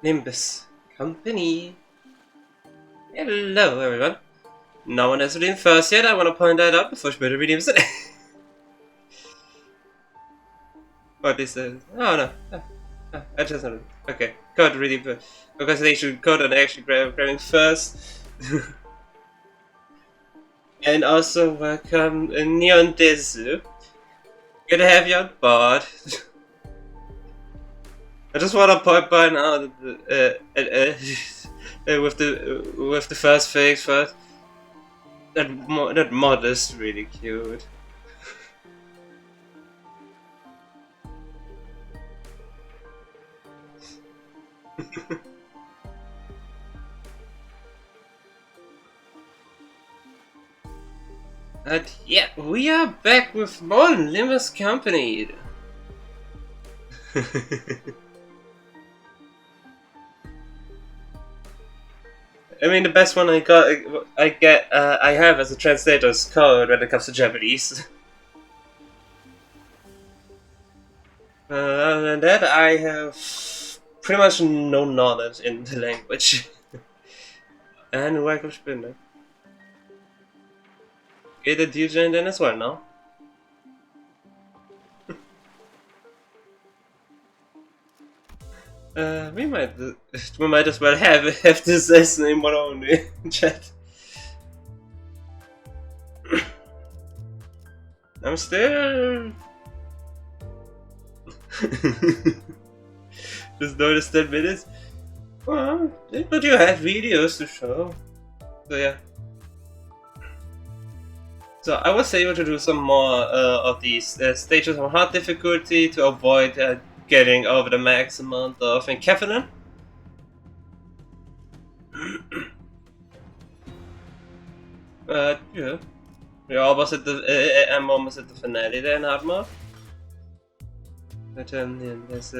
Limbus Company. Hello, everyone. No one has redeemed first yet. I want to point that out before Spirit redeems it. What is this? Oh no. I just know. Okay, code redeem first. Congratulations, code on actually grabbing first. And also welcome Neon Dezu. Good to have you on board. I just want to point by now with the first phase first. That mod is really cute. And yeah, we are back with more Limbus Company. I mean, the best one I have as a translator is code when it comes to Japanese. Other than that, I have pretty much no knowledge in the language. And welcome Spinner. Okay, the DJ in then as well now. We might as well have this as name one only in chat. I'm still just noticed 10 minutes. Well, but you had videos to show, so yeah. So I was able to do some more of these stages on hard difficulty to avoid getting over the max amount of encapsulation. Yeah. We're almost at the I'm almost at the finale there in hard mode. But is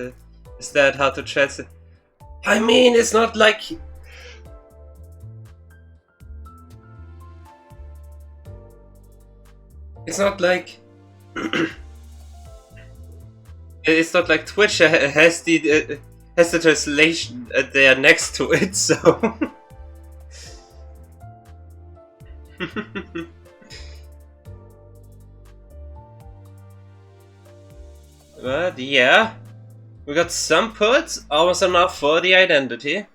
that how to translate? I mean, it's not like it's not like Twitch has the translation there next to it, so. But yeah, we got some puts, almost enough for the identity.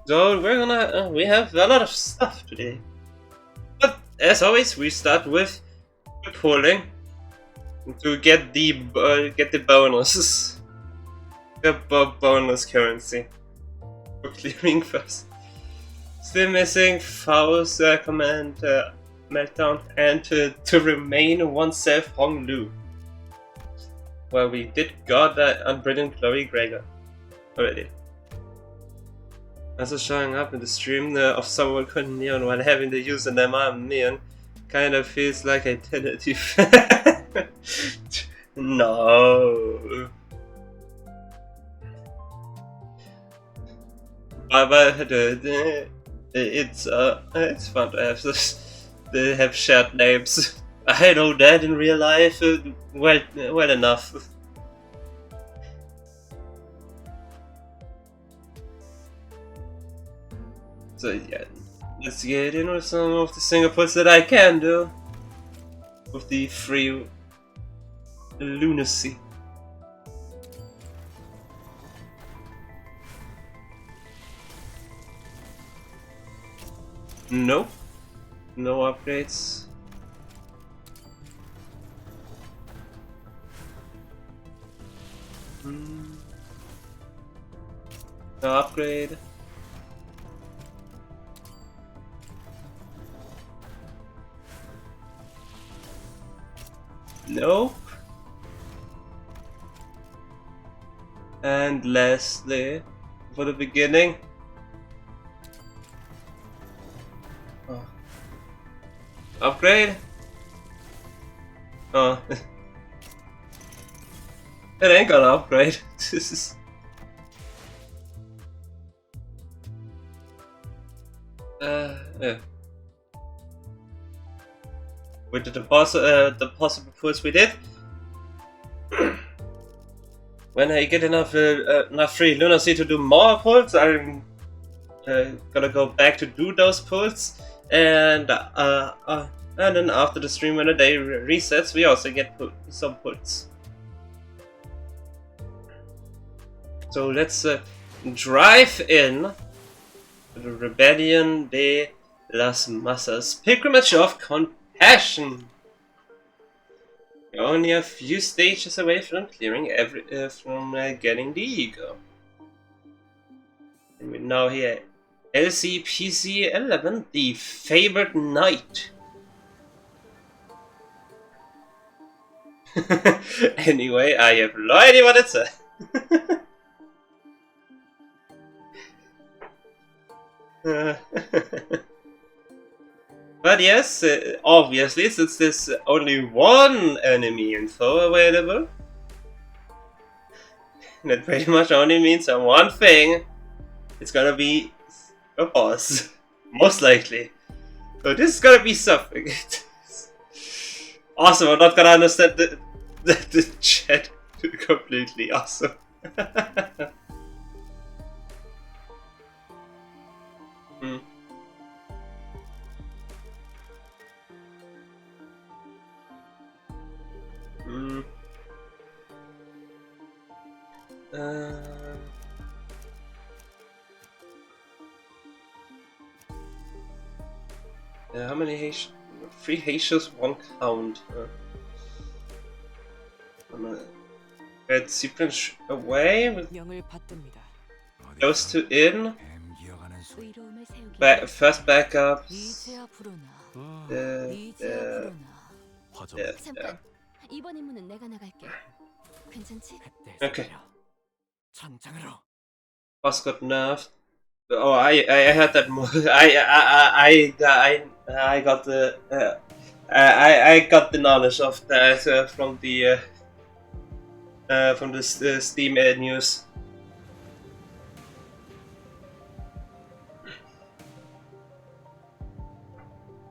So we have a lot of stuff today. But as always, we start with pulling to get the bonuses, the bonus currency. For clearing first. Still missing Faust command meltdown and to remain oneself Hong Lu. Well, we did got that unbrilliant Glory Gregor already. Also showing up in the stream of someone called Neon while having the username I'm Neon kind of feels like identity. No. But it's fun to have this. They have shared names. I know that in real life well enough. So yeah, let's get in with some of the single puts that I can do with the free lunacy. Nope. No upgrades. No upgrade. Nope. And lastly, for the beginning. Oh. Upgrade? Oh. It ain't gonna upgrade. This is. Yeah. With the possible pulls we did. when I get enough free lunacy to do more pulls, I'm gonna go back to do those pulls, and then after the stream, when the day resets, we also get some pulls. So let's drive in the Rebellion de las Masas, Pilgrimage of Compassion. We're only a few stages away from clearing getting the E.G.O. And we now hear LCPC11, the Favored Knight. Anyway, I have no idea what it says. But yes, obviously, since there's only one enemy info available, that pretty much only means one thing. It's gonna be a boss, most likely. So this is gonna be something. Awesome, I'm not gonna understand the chat completely. Awesome. How many Haitians? 3 Haitians, 1 count. Red sequence away with those 2 in. First backups. Okay. Boss got nerfed. Oh, I had that. I got the I got the knowledge of that from the Steam news.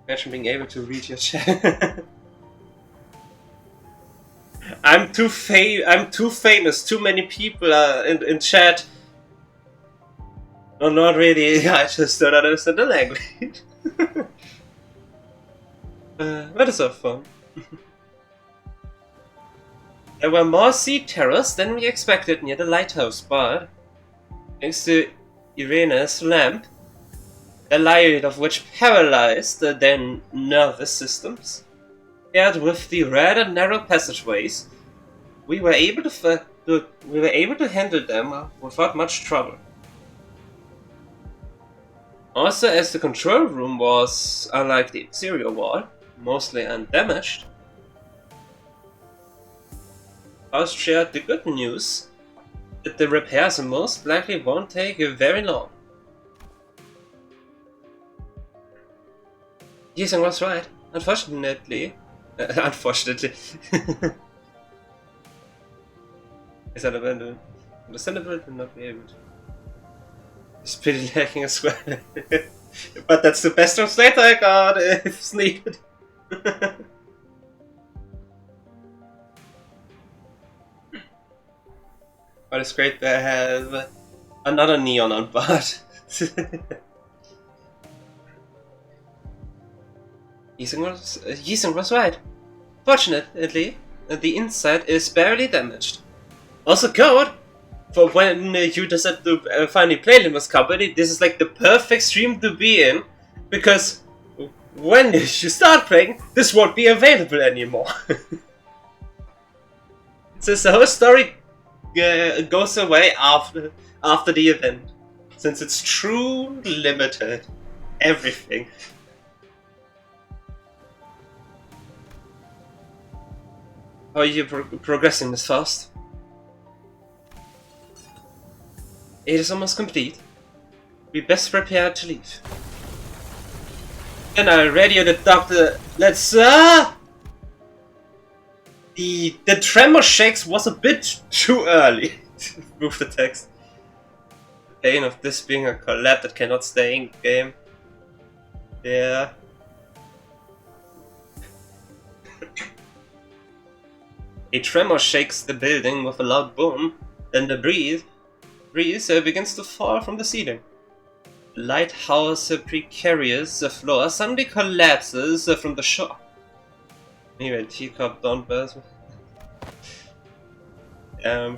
Imagine being able to read your chat. I'm too famous. Too many people are in chat. No, not really. I just don't understand the language. But it's so fun. There were more sea terrors than we expected near the lighthouse, but thanks to Irena's lamp, the light of which paralyzed their nervous systems, paired with the rather narrow passageways, we were able to handle them without much trouble. Also, as the control room was, unlike the exterior wall, mostly undamaged, I shared the good news that the repairs most likely won't take very long. Jason was right. Unfortunately, unfortunately, it's understandable to not be able to. It's pretty lacking as well. But that's the best translator I got if it's needed. But it's great to have another neon on board. Yisung was right. Fortunately, the inside is barely damaged. Also good! For when you decide to finally play Limbus Company, this is like the perfect stream to be in, because when you start playing, this won't be available anymore. Since the whole story goes away after the event, since it's true limited, everything. How are you progressing this fast? It is almost complete. We best prepare to leave. Then I'll radio the doctor. Let's The tremor shakes was a bit too early. Move the text. The pain of this being a collab that cannot stay in game. Yeah. A tremor shakes the building with a loud boom, Then the breeze begins to fall from the ceiling. The lighthouse precarious floor suddenly collapses from the shock. Maybe a teacup don't burst. Ah!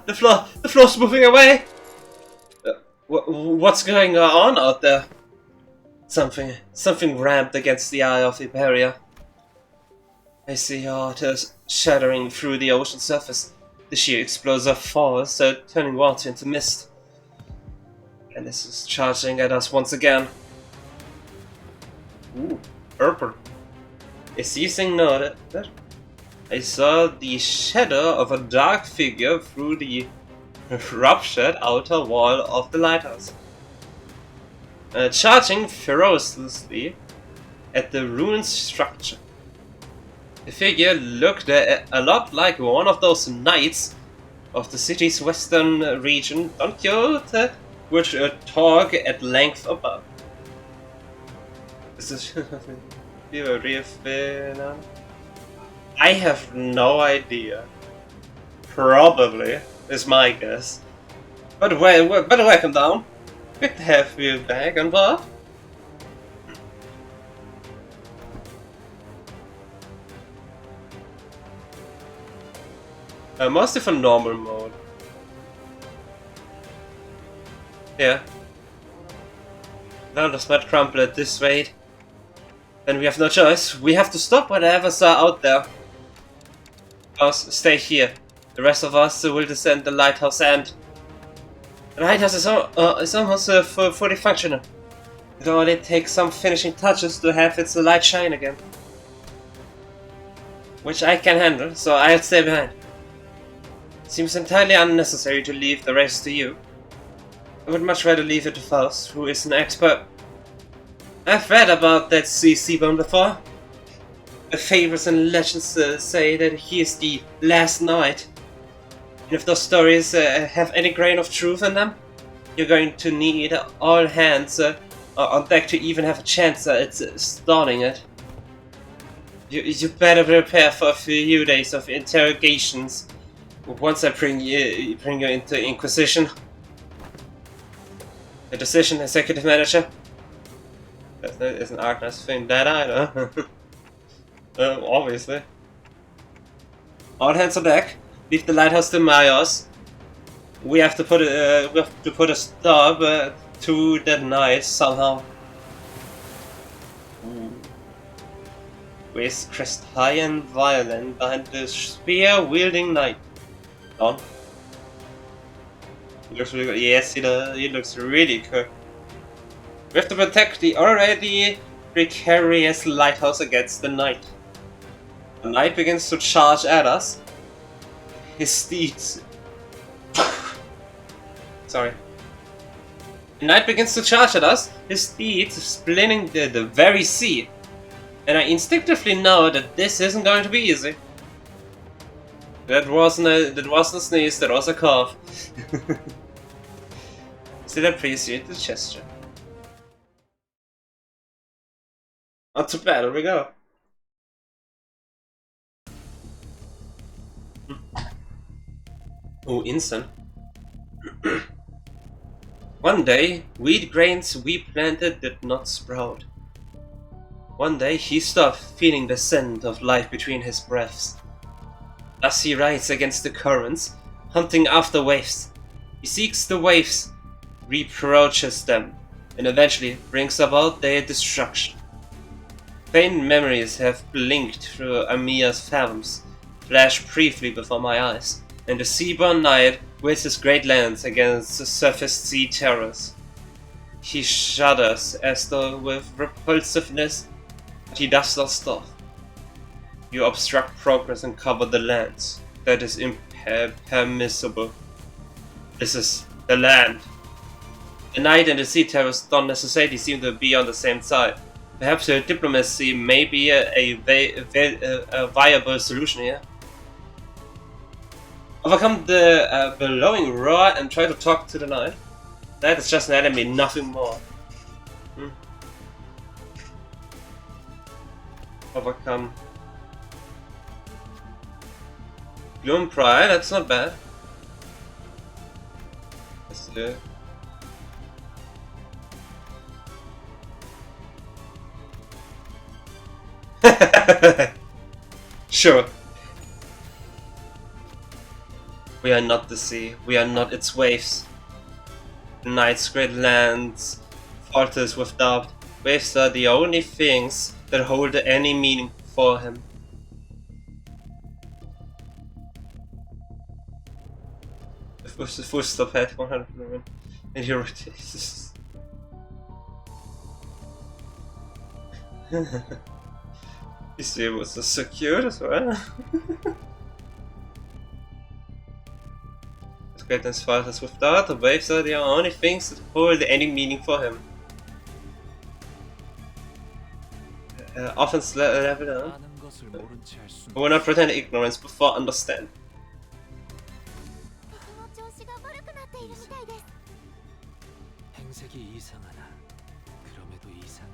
The floor's moving away! What's going on out there? Something rammed against the eye of the barrier. I see otters shattering through the ocean surface. The sheer explosive force turning water into mist. And this is charging at us once again. Ooh, purple. Is using noted that I saw the shadow of a dark figure through the ruptured outer wall of the lighthouse. Charging ferociously at the ruined structure. The figure looked a lot like one of those knights of the city's western region Dante would talk at length about. Is this a real phenomenon? I have no idea. Probably, is my guess. But welcome down. Good to have you back on board. Mostly for normal mode. Yeah. Now the smut crumple at this rate. Then we have no choice. We have to stop whatever's out there. Us, stay here. The rest of us will descend the lighthouse and... The lighthouse is almost fully functional. It only takes some finishing touches to have its light shine again. Which I can handle, so I'll stay behind. Seems entirely unnecessary to leave the rest to you. I would much rather leave it to Faust, who is an expert. I've read about that seaborn before. The fables and legends say that he is the last knight. And if those stories have any grain of truth in them, you're going to need all hands on deck to even have a chance at starting it. You better prepare for a few days of interrogations once I bring you into Inquisition. The decision, Executive Manager. That is an Arknights thing that either. Obviously. All hands on deck. Leave the lighthouse to Mayos. We have to put a stop to that night somehow. With crest high and violent behind the spear-wielding knight. Don. He looks really good. Yes, he does. He looks really cool. We have to protect the already precarious lighthouse against the knight. The knight begins to charge at us. His steeds. Sorry. The knight begins to charge at us. His steeds splitting the very sea. And I instinctively know that this isn't going to be easy. That wasn't a sneeze, that was a cough. Still appreciate the gesture. On to battle we go. Oh, instant. One day, wheat grains we planted did not sprout. One day he stopped feeling the scent of life between his breaths. Thus he rides against the currents, hunting after waves. He seeks the waves, reapproaches them, and eventually brings about their destruction. Faint memories have blinked through Amiya's fathoms, flashed briefly before my eyes, and the seaborn knight waits his great lance against the surface sea terrors. He shudders as though with repulsiveness, but he does not stop. You obstruct progress and cover the lands. That is impermissible. This is the land. The knight and the sea terrors don't necessarily seem to be on the same side. Perhaps diplomacy may be a viable solution here. Overcome the bellowing roar and try to talk to the knight. That is just an enemy, nothing more. Overcome. Gloom Pride, that's not bad. Let's do it. Sure. We are not the sea, we are not its waves. The night's great lands falters with doubt. Waves are the only things that hold any meaning for him. With the full stop at 100 million and he rotates. This dude was so cute as well. His greatness falters with doubt. The waves are the only things that hold any meaning for him. Offense level up. I will not pretend ignorance before understand.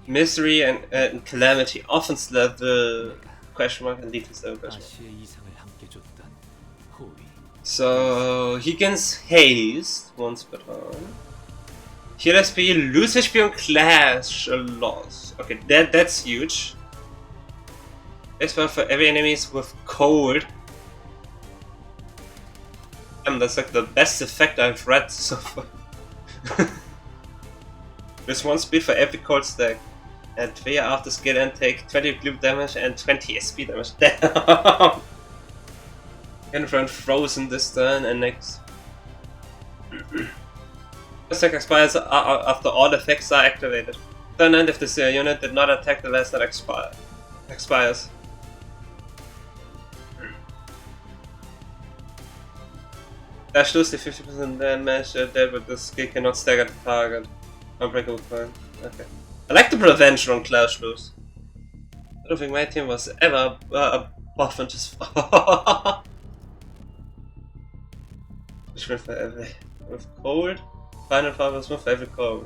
Misery and calamity. Offense level question mark and defense level question mark. So he gains haste once per turn. Heal SP, lose HP on clash a loss. Okay, that's huge. As well for every enemies with cold. Damn, that's like the best effect I've read so far. There's 1 speed for every cold stack. And 3 after skill and take 20 gloom damage and 20 SP damage. Damn! Can run frozen this turn and next. Attack expires after all effects are activated. Turn end if this unit did not attack the last that expires. Dash lose the 50% damage dealt with this skill cannot stagger the target. Unbreakable point. Okay. I like the prevention on Clash Loose. I don't think my team was ever a buff and just. Which went for every. With cold? Final five was with every cold.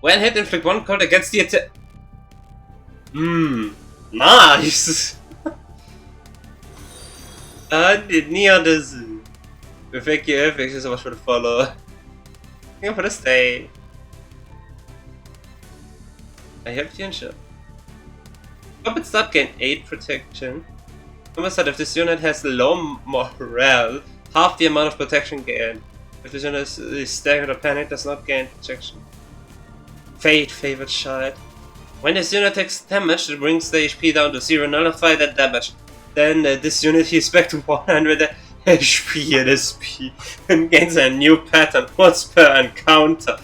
When hit, inflict 1 cold against the attack. Nice! Neon is. Thank you so much for the follow. Thank you for the stay. I helped you ensure. Puppets that gain 8 protection. Remember that if this unit has low morale, half the amount of protection gained. If this unit is staggered or panicked, does not gain protection. Fate, favorite child. When this unit takes damage, it brings the HP down to 0, nullify that damage. Then this unit heals back to 100 HP and SP and gains a new pattern once per encounter.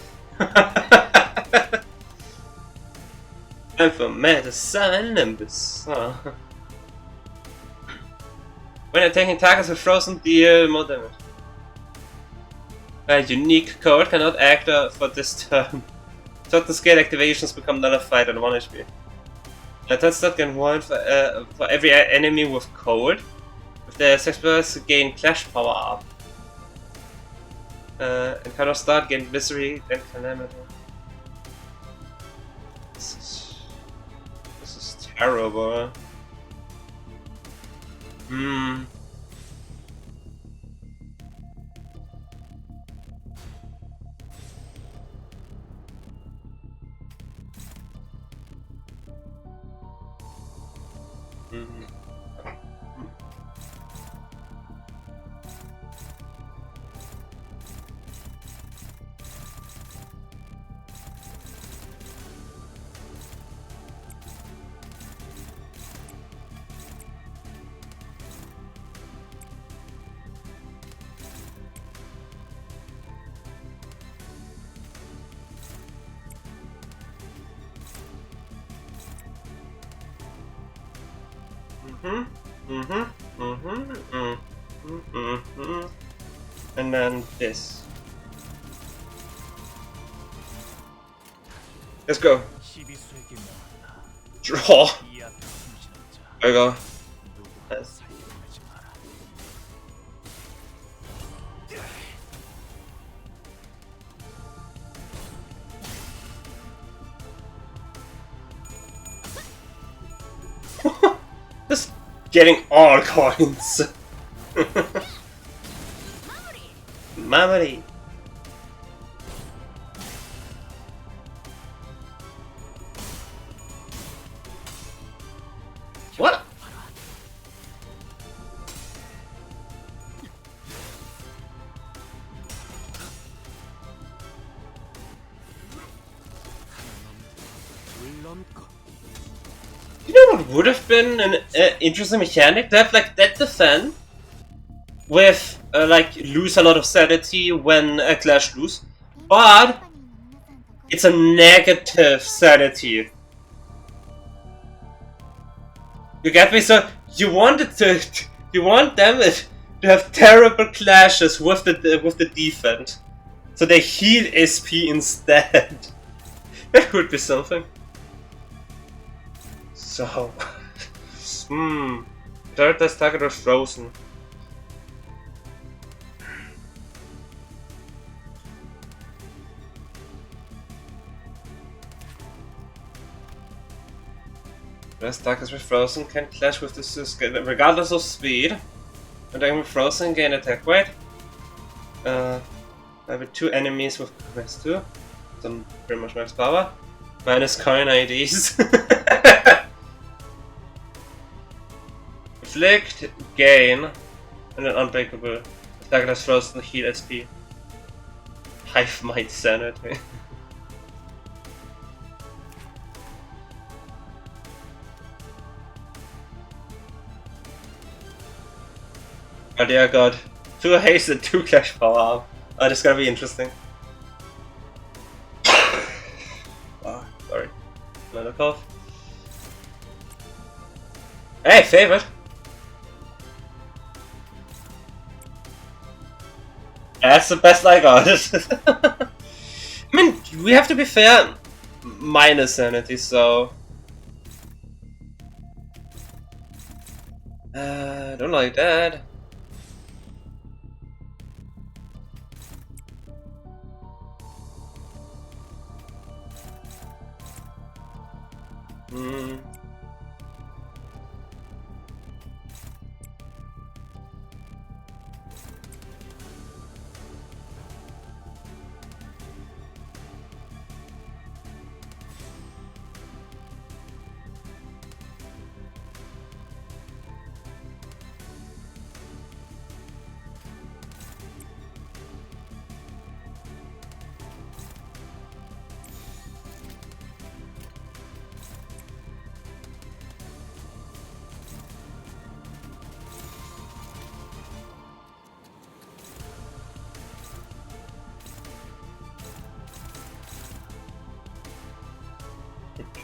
And for medicine Limbus. Oh. When attacking targets with frozen, deal more damage. A unique code cannot act for this turn. Certain scale activations become nullified at 1 HP. That's not gain 1 for every enemy with cold. If the experts gain clash power up. And cannot start gain misery and calamity. This is terrible. And then this. Let's go. Draw. There we go. Nice. getting all coins. Memory. What? You know what would have been an interesting mechanic? To have like that defend with like lose a lot of sanity when Clash lose, but it's a negative sanity. You get me? So you wanted to, you want them to have terrible clashes with the defense, so they heal SP instead. That could be something. So, third test target was frozen. Best targets with frozen can clash with this regardless of speed. Attacking with frozen gain attack weight. I have 2 enemies with max 2. So pretty much max power. Minus coin IDs. Inflict, gain, and an unbreakable. Target has frozen, heal SP. Hive Might Sanity. Oh dear god. 2 haste and 2 clash power. Oh, this is gonna be interesting. Oh, sorry. Another cough. Hey, favorite! That's the best I got. I mean, we have to be fair. Minus sanity, so. I don't like that.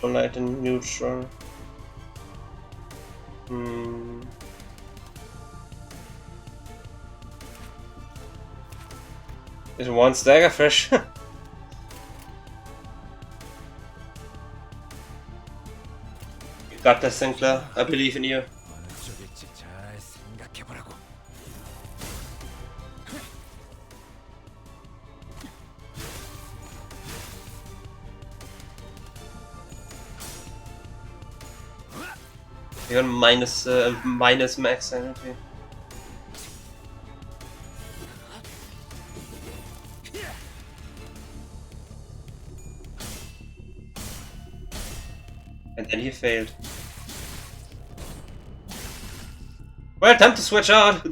Light and neutral. Is one staggerfish? You got this, Sinclair. I believe in you. You're minus max sanity. And then he failed. Well, time to switch out.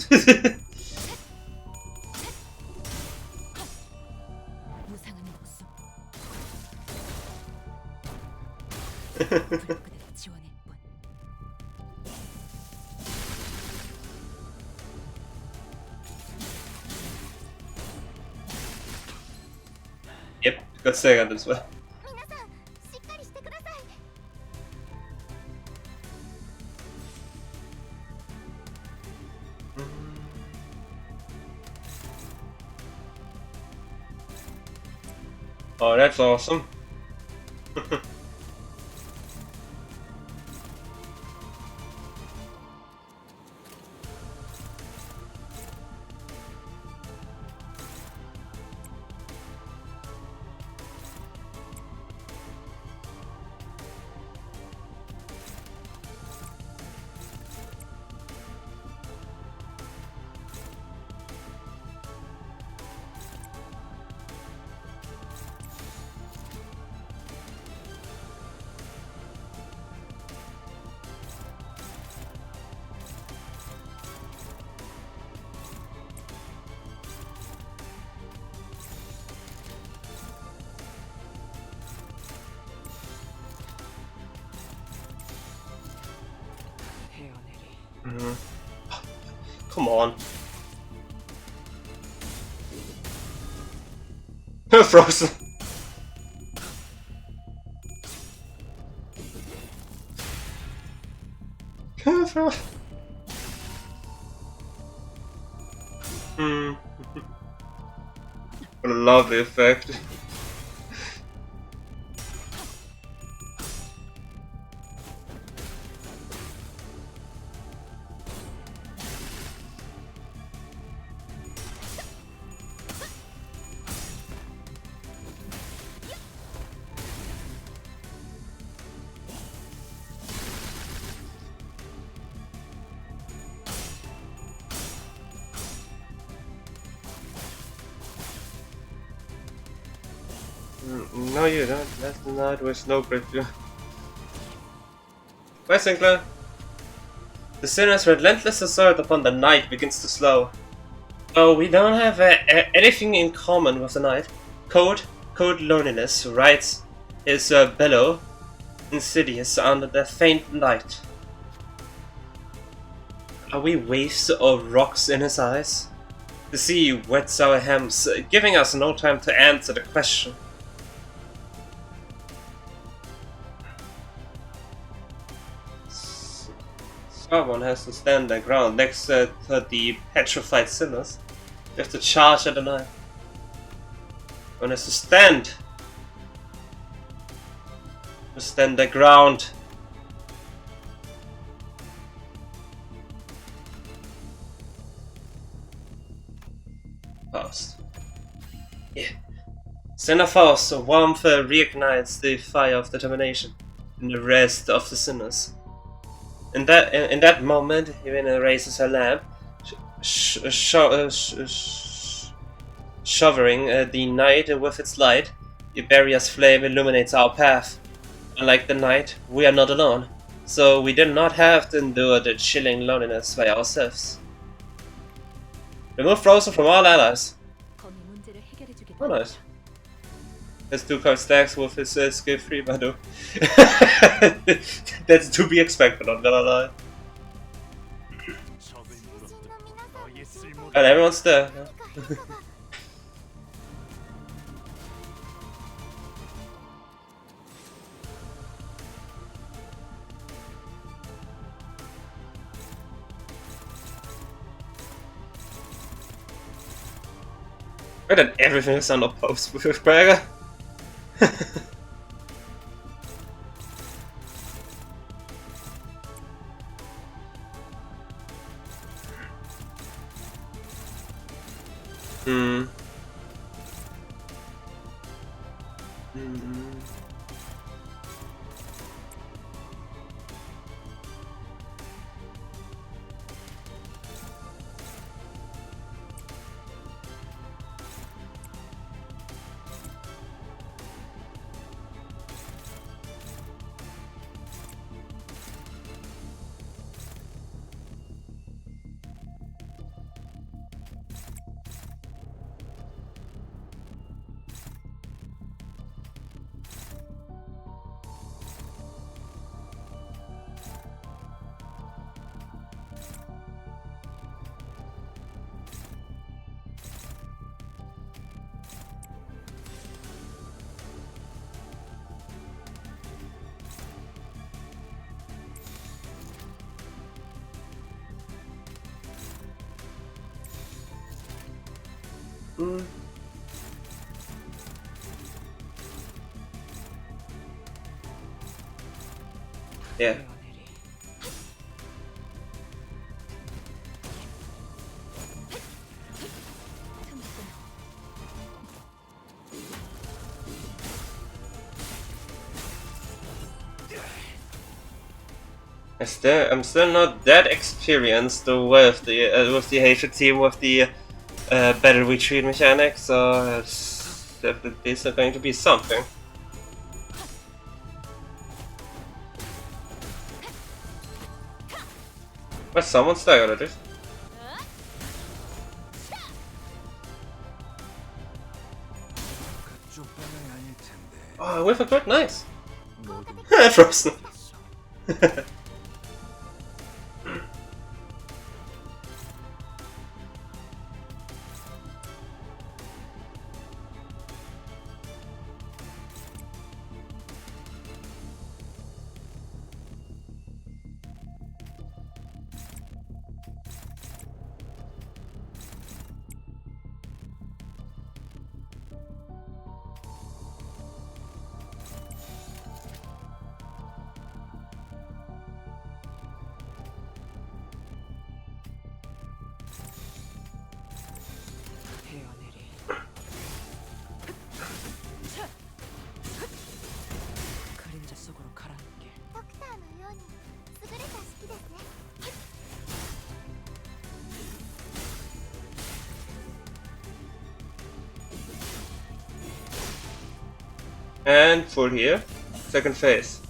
Yep, got second as well. Oh, that's awesome. Mhm. Come on. Frozen. Hmm. What a lovely effect. No, you don't. That's the night with no breakthrough. Why, Sinclair? The sinner's relentless assault upon the knight begins to slow. Oh, we don't have anything in common with the knight. Cold loneliness, writes his bellow, insidious under the faint light. Are we waves or rocks in his eyes? The sea wets our hems, giving us no time to answer the question. Someone has to stand their ground next to the petrified sinners. They have to charge at the knife. One has to stand. To stand their ground. Faust. Yeah. Sinner Faust, warmth reignites the fire of determination in the rest of the sinners. In that moment, even raises her lamp, showering the night with its light. The barrier's flame illuminates our path. Unlike the night, we are not alone, so we did not have to endure the chilling loneliness by ourselves. Remove Frozen from all allies. Oh, nice. Has 2 card stacks with his skill 3 Badu. That's to be expected, I'm gonna lie. And everyone's there. And then everything is on post with Gregor. Hmm. Yeah. I'm still not that experienced with the Hatred team with the battle retreat mechanic, so it's definitely still going to be something. But someone's there already. Oh, with a good, nice. Frozen. And full here. Second phase.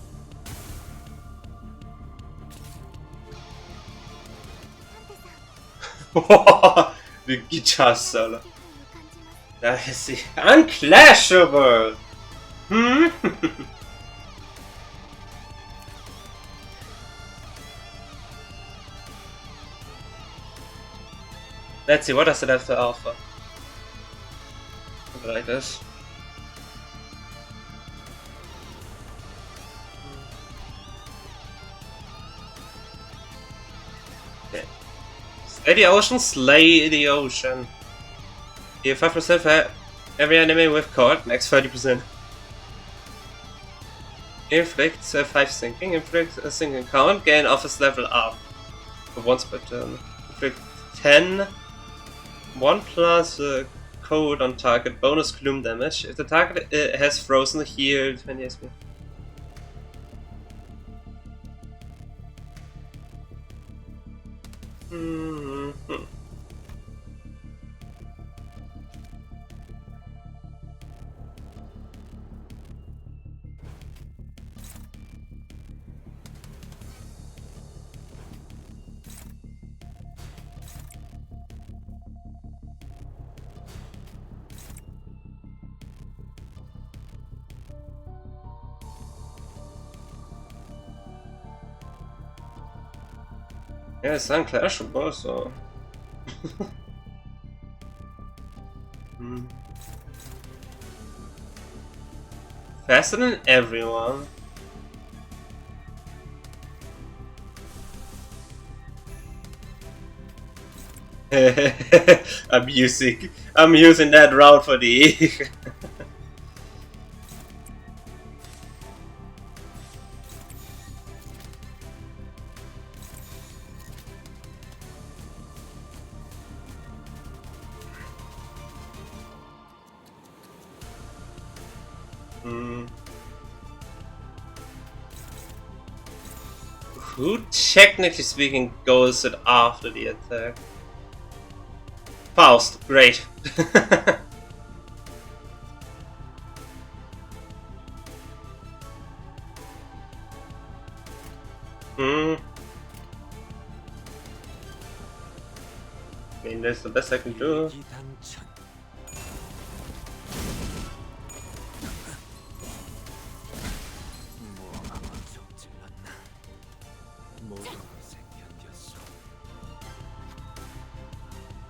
The guitar solo. That is the unclashable! Hmm? Let's see, what does it have to offer? Like this. Okay. Slay the ocean, slay the ocean. Deal 5% for every enemy with caught, max 30%. Inflicts 5 sinking, inflicts a sinking count, gain office level up. For once per turn. Inflict 10. 1 plus code on target, bonus gloom damage. If the target has frozen, heal 20 SP. Yeah, it's unclashable, so... Faster than everyone. I'm using that route for the E.G.O. Who, technically speaking, goes it after the attack? Faust, great. I mean, that's the best I can do.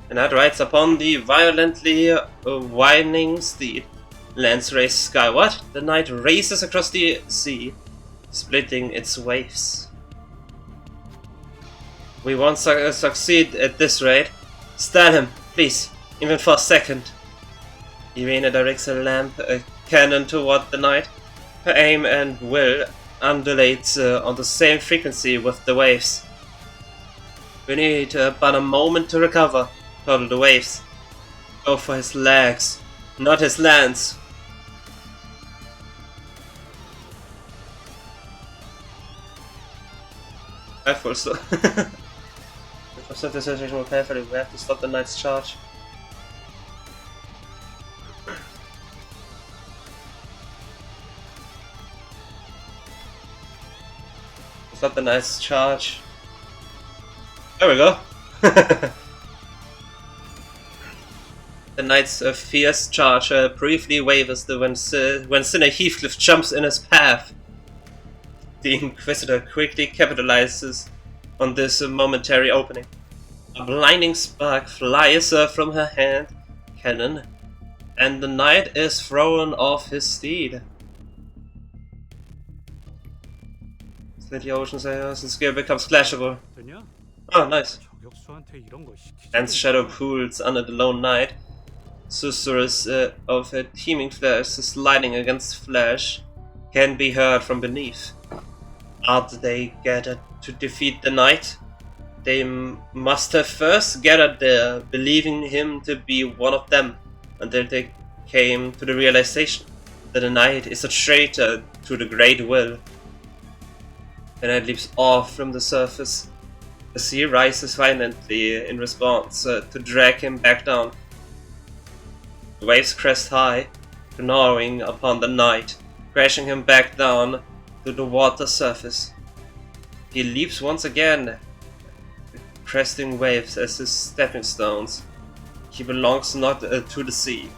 The knight rides upon the violently widening steed. Lands race skyward. The knight races across the sea, splitting its waves. We won't succeed at this rate. Stand him, please, even for a second. Irina directs a lamp cannon toward the knight. Her aim and will undulates on the same frequency with the waves. We need but a moment to recover. Total the waves. Go for his legs, not his lance. I full stop. If I set the situation more carefully, we have to stop the knight's charge. Stop the knight's charge. There we go. The knight's fierce charge briefly wavers when Sinner Heathcliff jumps in his path. The Inquisitor quickly capitalizes on this momentary opening. A blinding spark flies from her hand cannon, and the knight is thrown off his steed. The ocean's skill becomes clashable. Oh, nice. Dense shadow pools under the lone knight. Susurrus of a teeming flesh sliding against flesh can be heard from beneath. After they gathered to defeat the knight, they must have first gathered there, believing him to be one of them, until they came to the realization that the knight is a traitor to the Great Will. The knight leaps off from the surface. The sea rises violently in response to drag him back down. The waves crest high, gnawing upon the knight, crashing him back down to the water surface. He leaps once again, cresting waves as his stepping stones. He belongs not to the sea.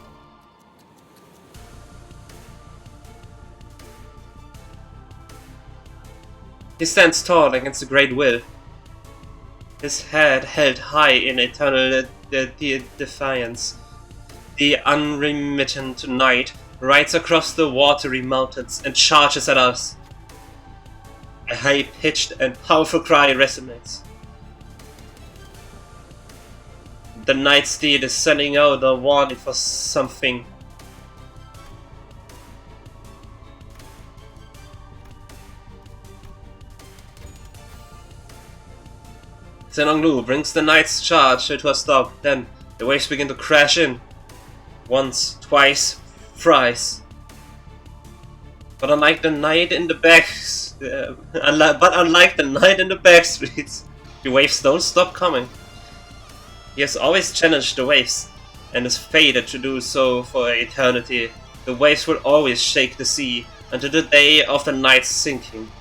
He stands tall against the great will, his head held high in eternal defiance. The unremittent night rides across the watery mountains and charges at us. A high-pitched and powerful cry resonates. The night steed is sending out a warning for something. Zenonglu brings the knight's charge to a stop, then the waves begin to crash in. Once, twice, thrice. But unlike the night in the back streets, the waves don't stop coming. He has always challenged the waves, and is fated to do so for eternity. The waves will always shake the sea until the day of the night's sinking.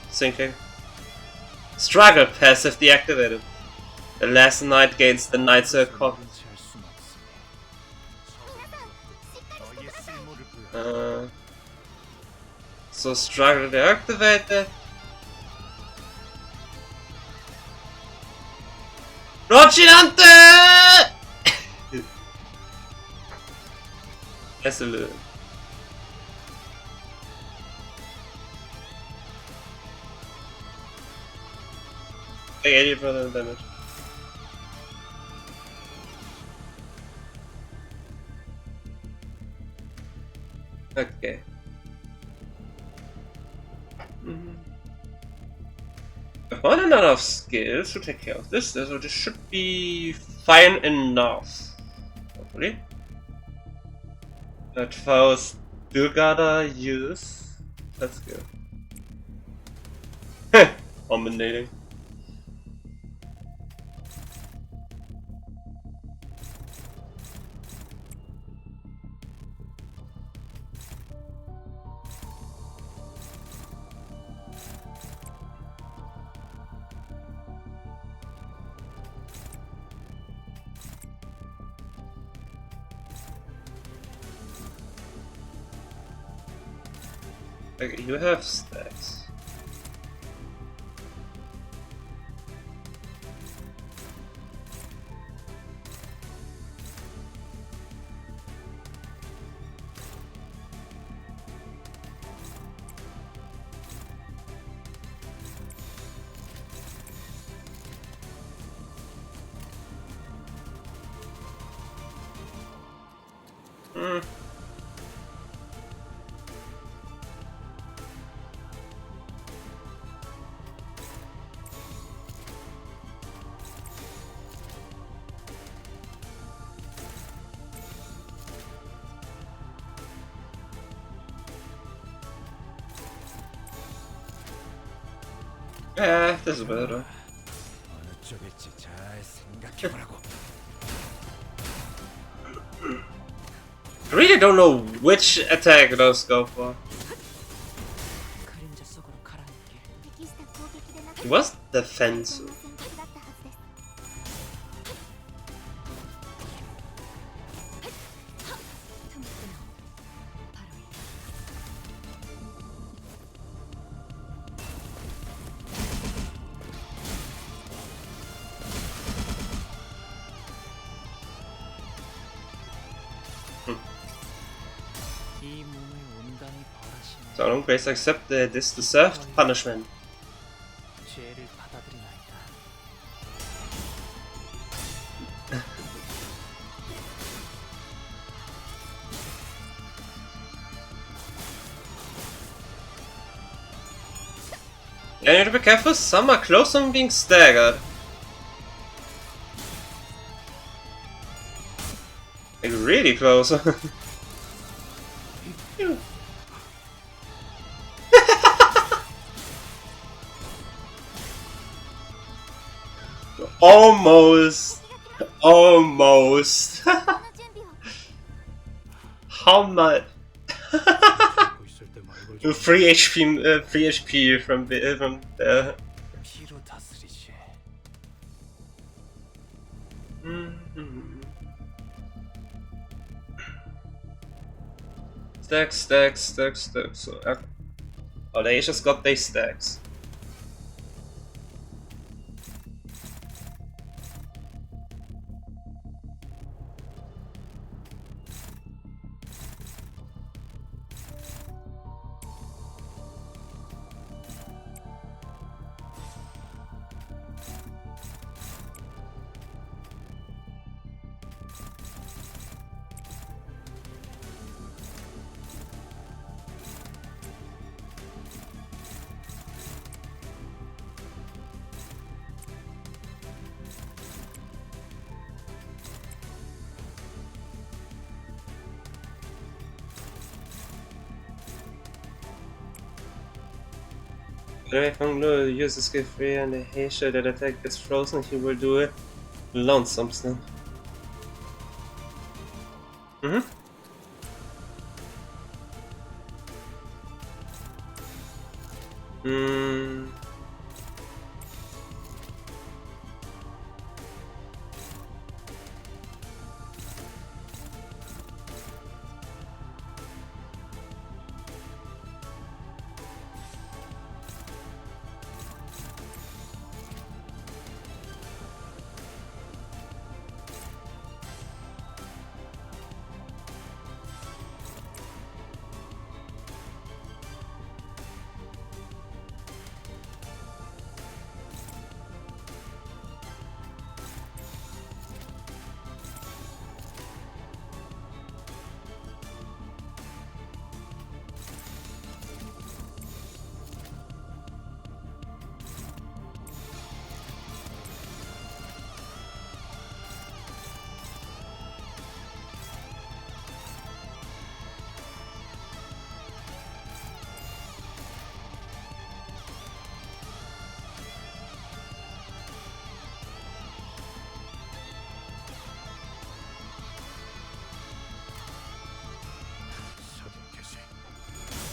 Sinking. Struggle passive deactivated. The last night gains the knight's copy. So struggle deactivated. Dante! That's a little. Take 80% damage. Okay. I've got enough skills to take care of this, so this should be fine enough. Hopefully. That foul still gotta use. That's good. Dominating. Okay, you have stacks. Yeah, this is better. I really don't know which attack those go for. It was defensive. So long grace accept this deserved punishment. Yeah, you need to be careful, some are close on being staggered. Like really close. Almost. Almost. How much? free HP from there. Stacks. Oh, they just got their stacks. If Anglo uses skill free and the Heisha that attack gets frozen, he will do it alone something.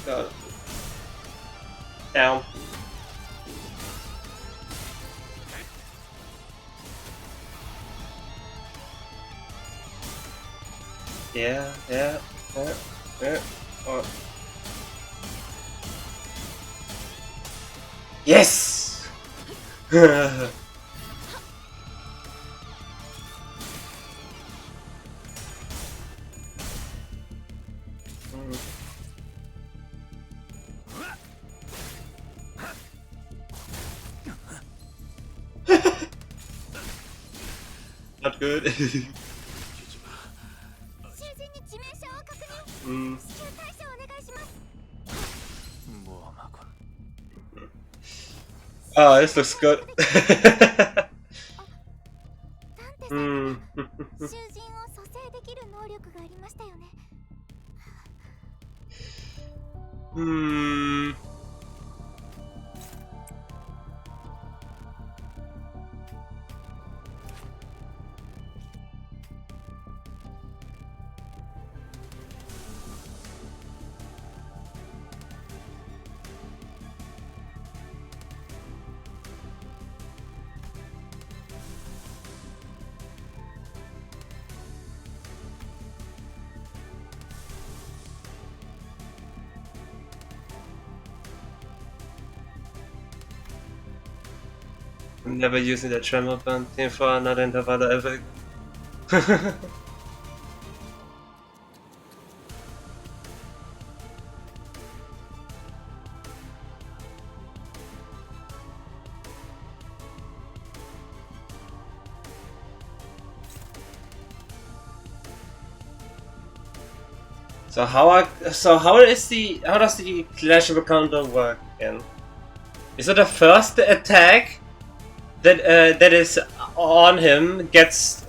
Got it. Down. Yeah. Oh. Yes! Not good. Oh, this looks good. I'm never using the tremor band for another interval ever. How does the Clash of a counter work again? Is it the first attack that is on him gets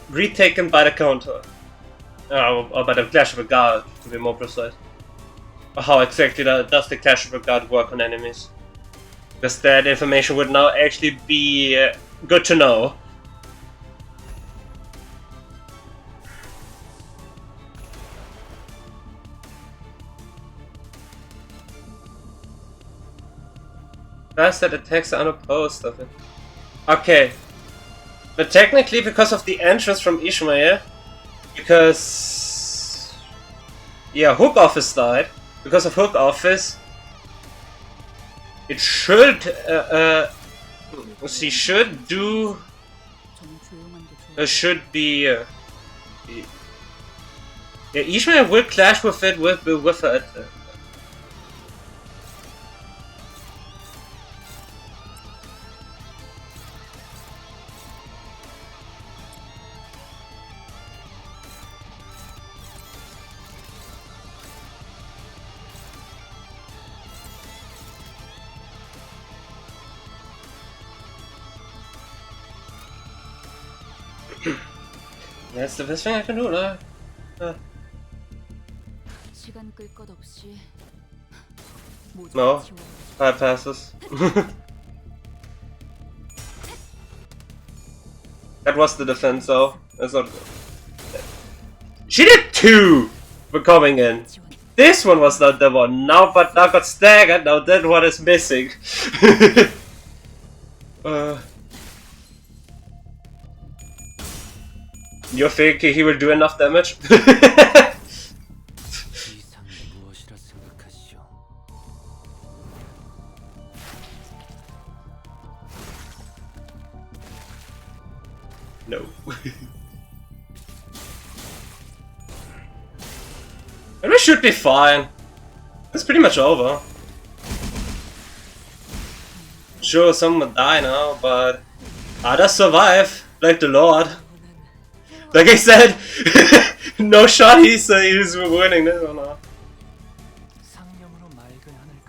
retaken by the counter? Or by the Clash of a Guard, to be more precise. Or how exactly does the Clash of a Guard work on enemies? Because that information would now actually be good to know. Bastard attacks are unopposed of it. Okay. But technically, because of the entrance from Ishmael, because... yeah, Hook Office died. Because of Hook Office, it should... she should do... should be... yeah, Ishmael will clash with it with her. That's the best thing I can do, no? No, 5 passes. That was the defense, though. That's not good. She did 2 for coming in. This one was not the one. Now, but now got staggered. Now that one is missing. You think he will do enough damage? No. And we should be fine. It's pretty much over. Sure, some will die now, but others survive, like the Lord. Like I said, no shot he's winning this one now.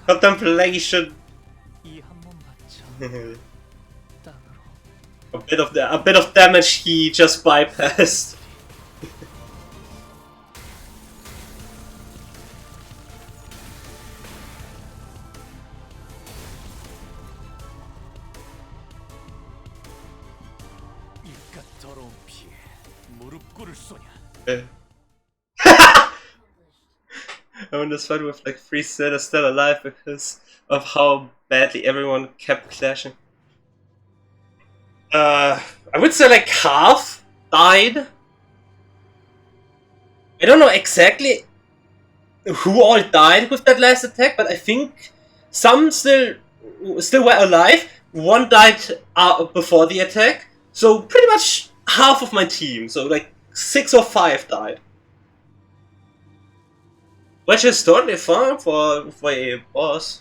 Contemplation. a bit of damage he just bypassed. I won this fight with like 3 sailors still alive because of how badly everyone kept clashing. I would say like half died. I don't know exactly who all died with that last attack, but I think some still were alive. One died before the attack, so pretty much half of my team. So like 6 or 5 died. Which is totally fine for a boss.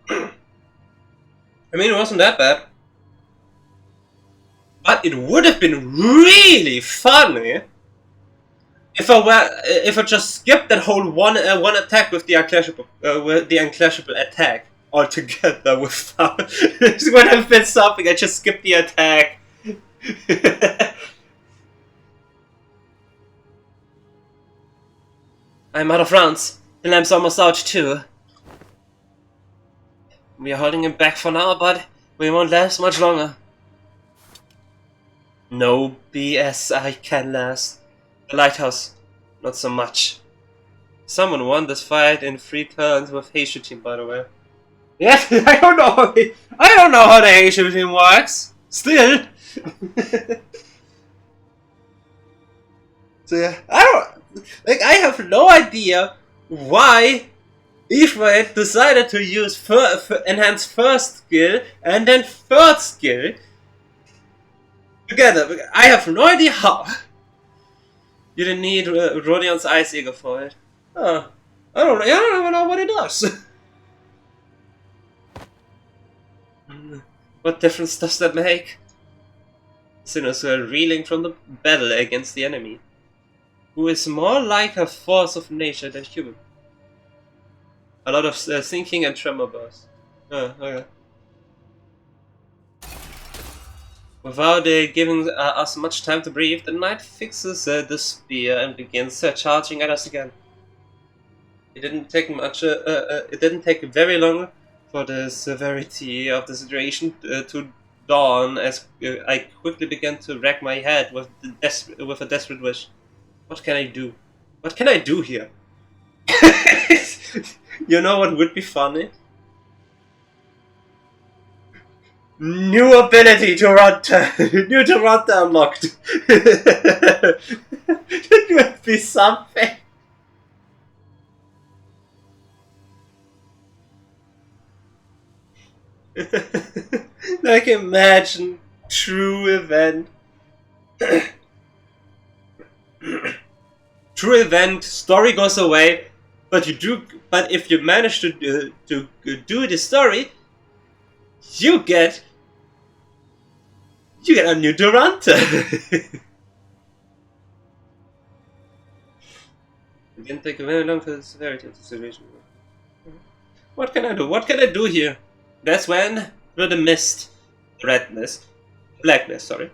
I mean, it wasn't that bad. But it would have been really funny if I just skipped that whole one attack with the unclashable attack altogether without. It would have been something. I just skipped the attack. I'm out of rounds. The lamp's almost out too. We are holding him back for now, but we won't last much longer. No BS, I can last. The lighthouse, not so much. Someone won this fight in 3 turns with Heishu team, by the way. Yeah, I don't know how the Heishu team works. Still. So yeah, I have no idea why Ishmael decided to use enhance first skill and then third skill together. I have no idea how. You didn't need Rodion's Ice Eagle for it. I don't even know what it does. What difference does that make? Sinners are reeling from the battle against the enemy, who is more like a force of nature than human. A lot of sinking and tremor bursts. Okay. Without giving us much time to breathe, the knight fixes the spear and begins charging at us again. It didn't take much. It didn't take very long for the severity of the situation to dawn, as I quickly began to rack my head with a desperate wish. What can I do? What can I do here? You know what would be funny? New ability Toronto! New Toronto unlocked! That would be something! Like imagine true event. True event, story goes away, but if you manage to do the story, you get a new Duranta. It didn't take very long for the severity of the situation. What can I do? What can I do here? That's when, through the mist, the redness, blackness, sorry,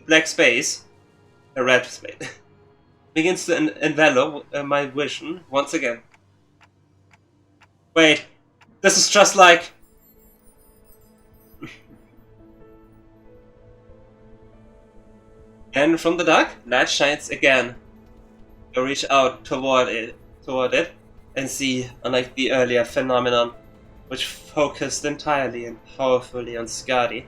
black space, the red space, begins to envelop my vision once again. Wait, this is just like... And from the dark, light shines again. I reach out toward it, and see, unlike the earlier phenomenon, which focused entirely and powerfully on Skadi,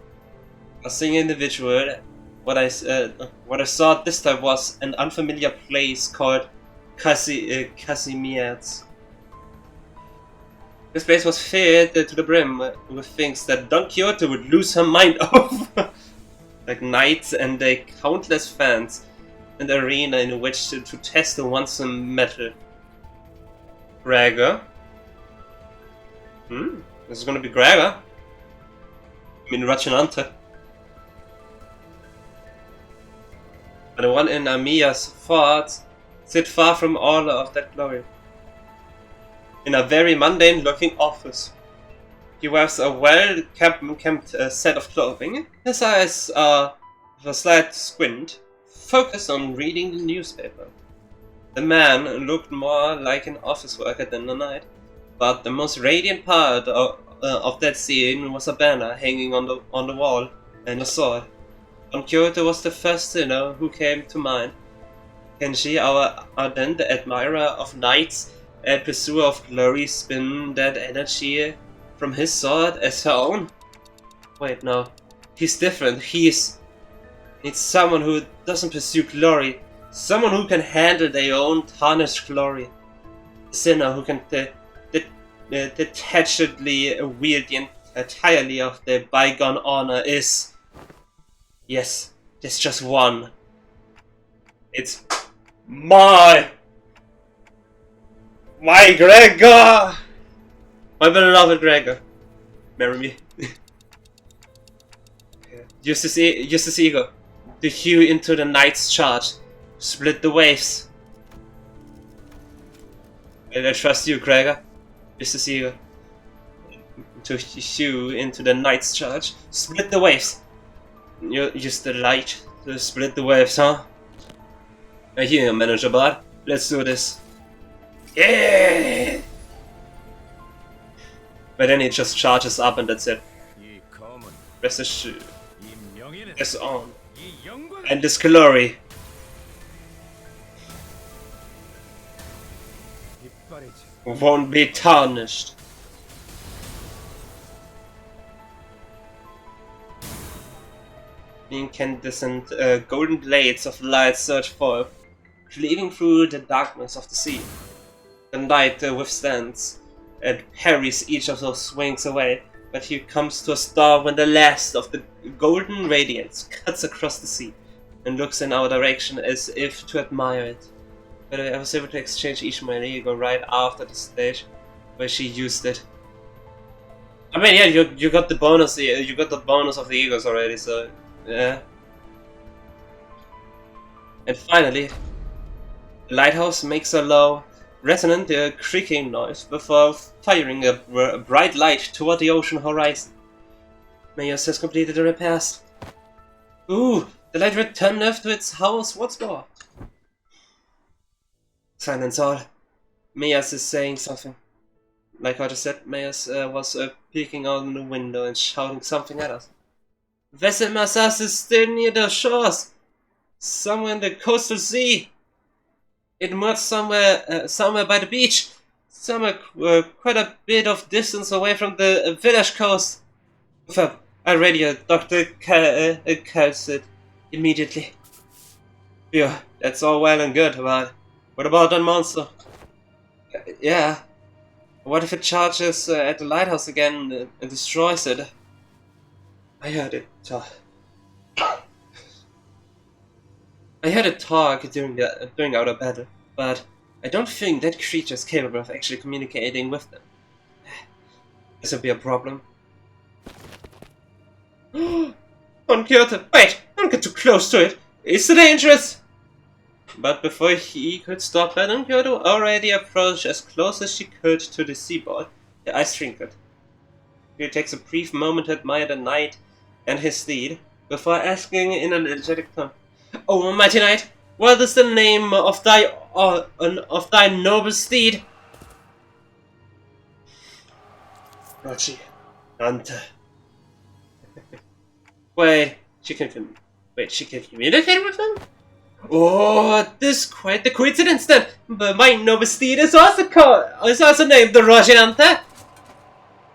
a single individual. What I saw this time was an unfamiliar place called Casimiers. This place was filled to the brim with things that Don Quixote would lose her mind over. Like knights and their countless fans, an arena in which to test the once metal. Gregor? This is gonna be Gregor. I mean Ratchananta. But the one in Amiya's thoughts sit far from all of that glory. In a very mundane looking office. He wears a well-kept set of clothing. His eyes are, with a slight squint, focused on reading the newspaper. The man looked more like an office worker than a knight, but the most radiant part of that scene was a banner hanging on the wall and a sword. Don Quixote was the first sinner who came to mind. Kenji, our ardent admirer of knights and pursuer of glory, spin that energy from his sword as her own? Wait, no. He's different. He's someone who doesn't pursue glory. Someone who can handle their own tarnished glory. A sinner who can detachedly wield the entirely of their bygone honor is... Yes, there's just one. It's my Gregor! My beloved Gregor. Marry me. Use this E.G.O. to hew into the night's charge. Split the waves. I trust you, Gregor. Use this E.G.O. to hew into the night's charge. Split the waves. You use the light to split the waves, huh? I hear you, Manager Bud. Let's do this. Yeah! But then he just charges up and that's it. Rest assured. Press on. And this glory. Won't be tarnished. The incandescent golden blades of light surge forth, cleaving through the darkness of the sea. The knight withstands and parries each of those swings away, but he comes to a stop when the last of the golden radiance cuts across the sea and looks in our direction as if to admire it. But I was able to exchange Ishmael and E.G.O right after the stage where she used it. I mean, yeah, you got the bonus. You got the bonus of the E.G.Os already, so yeah. And finally, the lighthouse makes a low, resonant creaking noise before firing a bright light toward the ocean horizon. Mayos has completed the repairs. Ooh, the light returned to its house once more. Silence all. Mayos is saying something. Like I just said, Mayos was peeking out the window and shouting something at us. Vessel Massas is still near the shores. Somewhere in the coastal sea. It moored somewhere by the beach. Somewhere quite a bit of distance away from the village coast. Well, I radio Dr. Calcid immediately. Yeah, that's all well and good, but what about that monster? Yeah, what if it charges at the lighthouse again and destroys it? I heard it talk. I heard it talk during our battle, but I don't think that creature is capable of actually communicating with them. This will be a problem. Don't wait! Don't get too close to it! It's dangerous! But before he could stop her, Kyoto already approached as close as she could to the seaboard. The ice wrinkled. He takes a brief moment to admire the knight and his steed, before asking in an energetic tone, "Oh, mighty knight, what is the name of thy noble steed?" Rochi, Dante. She can communicate with him? Oh, this is quite the coincidence then. But my noble steed is also named the Roginante.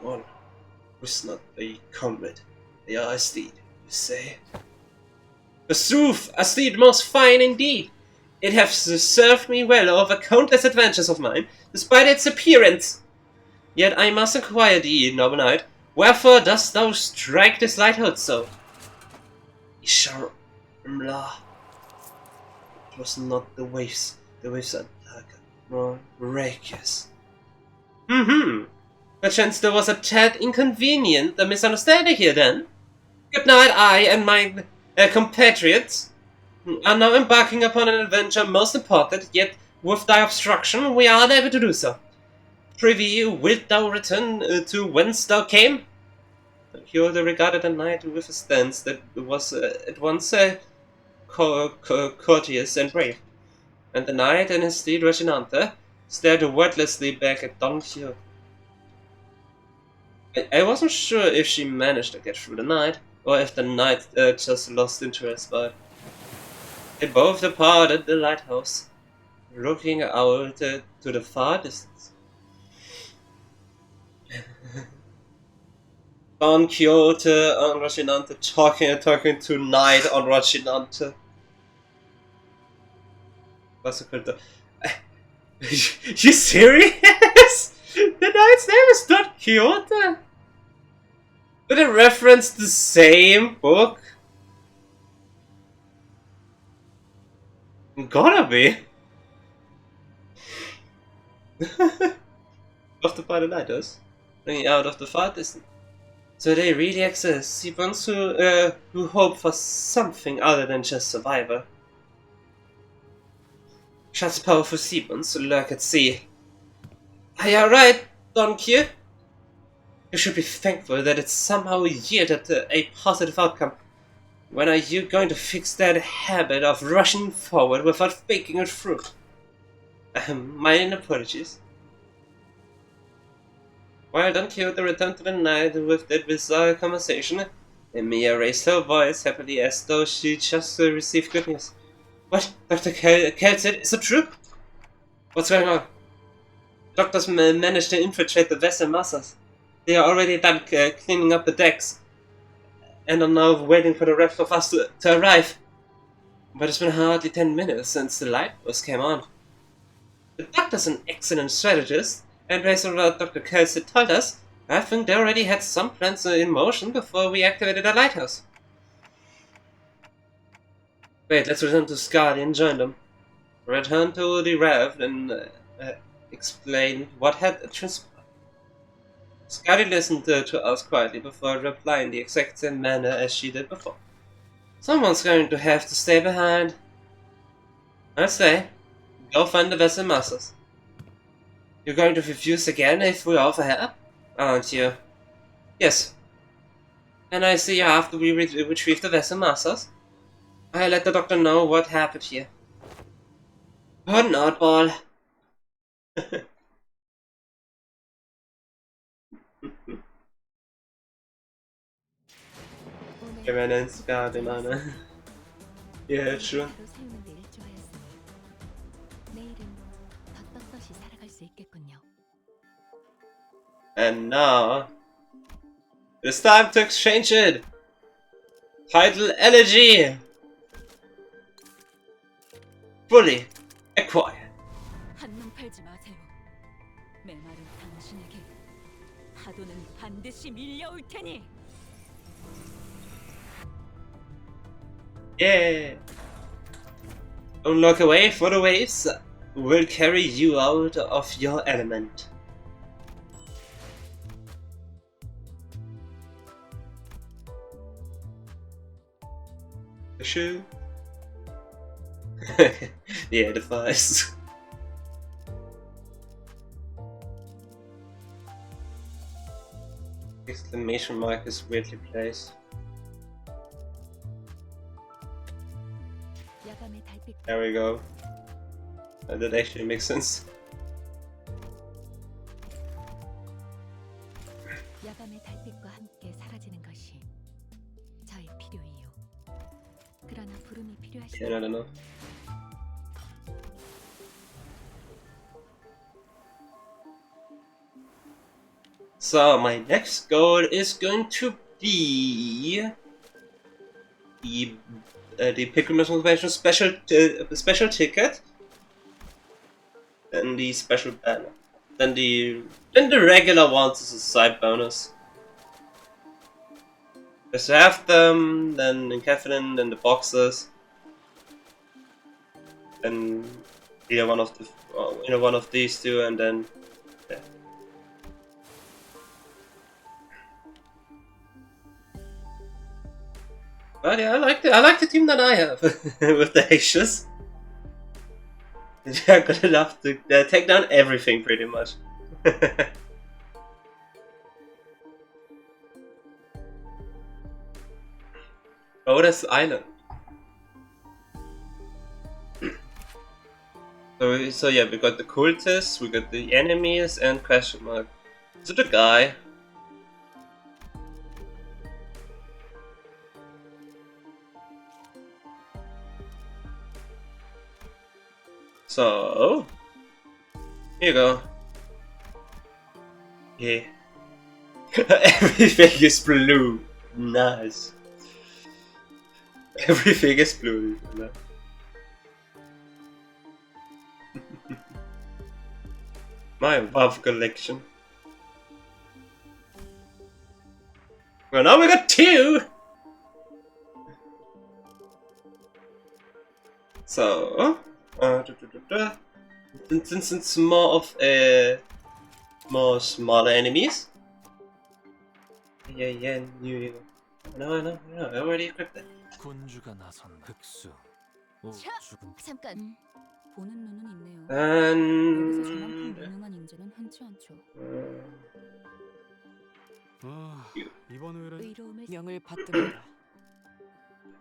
One who's not a comrade, they are a steed, you say. Forsooth, a steed most fine indeed. It hath served me well over countless adventures of mine, despite its appearance. Yet I must inquire thee, noble knight, wherefore dost thou strike this lighthouse so? Isharmla. It was not the waves are darker, more miraculous. Perchance there was a tad inconvenient a misunderstanding here then. Good night, I and my compatriots are now embarking upon an adventure most important, yet with thy obstruction we are unable to do so. Prithee, wilt thou return to whence thou came? Kyoto regarded the knight with a stance that was at once courteous and brave, and the knight and his steed Rocinante stared wordlessly back at Don Quixote. I wasn't sure if she managed to get through the night, or if the knight just lost interest, but they both departed the lighthouse, looking out to the far distance. Don Quixote on Rocinante talking to Knight on Rocinante. What's it called? You serious? The Knight's name is Don Quixote? Did it reference the same book? Gotta be. After by the lighthouse, bringing out of the far distance. So they really exist, Seabons who hope for something other than just survival. Such powerful Seabons lurk at sea. Are you right, Don Q? You should be thankful that it somehow yielded a positive outcome. When are you going to fix that habit of rushing forward without thinking it through? My apologies. While Don Quixote returned to the night with that bizarre conversation, Emilia raised her voice happily as though she just received good news. What? Dr. Calcid, is it true? What's going on? Doctors managed to infiltrate the vessel masses. They are already done cleaning up the decks, and are now waiting for the rest of us to arrive. But it's been hardly 10 minutes since the lighthouse came on. The doctor's an excellent strategist, and based on what Dr. Kelsey told us, I think they already had some plans in motion before we activated the lighthouse. Wait, let's return to Scardy and join them. Return to the raft and explain what had transpired. Scardy listened to us quietly before replying the exact same manner as she did before. Someone's going to have to stay behind. I say, go find the vessel masters. You're going to refuse again if we offer help, aren't you? Yes. And I see you after we retrieve the vessel masters. I'll let the doctor know what happened here. What an oddball. Kemen'in Scardy, man. Yeah, true. And now it's time to exchange it. Title Elegy fully acquired. 한눈 팔지 마세요. 메마른 당신에게 파도는 반드시 밀려올 테니. Yeah. Don't look away, for the waves will carry you out of your element. The shoe? Yeah, the thighs. Exclamation mark is weirdly placed. There we go. That actually makes sense. 야밤의 달빛과 함께 사라지는 것이 저의 필요이요. 그러나 부름이 필요하시다면 Yeah, I don't know. So my next goal is going to be the Pilgrimage Convention special ticket, and the special banner. Then the regular ones is a side bonus. Just to have them, then in Catherine, then the boxes, then either one of the one of these two, and then yeah. But yeah, I like the team that I have with the Ashes. They're good enough to take down everything pretty much. Rhodes Island. So yeah, we got the cultists, we got the enemies, and question mark. So the guy. So here you go. Yeah. Everything is blue. Nice. Everything is blue. My WoW collection. Well, now we got 2! So, since it's more of more smaller enemies. Yeah, new. No, I already equipped it. 군주가 나선 흑수. 잠깐. 보는 눈은 있네요. And 여기서 저만큼 유능한 인재는 흔치 않죠. 이번 의뢰는 의로움을 명을 받듭니다.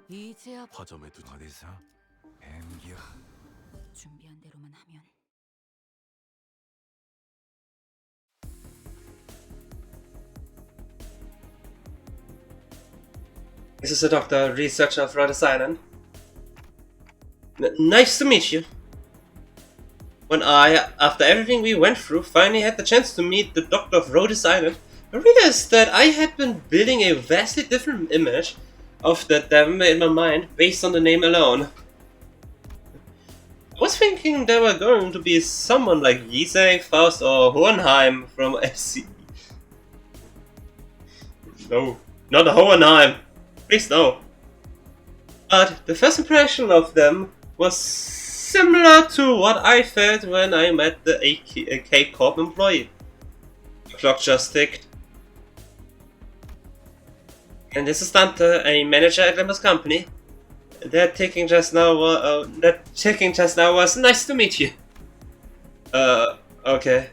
이제야 화점에 두 어디서 뱀기야. 준비한 대로만 하면. This is a doctor, researcher of Rhodes Island. Nice to meet you. When I, after everything we went through, finally had the chance to meet the doctor of Rhodes Island, I realized that I had been building a vastly different image of the them in my mind based on the name alone. I was thinking there were going to be someone like E.G.O, Faust, or Hohenheim from SC. No, not Hohenheim. Please no. But the first impression of them was similar to what I felt when I met the E.G.O Corp employee. The clock just ticked. And this is Dante, a manager at Limbus Company. That ticking just now was nice to meet you. Okay.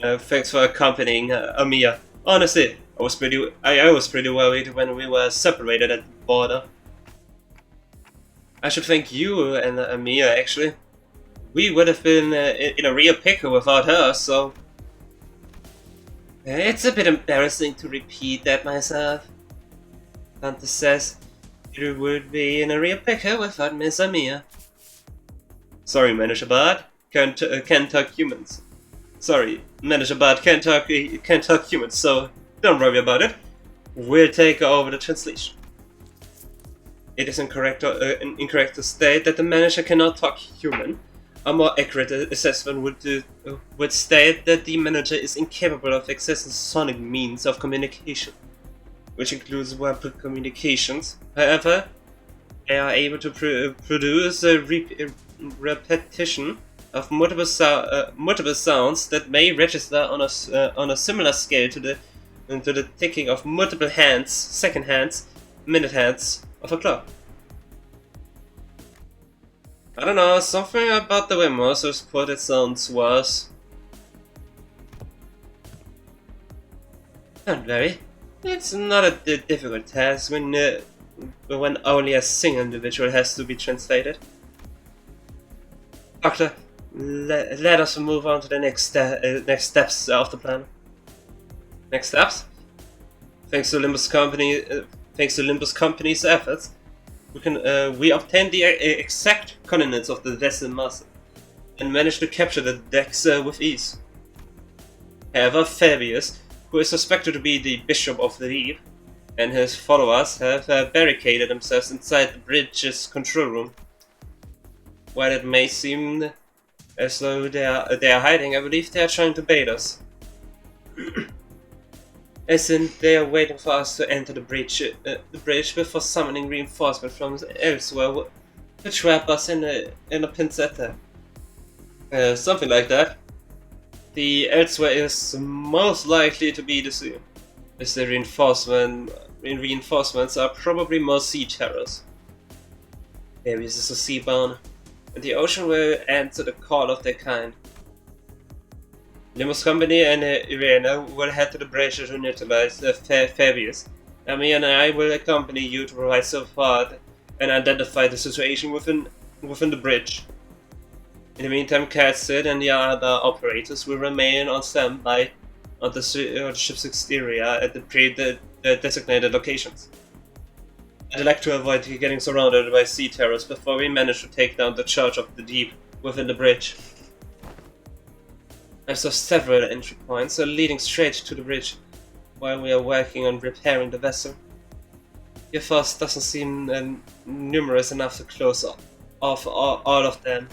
Thanks for accompanying Amia. Honestly, I was pretty worried when we were separated at the border. I should thank you and Amia actually. We would have been in a real pickle without her, so it's a bit embarrassing to repeat that myself. Dante says you would be in a real pickle without Miss Amia. Sorry, manager, but can't talk humans. Sorry, Manager Bart can't talk human, so don't worry about it. We'll take over the translation. It is incorrect to state that the manager cannot talk human. A more accurate assessment would state that the manager is incapable of accessing sonic means of communication, which includes verbal communications. However, they are able to produce a repetition of multiple sounds that may register on a similar scale to the ticking of multiple hands, second hands, minute hands of a clock. I don't know, something about the way most of supported sounds was. Don't worry, it's not a difficult task when only a single individual has to be translated. Doctor, let us move on to the next steps of the plan. Next steps? Thanks to Limbus Company's efforts, we obtained the exact coordinates of the vessel master and managed to capture the decks with ease. However, Fabius, who is suspected to be the Bishop of the Deep, and his followers have barricaded themselves inside the bridge's control room. While it may seem as though they are hiding, I believe they are trying to bait us. As in, they are waiting for us to enter the bridge before summoning reinforcements from elsewhere to trap us in a pinzetta. Something like that. The elsewhere is most likely to be the sea, as the reinforcements are probably more sea terrors. Ares is a seabound, and the ocean will answer the call of their kind. Limbus Company and Irena will head to the bridge to neutralize Fabius. Ami and I will accompany you to provide support and identify the situation within the bridge. In the meantime, Catsid and the other operators will remain on standby on the ship's exterior at the designated locations. I'd like to avoid getting surrounded by sea terrors before we manage to take down the charge of the deep within the bridge. I saw several entry points leading straight to the bridge while we are working on repairing the vessel. Your force doesn't seem numerous enough to close off all of them.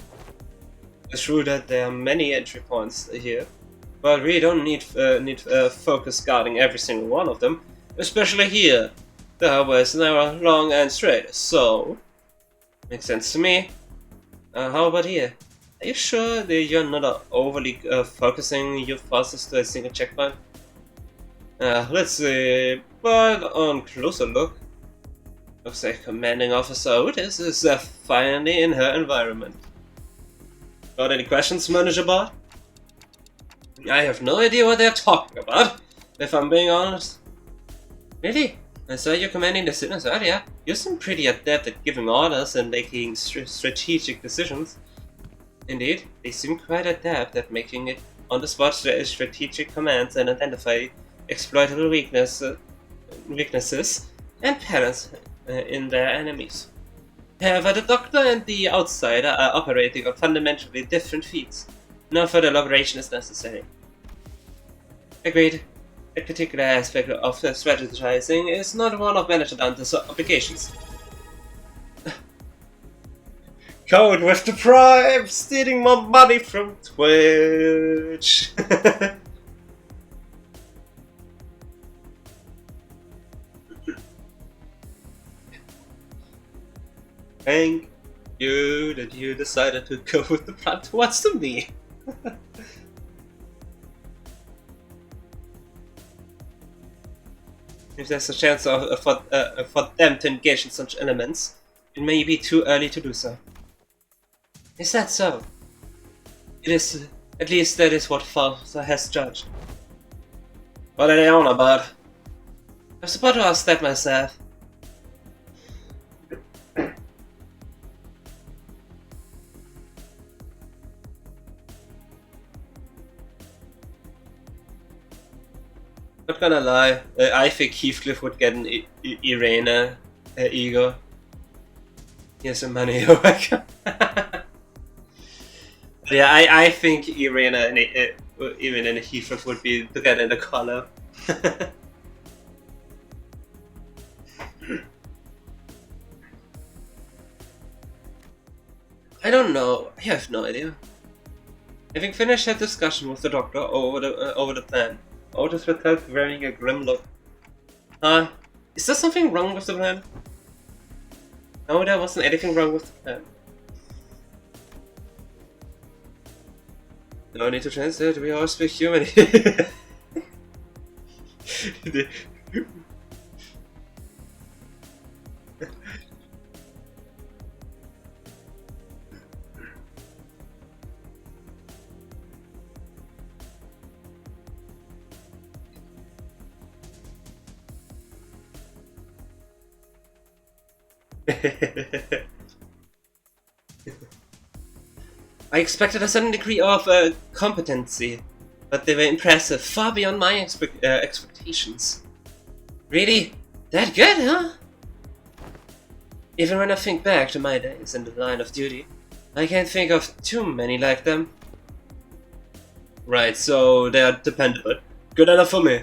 It's true that there are many entry points here, but we don't need focus guarding every single one of them, especially here. The harbor is narrow, long, and straight, so makes sense to me. How about here? Are you sure that you're not overly focusing your forces to a single checkpoint? Let's see, but on closer look, looks like commanding officer Otis is finally in her environment. Got any questions, Manager Bart? I have no idea what they're talking about, if I'm being honest. Really? I saw you commanding the signals earlier. You seem pretty adept at giving orders and making strategic decisions. Indeed, they seem quite adept at making it on-the-spot strategic commands and identify exploitable weaknesses and patterns in their enemies. However, the Doctor and the Outsider are operating on fundamentally different feats. No further elaboration is necessary. Agreed. A particular aspect of strategizing is not one of Manager Dante's obligations. Code with the Prime, stealing more money from Twitch. Thank you that you decided to go with the plan towards to me. If there's a chance for them to engage in such elements, it may be too early to do so. Is that so? It is. At least that is what Father has judged. What are they on about? I was about to ask that myself. Not gonna lie, I think Heathcliff would get an Irena E.G.O. Here's some money. Yeah, I think Irena even in a Heathcliff would be to get in the color. I don't know. I have no idea. Having finished that discussion with the doctor over the plan, Otis returned wearing a grim look. Is there something wrong with the plan? No, there wasn't anything wrong with the plan. No need to translate, we all speak human. I expected a certain degree of competency, but they were impressive, far beyond my expectations. Really? That good, huh? Even when I think back to my days in the line of duty, I can't think of too many like them. Right, so they are dependable. Good enough for me.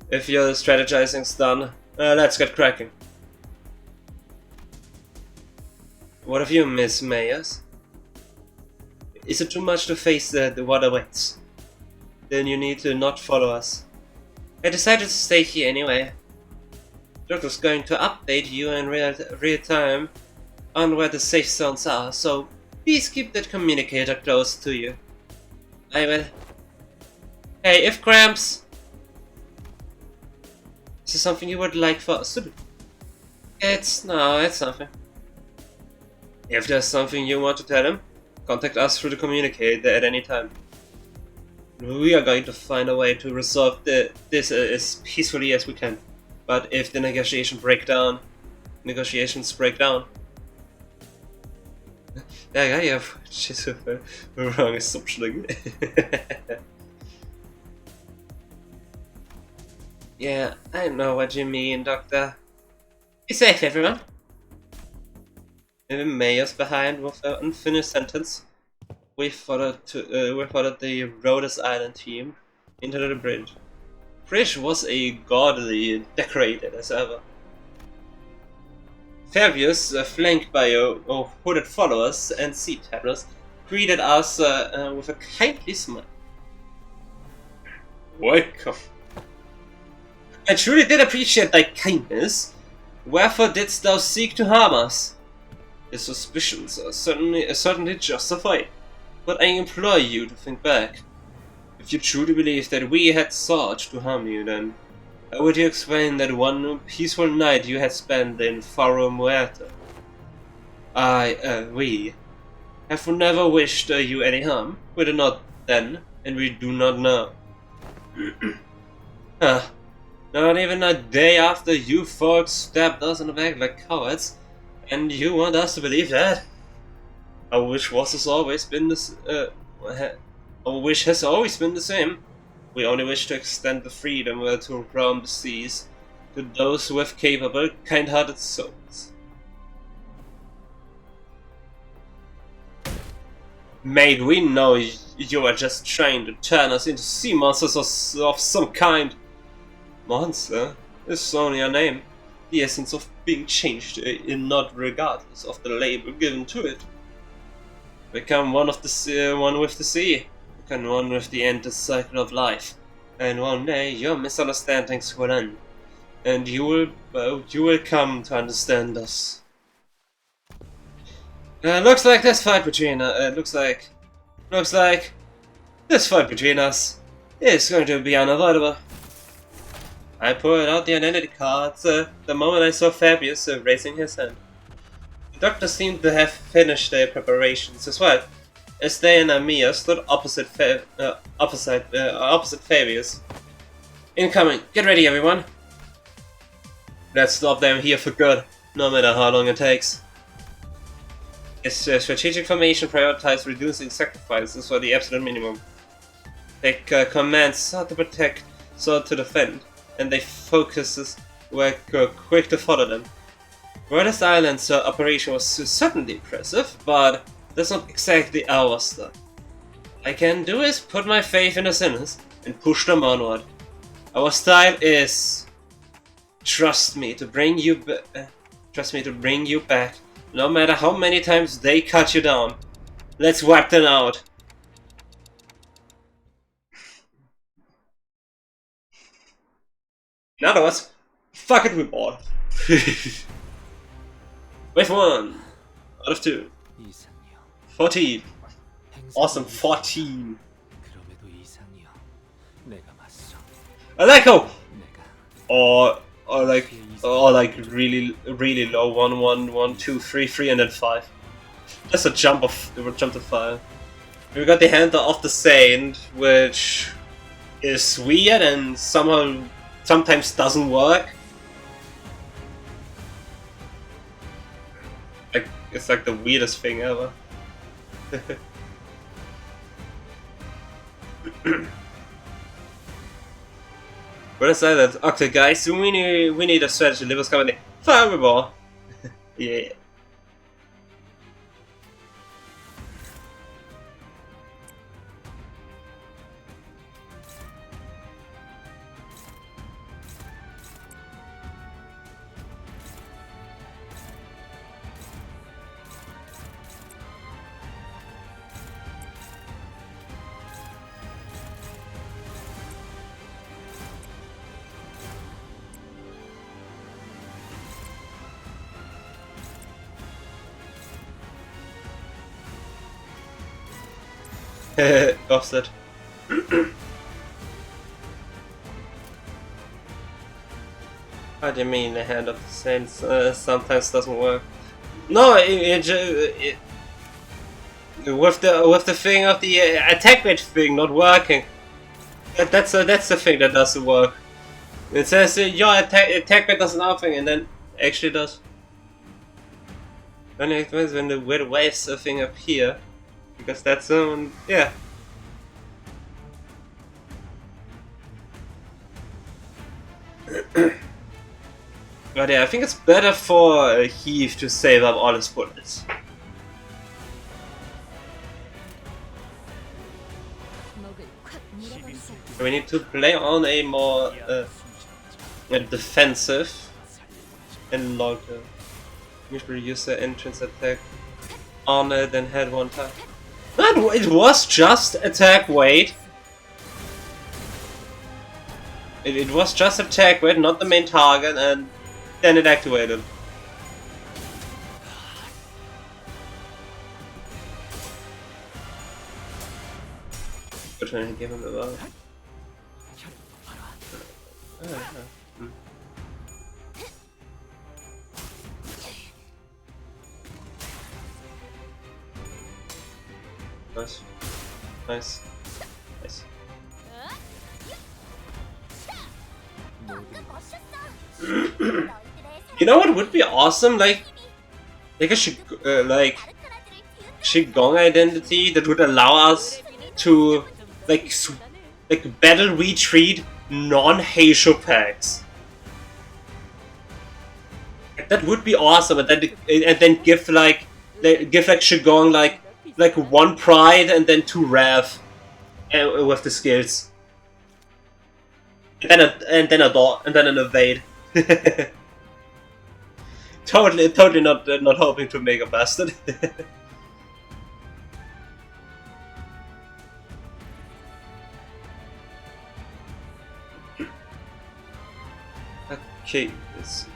If your strategizing's done, let's get cracking. What of you, Miss Mayers? Is it too much to face the what awaits? Then you need to not follow us. I decided to stay here anyway. Doctor's going to update you in real time on where the safe zones are, so please keep that communicator close to you. I will. Hey, if cramps! Is this something you would like for us to do? It's nothing. If there's something you want to tell him, contact us through the communicator at any time. We are going to find a way to resolve this as peacefully as we can. But if the negotiations break down... Ja, ja, she's a wrong assumption. Yeah, I know what you mean, Doctor. Be safe, everyone. The mayor's behind with an unfinished sentence. We followed the Rhodes Island team into the bridge. The bridge was a gaudily decorated as ever. Fabius, flanked by hooded followers and sea tattlers, greeted us with a kindly smile. Welcome. I truly did appreciate thy kindness. Wherefore didst thou seek to harm us? His suspicions are certainly justified, but I implore you to think back. If you truly believe that we had sought to harm you, then how would you explain that one peaceful night you had spent in Faro Muerta? We have never wished you any harm. We did not then, and we do not now. Not even a day after you folks stabbed us in the back like cowards. And you want us to believe that? Our wish has always been the same. We only wish to extend the freedom to roam the seas to those with capable, kind-hearted souls. Mate, we know you are just trying to turn us into sea monsters of some kind. Monster is only a name. The essence of being changed in not regardless of the label given to it. Become one with the sea, become one with the endless cycle of life, and one day your misunderstandings will end, and you will come to understand us. Looks like this fight between this fight between us is going to be unavoidable. I pulled out the identity cards the moment I saw Fabius raising his hand. The doctor seemed to have finished their preparations as well, as they and Amir stood opposite Fabius. Incoming! Get ready, everyone! Let's stop them here for good, no matter how long it takes. Its strategic formation prioritized reducing sacrifices for the absolute minimum. Their commands sought to protect, sought to defend, and their focuses were quick to follow them. Rhodes Island's operation was certainly impressive, but that's not exactly our style. I can do is put my faith in the sinners and push them onward. Our style is trust me to bring you back. No matter how many times they cut you down. Let's wipe them out. In other words, fuck it, we bought. Wave 1 out of 2. 14. Awesome, 14. I like how or like really low 1 1 1 2 3 3 and then 5. Just a jump to 5. We got the hand of the Saint, which is weird and sometimes doesn't work. Like it's like the weirdest thing ever. What is that? Okay, guys, we need a strategy. Limbus Company, fireball. Yeah. Offset. How do you mean the hand of the Saints sometimes doesn't work? No, it with the thing of the attack rate thing not working. That's the thing that doesn't work. It says your attack rate does nothing, and then actually does. When the weird waves thing appear. Because that's yeah. But yeah, I think it's better for Heath to save up all his bullets. We need to play on a more defensive and longer. Usually use the entrance attack on it and head one time. It was just attack weight. It was just attack weight, not the main target, and then it activated. Good trying to give him the love. Nice. Nice. Nice. You know what would be awesome? Like a Qigong identity that would allow us to like battle retreat non-Heisho packs. That would be awesome, and then give Qigong like 1 pride and then 2 rev with the skills, and then a dot and then an evade. totally not hoping to make a bastard. Okay, let's see.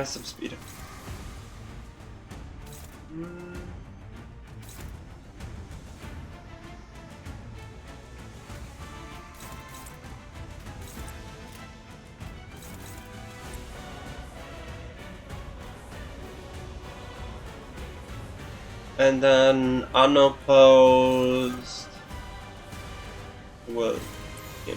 Some speed. And then unopposed. Well, yeah.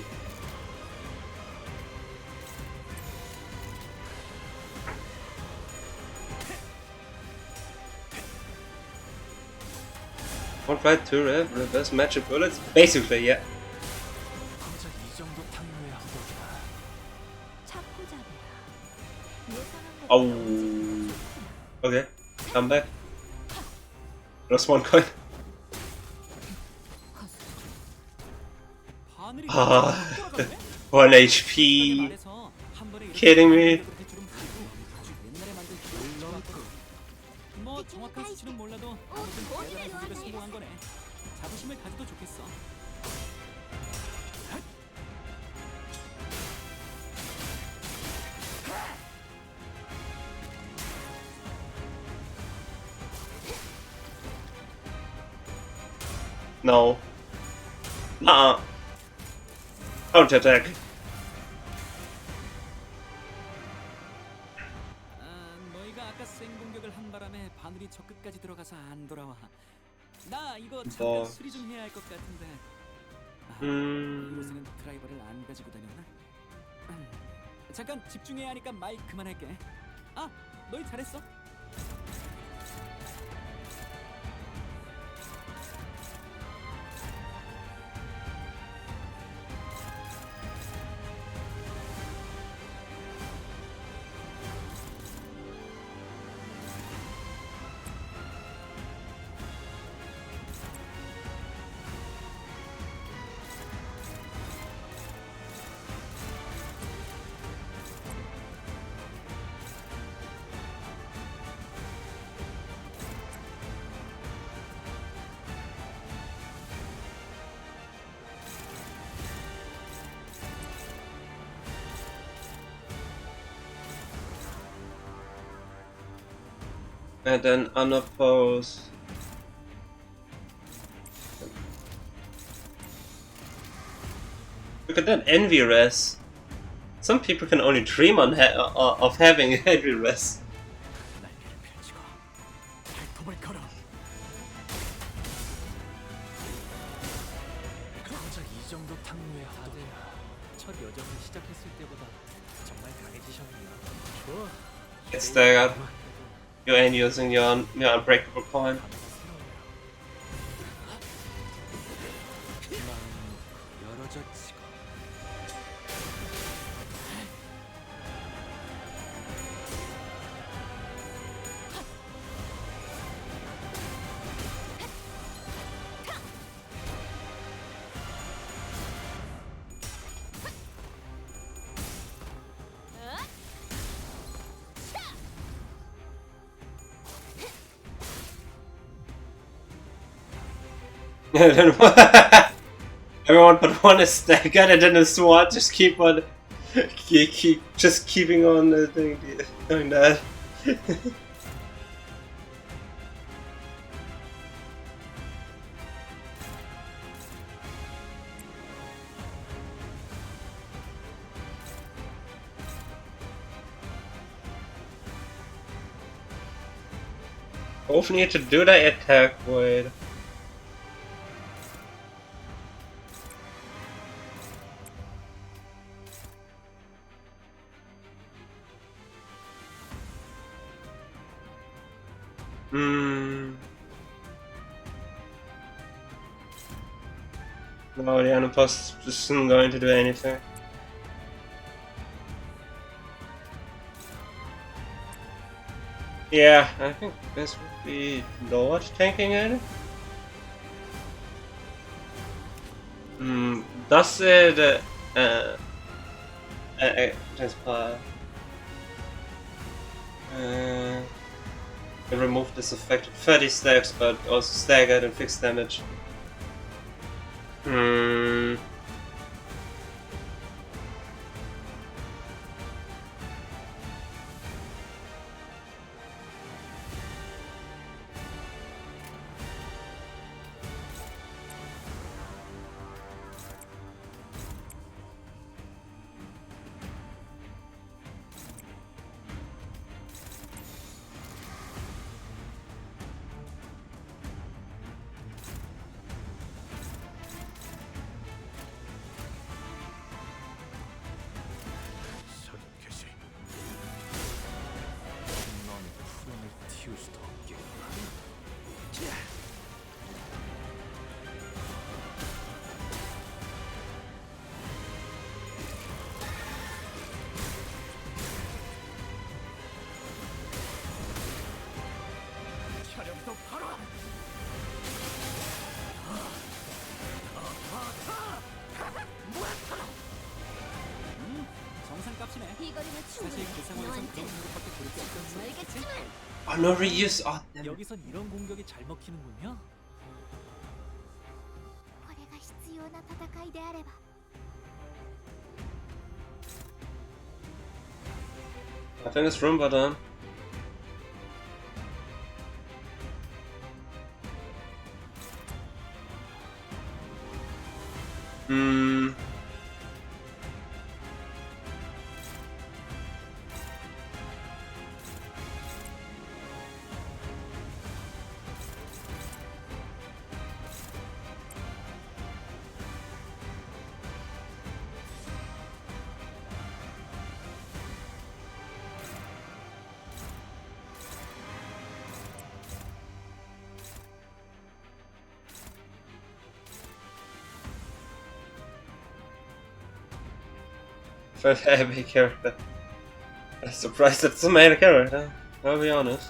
One fight, two reverse magic bullets? Basically, yeah. 고작 이 정도 탕후루의 한복이야. Oh. Okay, come back. Lost one coin. Ah, 1 HP. Kidding me? 뭐 정확한 수치는 몰라도 아무튼 대단한 공격에 성공한 거네. 자부심을 가져도 좋겠어. No. Nuh-uh. Counter attack. 너희가 아까 센 공격을 한 바람에 바늘이 저 끝까지 들어가서 안 돌아와. 나 이거 잠깐 뭐. 수리 좀 해야 할 것 같은데. 요새는 드라이버를 안 가지고 다녔나? 잠깐 집중해야 하니까 말 그만할게. 아, 너희 잘했어. And then unopposed. Look at that envy res. Some people can only dream on of having envy res. 날개를 펼치고 발톱을 걸어. 고작 이 정도 탕후루의 한복이야. 첫 여정을 시작했을 때보다 정말 강해지셨네요. 좋아. Get staggered. You ain't using your unbreakable coin. 열어졌지고. Everyone but one is staggered and then the SWAT just keep on keeping on doing that. Both need to do the attack, wait. No, the Anapost isn't going to do anything. Yeah, I think this would be Lord tanking it. Does it transpire? Can remove this effect at 30 stacks, but also staggered and fixed damage. 끝이네. 이 거리는 사실 충분해. 그 상황에선 너한테 그런 공격밖에 고를 게 없었어. 알겠지만 Oh, no reuse. Oh, damn. 여기선 이런 공격이 잘 먹히는군요. これが必要な戦いであれば I think it's room button. Hmm. Very heavy character. I'm surprised it's the main character, I'll be honest.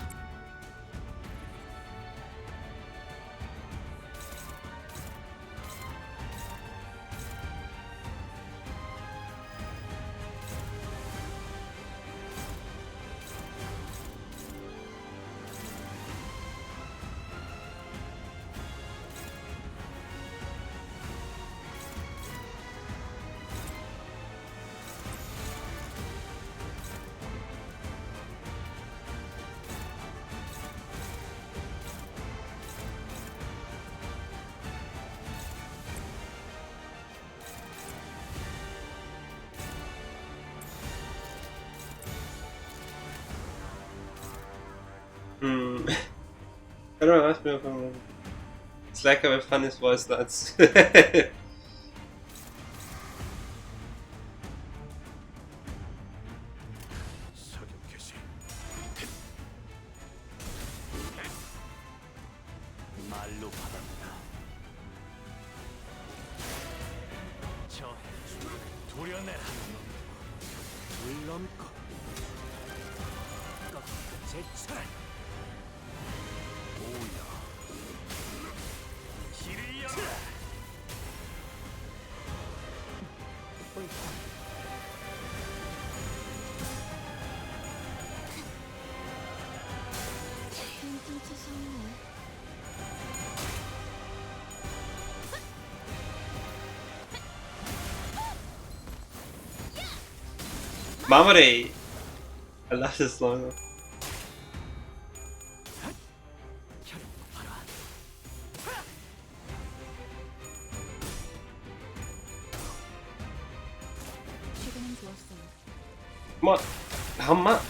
Hmm. I don't know, ask me if I'm wrong. It's like a funniest voice that's. 석영 개시. 말로 받았다. 저 해주를 도려내라. 물론고 제철. 오야. 길이여. 괜찮지 선물 Mamare! I love this song. 최근엔 좋았어요. What? How much?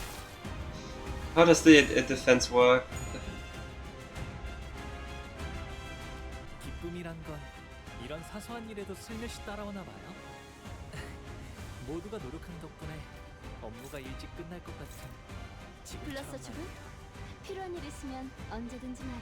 How does the defense work? 기쁨이란 건 이런 사소한 일에도 슬며시 따라오나 봐요. 모두가 노력한 덕분에 업무가 일찍 끝날 것 같은 지금처럼 불렀어 주군? 말이에요. 필요한 일 있으면 언제든지 말해.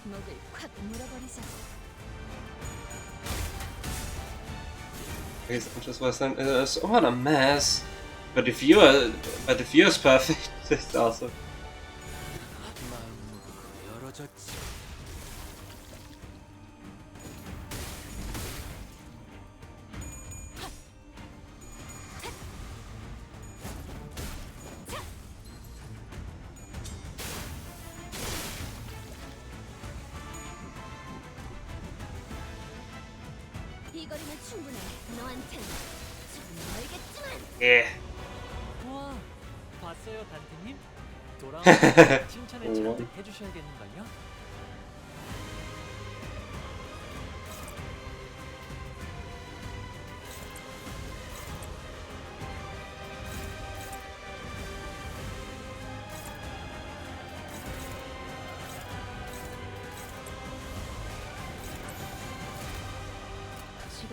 목을 콱 물어버리자. I guess I'm just listening. What a mess. But the viewer's perfect. It's awesome. 마음으로 열어졌지. 이 거리는 충분해. 너한텐 좀 멀겠지만. Yeah. 우와, 봤어요, 단테님? 돌아오면 칭찬을 잘 해주셔야겠는걸요?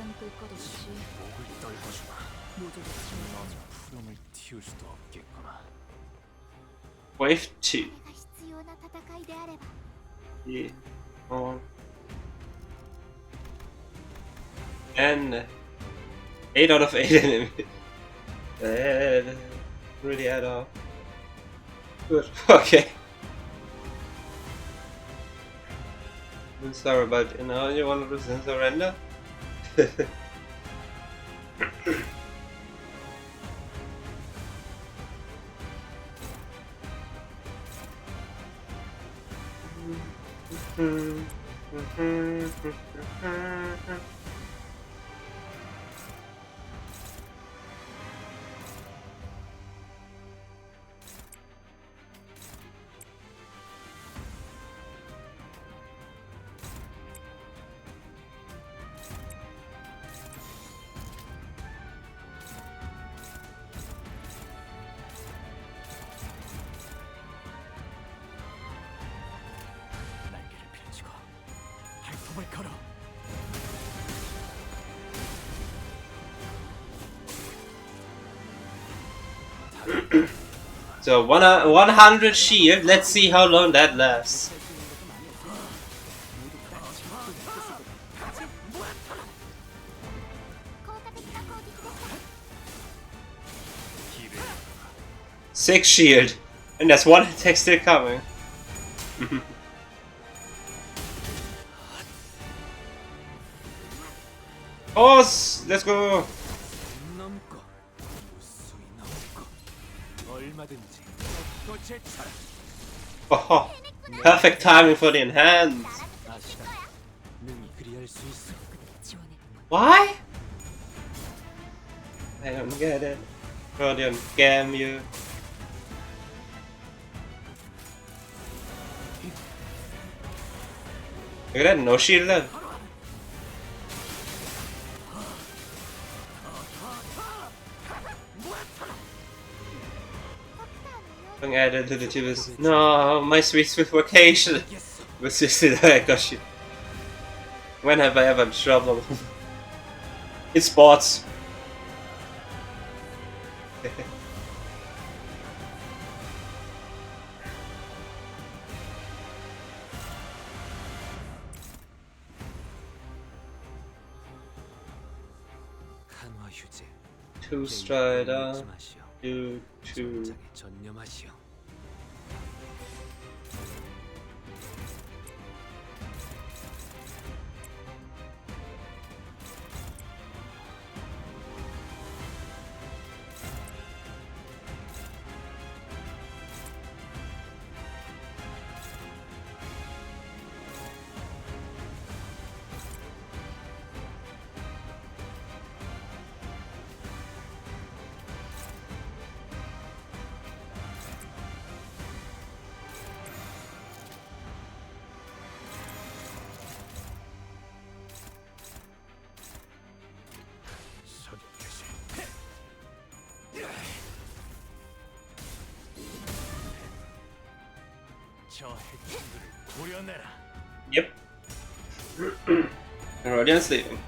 시간 끌 것 없이 목을 떨궈주마. 모조리 치워버려. 푸름을 틔울 수도 없겠구나. Wave 2. が必要な戦いであれば Yeah. On. And 8 out of 8 enemy. Really add up. Good. Okay. I'm sorry about it. Now you want to surrender? 날개를 펼치고 발톱을 걸어. So 100 shield. Let's see how long that lasts. Six shield, and there's one attack still coming. Horse, let's go. 넘고 무수히 넘고 얼마든지 덮고 제쳐라. Oh, perfect timing for the enhance. 아시다. 능히 그리할 수 있어. 지원해. Why? I don't get it. Rodion, scam you. Look at that, no shield left. Don't add it to the tubers. No, my sweet vacation. With sister, I got you. When have I ever trouble? It's sports. 강화 휴재. Two strider, 마시오. two. 전장에 전념하시오. 저 핵친구를 도려내라. Yep. Rodion's leaving.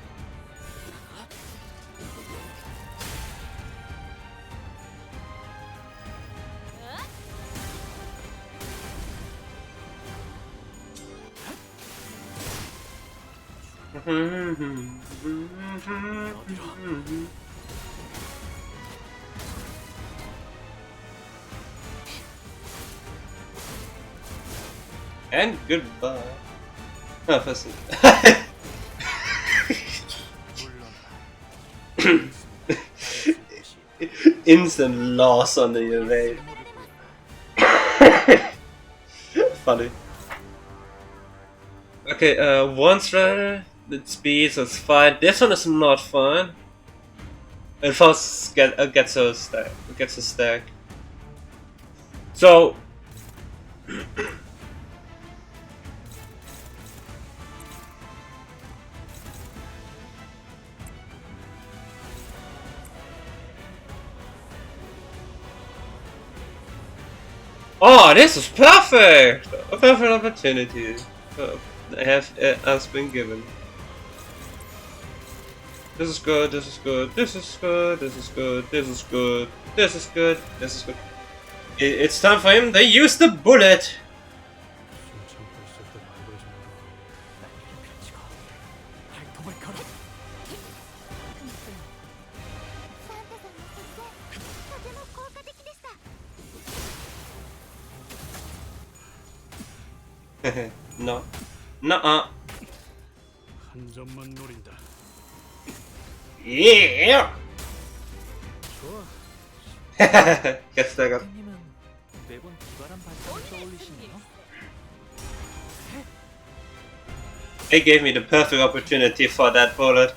And goodbye. Oh, first. Instant loss on the evade. Funny. Okay, one strider. The speed, so it's fine. This one is not fine. It first gets a stack. It gets a stack. So. Oh, this is perfect! A perfect opportunity has been given. This is good, this is good, this is good, this is good, this is good, this is good, this is good. It's time for him. They use the bullet. 날개를 펼치고 발톱을 걸어. サンタさんの作戦とても効果的でした No. Nuh-uh. 한 점만 노린다. Yeah. 좋아. Gets that. 선생님은 매번 기발한 발상을 떠올리시네요. They gave me the perfect opportunity for that bullet.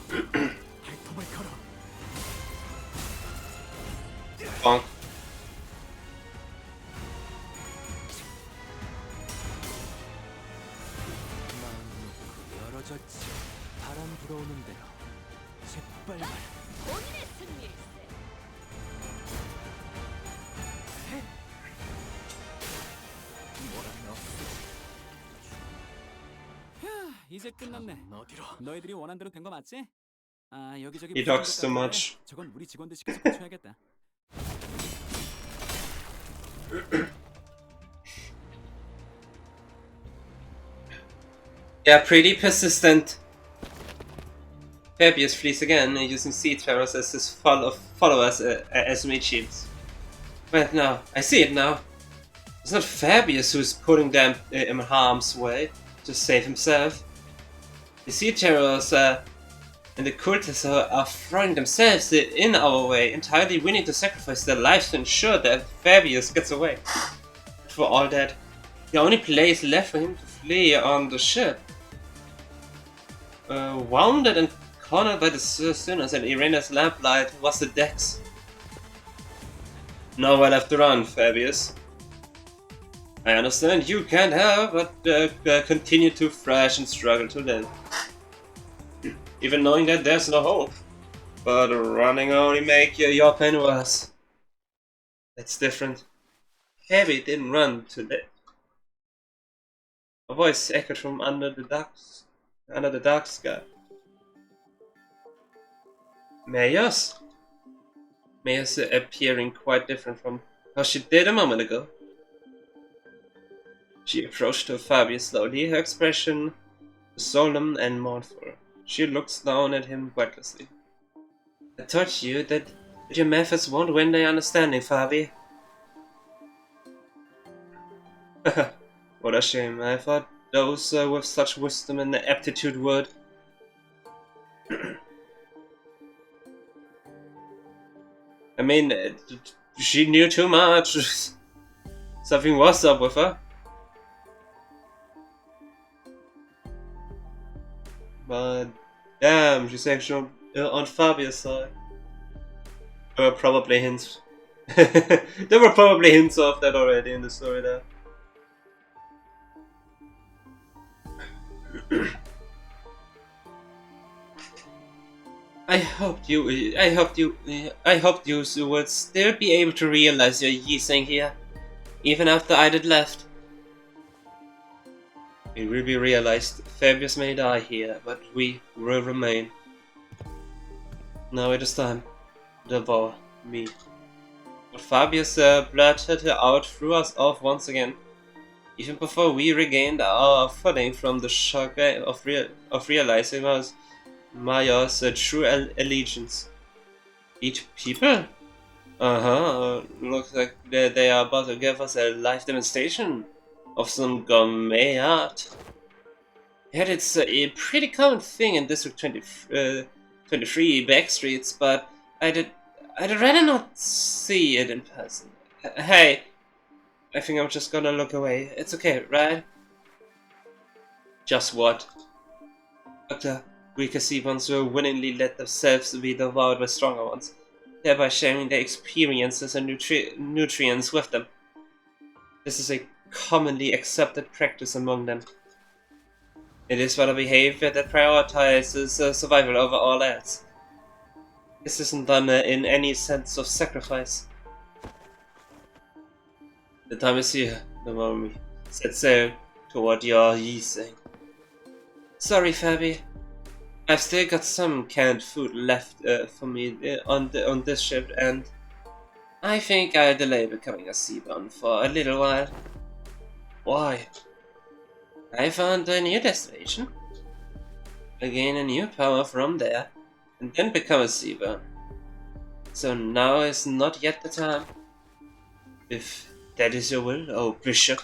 발톱을 걸어. Bonk. 마음 놓고 열어졌지. 바람 불어오는 대로 재빨리. 본인의 승리일세 뭐라며? 휴, 이제 끝났네. 어디로? 너희들이 원한 대로 된 거 맞지? 아, 여기저기 He 부족한 talks 것 too 같은데 much. 저건 우리 직원들 시켜서 고쳐야겠다. Yeah, pretty persistent. Fabius flees again, using sea terrors as his followers as meat shields. But now, I see it now. It's not Fabius who's putting them in harm's way to save himself. The sea terrors and the cultists are throwing themselves in our way, entirely willing to sacrifice their lives to ensure that Fabius gets away. For all that, the only place left for him to flee on the ship. Wounded and cornered by the sinners and Irena's lamplight was the decks. Nowhere left to run, Fabius. I understand you can't help but continue to thrash and struggle to live. Even knowing that there's no hope. But running only make your pain worse. That's different. Fabi didn't run to live. A voice echoed from under the dark sky. Mayos? Mayos appearing quite different from how she did a moment ago. She approached Fabius slowly, her expression solemn and mournful. She looks down at him wordlessly. I told you that your methods won't win their understanding, Fabi. What a shame. I thought those with such wisdom and aptitude would. I mean, she knew too much. Something was up with her. But damn, she's actually on Fabia's side. There were probably hints. There were probably hints of that already in the story there. I hoped you would still be able to realize your Yi-Sang here, even after I had left. It will be realized. Fabius may die here, but we will remain. Now it is time to devour me. But Fabius' blurted out threw us off once again, even before we regained our footing from the shock of realizing us Maya's true allegiance. Each people? Looks like they are about to give us a live demonstration of some gourmet art. Yet it's a pretty common thing in District 23 backstreets, but I'd rather not see it in person. Hey, I think I'm just gonna look away. It's okay, right? Just what? Doctor, weaker sea ones will willingly let themselves be devoured by stronger ones, thereby sharing their experiences and nutrients with them. This is a commonly accepted practice among them. It is but a behavior that prioritizes survival over all else. This isn't done in any sense of sacrifice. The time is here, the moment we set sail toward your Yiseng. Sorry, Fabi. I've still got some canned food left for me on this ship, and I think I'll delay becoming a seabound for a little while. Why? I found a new destination. I gain a new power from there, and then become a seabound. So now is not yet the time. If that is your will, oh Bishop.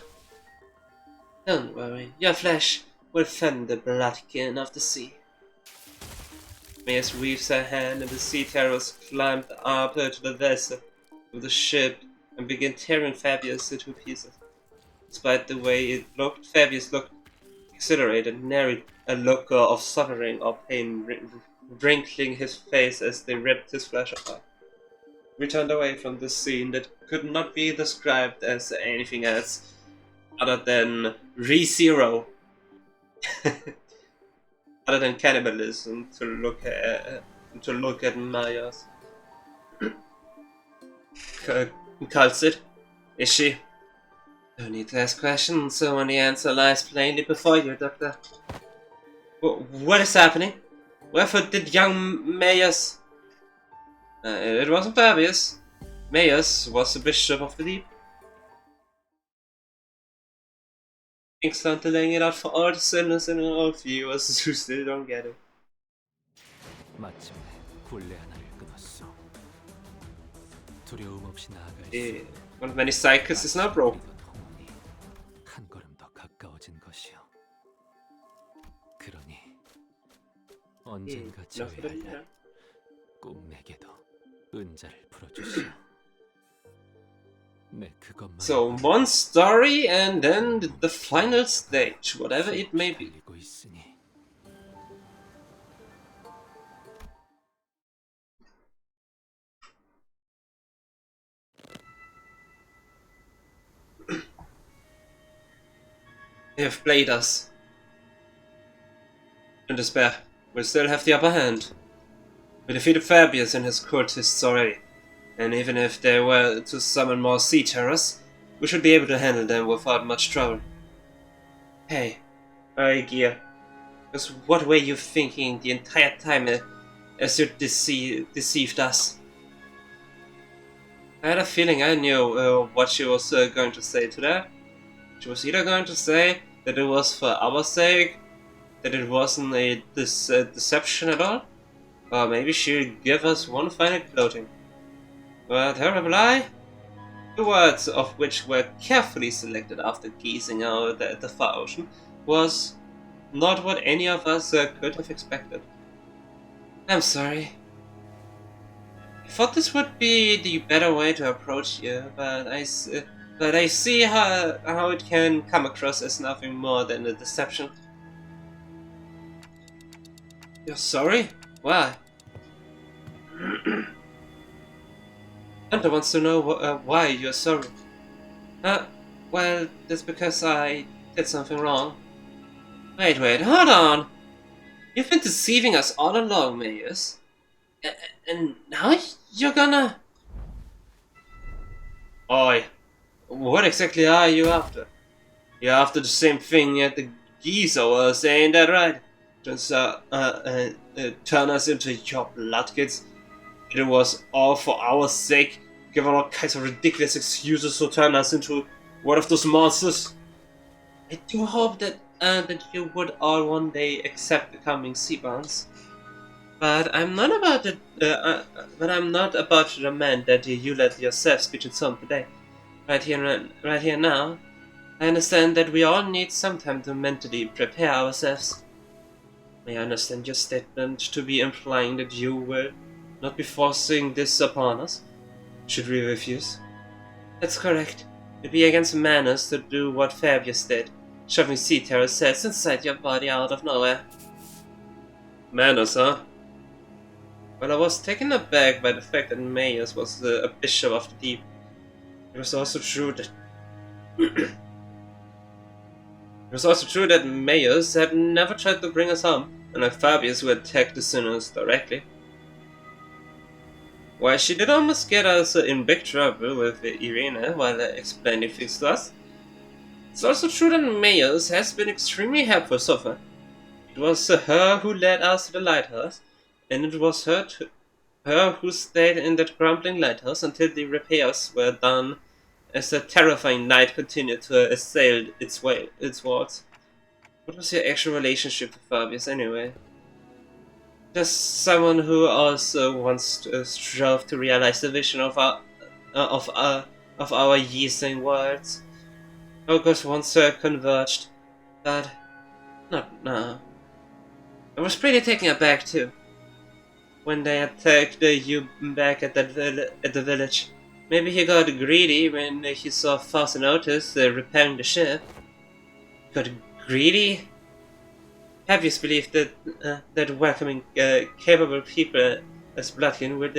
Don't worry, your flesh will fend the bloodkin of the sea. Mace weaves her hand, and the sea terrors climbed up to the vessel of the ship and began tearing Fabius into pieces. Despite the way it looked, Fabius looked exhilarated, nary a look of suffering or pain wrinkling his face as they ripped his flesh apart. We turned away from this scene that could not be described as anything else other than re-zero. Other than cannibalism, to look at Maya's. Culted? Is she? No need to ask questions, so when the answer lies plainly before you, Doctor. What is happening? Wherefore did young Mayus... it wasn't Fabius. Mayus was the Bishop of the Deep. Thanks, Dante, laying it out for all the sinners and all viewers who still don't get it. 마침내 굴레 하나를 끊었어. 두려움 없이 나아갈 Yeah, one of many cycles is now broken. 한 걸음 더 가까워진 것이요. 그러니 언젠가 저의 날 꼭 내게도 은자를 풀어주시오. 내 그것만. So one story and then the final stage, whatever it may be. 달리고 있으니. They have played us. In despair, we still have the upper hand. We defeated Fabius and his cultists already, and even if they were to summon more sea terrors, we should be able to handle them without much trouble. Hey, E.G.O, just what were you thinking the entire time as you deceived us? I had a feeling I knew what she was going to say to that. She was either going to say that it was for our sake, that it wasn't a deception at all, or maybe she'd give us one final gloating. But her reply, the words of which were carefully selected after gazing out at the far ocean, was not what any of us could have expected. I'm sorry. I thought this would be the better way to approach you, but I see how it can come across as nothing more than a deception. You're sorry? Why? Dante wants to know why you're sorry. Well, that's because I did something wrong. Wait, hold on! You've been deceiving us all along, Mayus. And now you're gonna... Oi, what exactly are you after? You're after the same thing that the E.G.O are saying, that right? Just turn us into your blood kids. It was all for our sake, given all kinds of ridiculous excuses to turn us into one of those monsters. I do hope that you would all one day accept becoming seabounds. But I'm not about to. I'm not about to demand that you let yourself speak to some today. Right here now. I understand that we all need some time to mentally prepare ourselves. May I understand your statement to be implying that you will not be forcing this upon us, should we refuse? That's correct. It'd be against manners to do what Fabius did, shoving sea terror cells inside your body out of nowhere. Manners, huh? Well, I was taken aback by the fact that Mayus was a bishop of the deep. It was also true that Mayus had never tried to bring us harm, unlike Fabius who attacked the sinners directly. While she did almost get us in big trouble with Irene while explaining things to us, it's also true that Mayus has been extremely helpful so far. It was her who led us to the lighthouse, and it was her who stayed in that crumbling lighthouse until the repairs were done, as the terrifying night continued to assail its walls. What was your actual relationship to Fabius anyway? Just someone who also once strove to realize the vision of our yeasting worlds. Our goals once converged, but not now. I was pretty taken aback too when they attacked you back at the village. Maybe he got greedy when he saw Faust and Otis repairing the ship. Got greedy? Fabius believed that welcoming capable people as Bloodkin would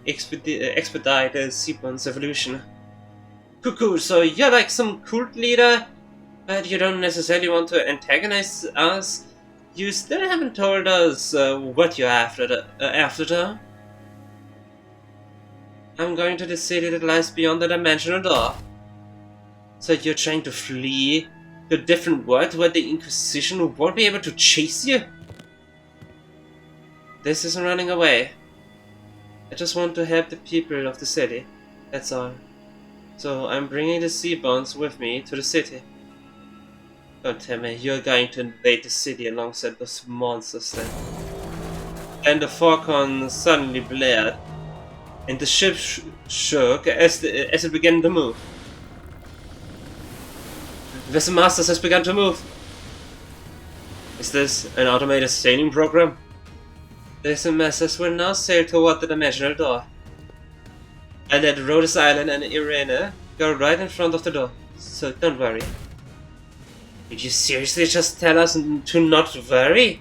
expedite Seaborn's evolution. Cuckoo, so you're like some cult leader, but you don't necessarily want to antagonize us? You still haven't told us what you're after, though. I'm going to the city that lies beyond the dimensional door. So you're trying to flee to a different world where the Inquisition won't be able to chase you? This isn't running away. I just want to help the people of the city, that's all. So I'm bringing the Seaborns with me to the city. Don't tell me you're going to invade the city alongside those monsters then. And the Falcon suddenly blared, and the ship shook as it began to move. The Vessel Masters has begun to move. Is this an automated sailing program? The Vessel Masters will now sail toward the dimensional door. I let Rhodes Island and Irene go right in front of the door, so don't worry. Did you seriously just tell us to not worry?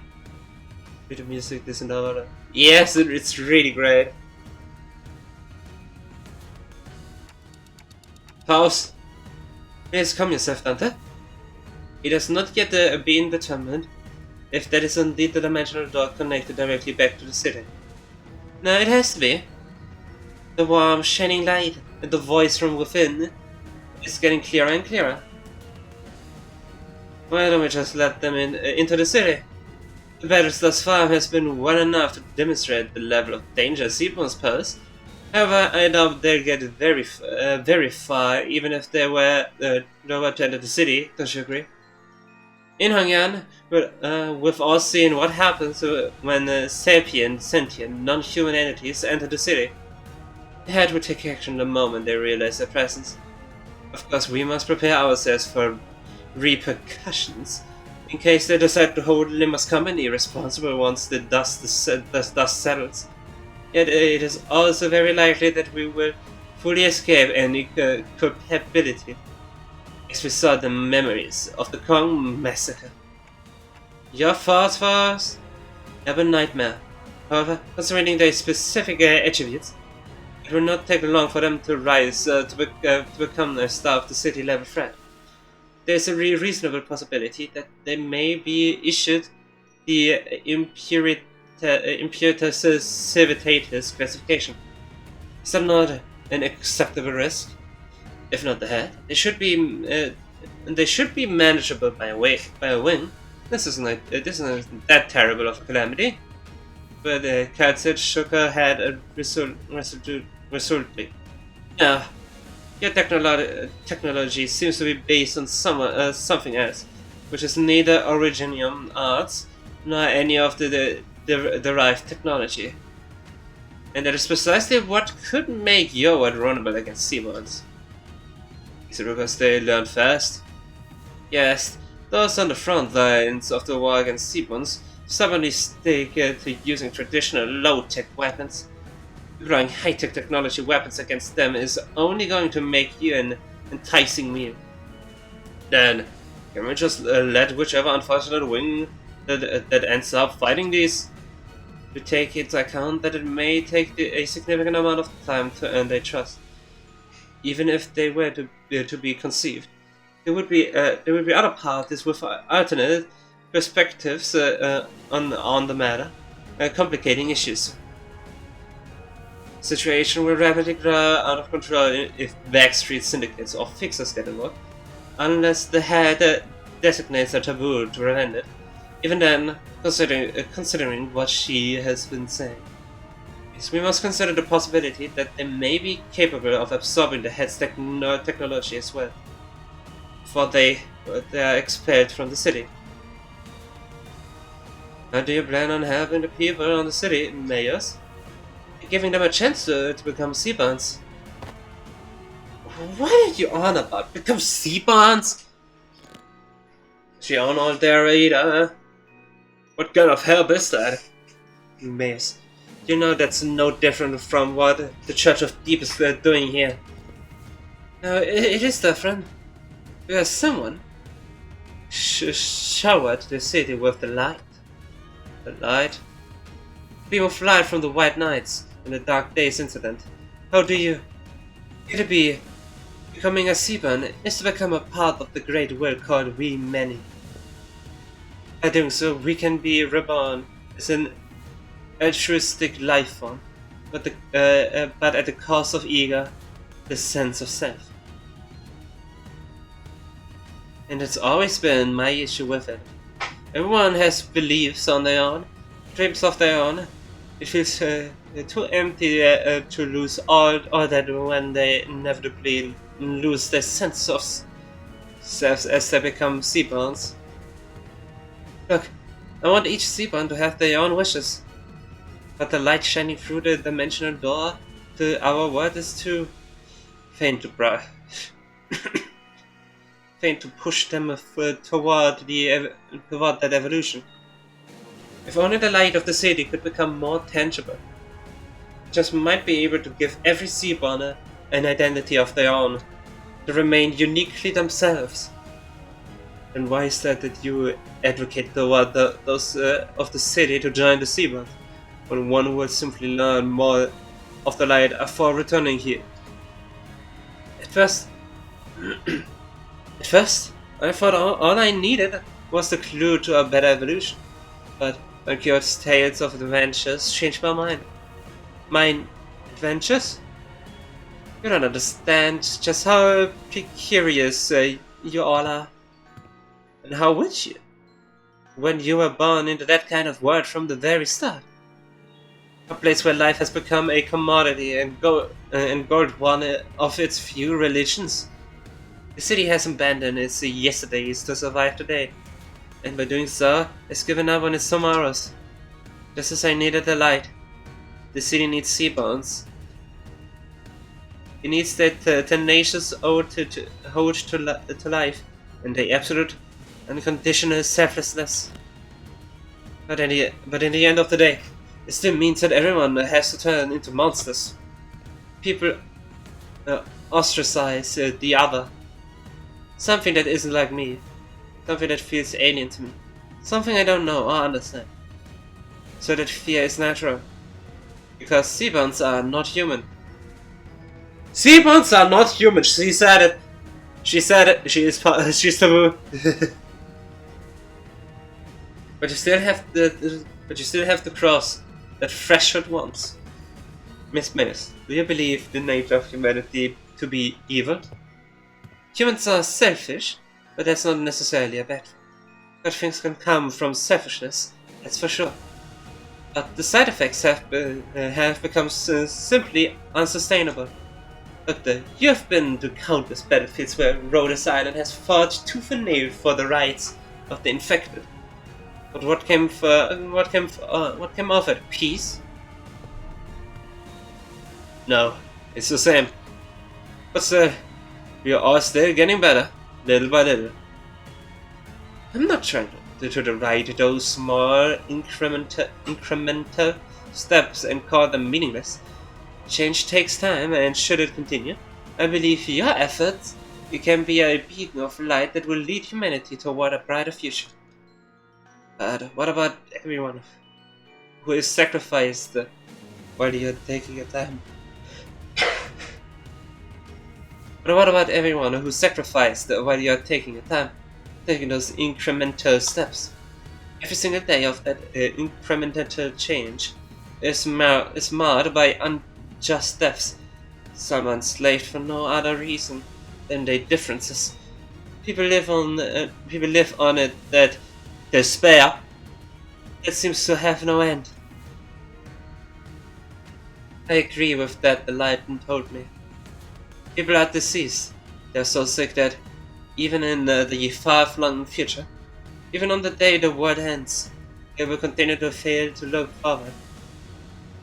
With the music, this and that. Yes, it's really great. Faust, please calm yourself, Dante. It has not yet been determined if that is indeed the dimensional door connected directly back to the city. No, it has to be. The warm, shining light and the voice from within is getting clearer and clearer. Why don't we just let them into the city? The battles thus far has been well enough to demonstrate the level of danger Seaborns pose. However, I doubt they'll get very far, even if they were nowhere to enter the city. Don't you agree? In Hongyan, we've all seen what happens when sentient, non-human entities enter the city. The head will take action the moment they realize their presence. Of course, we must prepare ourselves for repercussions in case they decide to hold Limbus Company responsible once the dust settles. Yet it is also very likely that we will fully escape any culpability, as we saw the memories of the Kong massacre. Your thoughts for us? Have a nightmare. However, considering their specific attributes, it will not take long for them to rise to become a star of the city-level threat. There is a reasonable possibility that they may be issued the Imperitus Civitatis classification. Is that not an acceptable risk? If not the head, they should be manageable by a wing. This isn't that terrible of a calamity. But Katsid shook her head resolutely. Yeah, your technology seems to be based on something else, which is neither Originium arts nor any of the derived technology. And that is precisely what could make E.G.O vulnerable against Seaborns. Is it because they learn fast? Yes, those on the front lines of the war against Seabons stubbornly stick to using traditional low-tech weapons. Deploying high-tech technology weapons against them is only going to make you an enticing meal. Then, can we just let whichever unfortunate wing that ends up fighting these to take into account that it may take a significant amount of time to earn their trust? Even if they were to be conceived, there would be other parties with alternate perspectives on the matter, complicating issues. The situation will rapidly grow out of control if backstreet syndicates or fixers get involved, unless the head designates a taboo to prevent it. Even then, considering what she has been saying, we must consider the possibility that they may be capable of absorbing the head's technology as well, before they are expelled from the city. How do you plan on helping the people on the city mayors? Giving them a chance to become Seabons? What are you on about? Become Seabons? She on all there either? What kind of help is that? Mayors. You know that's no different from what the Church of Deep is doing here. No, it is different. Because someone showered the city with the light. The light? Beam of light from the White Knights in the Dark Days incident. How do you... It'll be... Becoming a Seabon is to become a part of the great will called We Many. By doing so, we can be reborn as an altruistic life form, but at the cost of E.G.O, the sense of self. And it's always been my issue with it. Everyone has beliefs on their own, dreams of their own. It feels too empty to lose all that when they inevitably lose their sense of self as they become Seabons. Look, I want each Seabon to have their own wishes. But the light shining through the dimensional door to our world is too faint to push them toward that evolution. If only the light of the city could become more tangible, it just might be able to give every Seabon an identity of their own, to remain uniquely themselves. And why is that you advocate toward those of the city to join the Seabons, when one will simply learn more of the light before returning here? At first, I thought all I needed was the clue to a better evolution. But Kyo's tales of adventures changed my mind. Mine adventures? You don't understand just how precarious you all are. And how would you? When you were born into that kind of world from the very start. A place where life has become a commodity and gold one of its few religions. The city has abandoned its yesterdays to survive today, and by doing so, has given up on its tomorrows. Just as I needed the light, the city needs Seabons. It needs that tenacious ode to life, and the absolute, unconditional selflessness. But in the end of the day, it still means that everyone has to turn into monsters. People ostracize the other. Something that isn't like me. Something that feels alien to me. Something I don't know or understand. So that fear is natural. Because Seabons are not human. Seabons are not human. She said it. She said it. She's taboo. But you still have the cross that threshold once. Miss Menace, do you believe the nature of humanity to be evil? Humans are selfish, but that's not necessarily a bad thing. Good things can come from selfishness, that's for sure. But the side effects have become simply unsustainable. Doctor, you have been to countless battlefields where Rhodes Island has fought tooth and nail for the rights of the infected. But what came of it? Peace? No, it's the same. But We are all still getting better, little by little. I'm not trying to write those small incremental steps and call them meaningless. Change takes time, and should it continue, I believe your efforts can be a beacon of light that will lead humanity toward a brighter future. But what about everyone who is sacrificed while you're taking your time? But what about everyone who sacrificed while you're taking your time, taking those incremental steps? Every single day of that incremental change is marred by unjust deaths. Some enslaved for no other reason than their differences. People live on it that despair that seems to have no end. I agree with that, the Lighten told me. People are deceased. They're so sick that even in the far-flung future, even on the day the world ends, they will continue to fail to look forward.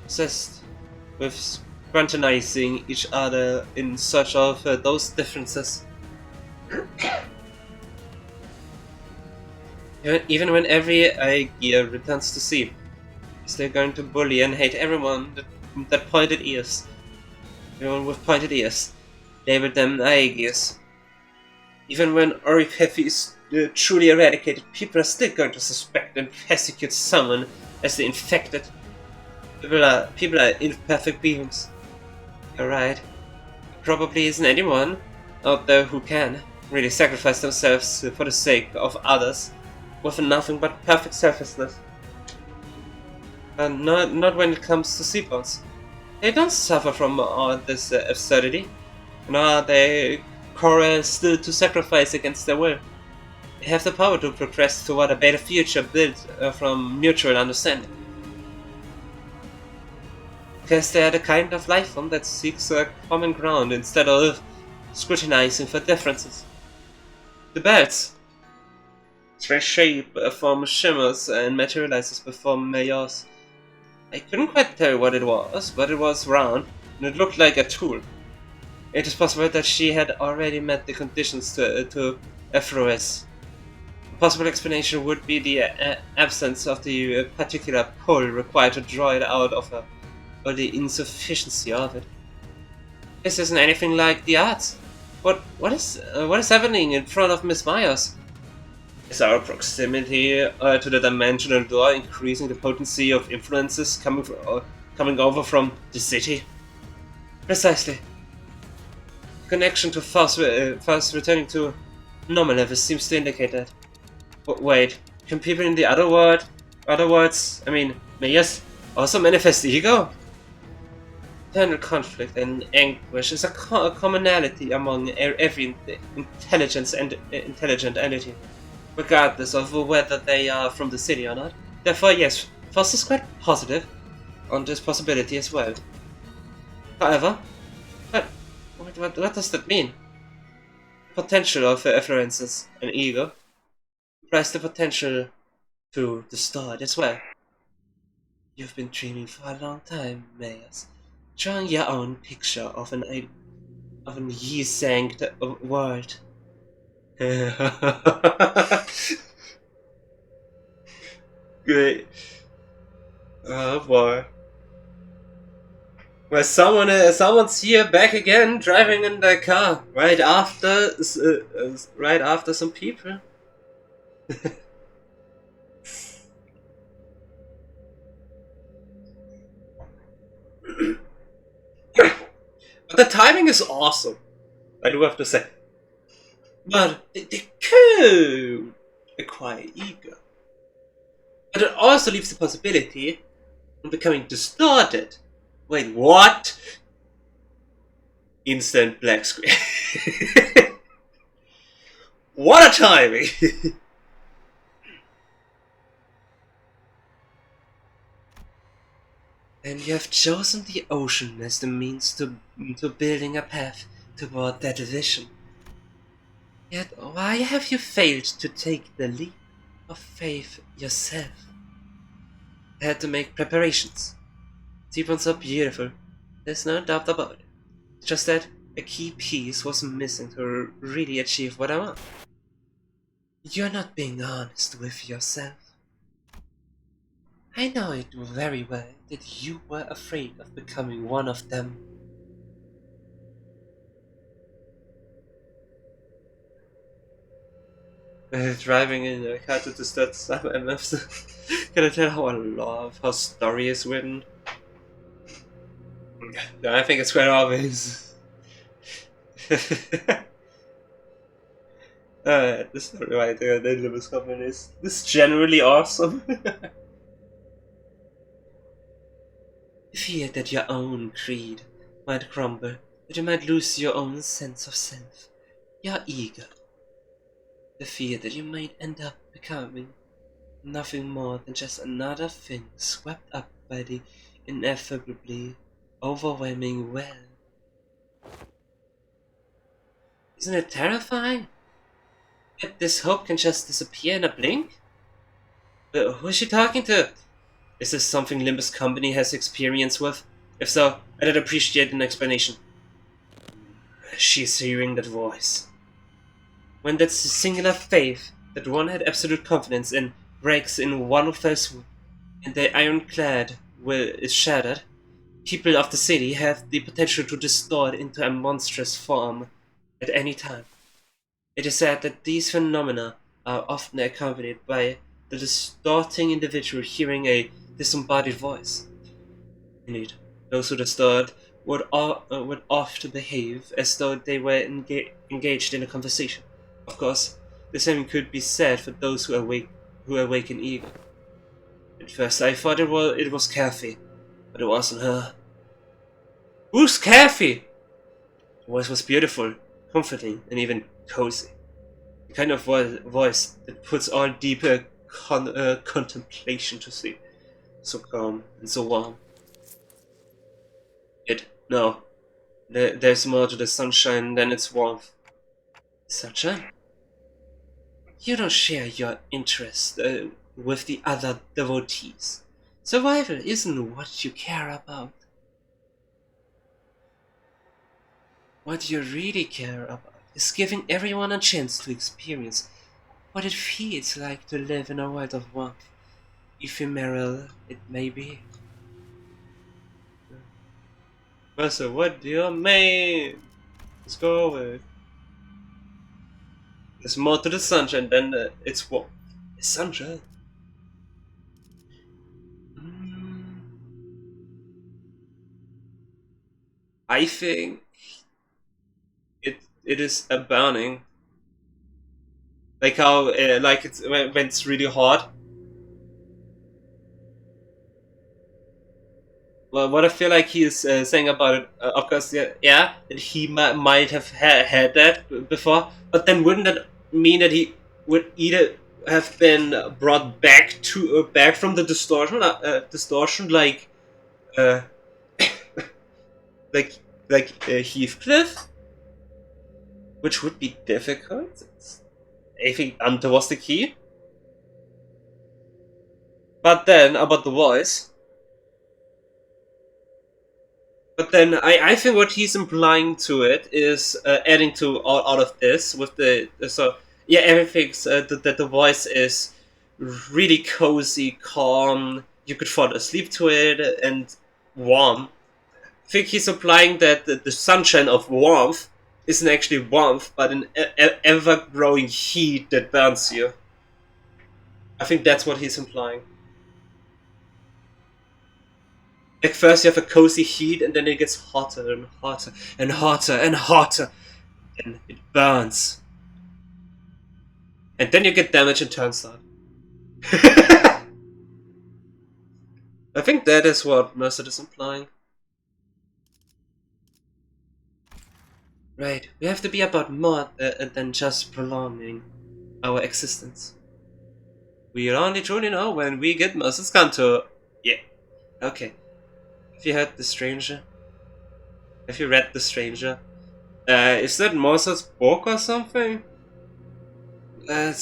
Obsessed with scrutinizing each other in search of those differences. Even when every E.G.O returns to sea, they're going to bully and hate everyone that pointed ears. Everyone with pointed ears. Label them E.G.Os. Even when oripathy is truly eradicated, people are still going to suspect and persecute someone as the infected. People are imperfect beings. You're right. There probably isn't anyone out there who can really sacrifice themselves for the sake of others with nothing but perfect selflessness. And not when it comes to seaboats. They don't suffer from all this absurdity, nor are they coerced to sacrifice against their will. They have the power to progress toward a better future built from mutual understanding. Because they are the kind of life form that seeks a common ground instead of scrutinizing for differences. The belts. Their shape form shimmers and materializes before Mayos. I couldn't quite tell what it was, but it was round, and it looked like a tool. It is possible that she had already met the conditions to effloresce. A possible explanation would be the absence of the particular pull required to draw it out of her, or the insufficiency of it. This isn't anything like the arts. What is happening in front of Miss Myers? Is our proximity to the dimensional door increasing the potency of influences coming over from the city? Precisely. Connection to force returning to normal levels seems to indicate that. But wait, can people in the other worlds, I mean, Mayas, also manifest E.G.O? Internal conflict and anguish is a commonality among every intelligent entity, regardless of whether they are from the city or not. Therefore, yes, Foss is quite positive on this possibility as well. However, what does that mean? Potential of effluences and E.G.O implies the potential to distort as well. You've been dreaming for a long time, Mayas, drawing your own picture of an ye-sanked world. Great. Oh boy. Well, someone's here back again, driving in their car right after some people. But the timing is awesome, I do have to say. But they could acquire E.G.O. But it also leaves the possibility of becoming distorted. Wait, what? Instant black screen. What a timing! And you have chosen the ocean as the means to building a path toward that vision. Yet why have you failed to take the leap of faith yourself? I had to make preparations. Seabones are beautiful, there's no doubt about it. It's just that A key piece was missing to really achieve what I want. You're not being honest with yourself. I know it very well that you were afraid of becoming one of them. Driving in a car to start stuff, and I'm gonna tell how I love how story is written. I think it's quite obvious. This is right there, the Limbus Company is this generally awesome. Fear that your own creed might crumble, that you might lose your own sense of self, your ego. The fear that you might end up becoming nothing more than just another thing swept up by the ineffably overwhelming well. Isn't it terrifying? That this hope can just disappear in a blink? Who is she talking to? Is this something Limbus Company has experience with? If so, I'd appreciate an explanation. She's hearing that voice. When that singular faith that one had absolute confidence in breaks in one fell swoop, and the ironclad will is shattered, people of the city have the potential to distort into a monstrous form at any time. It is said that these phenomena are often accompanied by the distorting individual hearing a disembodied voice. Indeed, those who distort would often behave as though they were engaged in a conversation. Of course, the same could be said for those who awaken E.G.O. At first I thought it was Kathy, but it wasn't her. Who's Kathy? Her voice was beautiful, comforting, and even cozy. The kind of voice that puts all deeper contemplation to sleep. So calm and so warm. No. There's more to the sunshine than its warmth. Sunshine? You don't share your interest with the other devotees. Survival isn't what you care about. What you really care about is giving everyone a chance to experience what it feels like to live in a world of warmth, ephemeral it may be. Master, what do you mean? Let's go away. There's more to the sunshine than it's warm. It's sunshine. I think it is a burning, like how like it's when it's really hot. Well, what I feel like he is saying about it, of course, yeah, that he might have had that before, but then wouldn't that mean that he would either have been brought back from the distortion, like uh, Heathcliff, which would be difficult. I think Dante was the key. But then about the voice. But then I think what he's implying to it is adding to all of this with the so yeah, everything's that the voice is really cozy, calm. You could fall asleep to it and warm. I think he's implying that the sunshine of warmth isn't actually warmth, but an ever-growing heat that burns you. I think that's what he's implying. Like first you have a cozy heat, and then it gets hotter and hotter and hotter and hotter, and it burns. And then you get damage and turns on. I think that is what Mercer is implying. Right, we have to be about more than just prolonging our existence. We'll only truly know when we get Mercer's Kanto. Yeah, okay. Have you heard The Stranger? Have you read The Stranger? Is that Mercer's book or something? I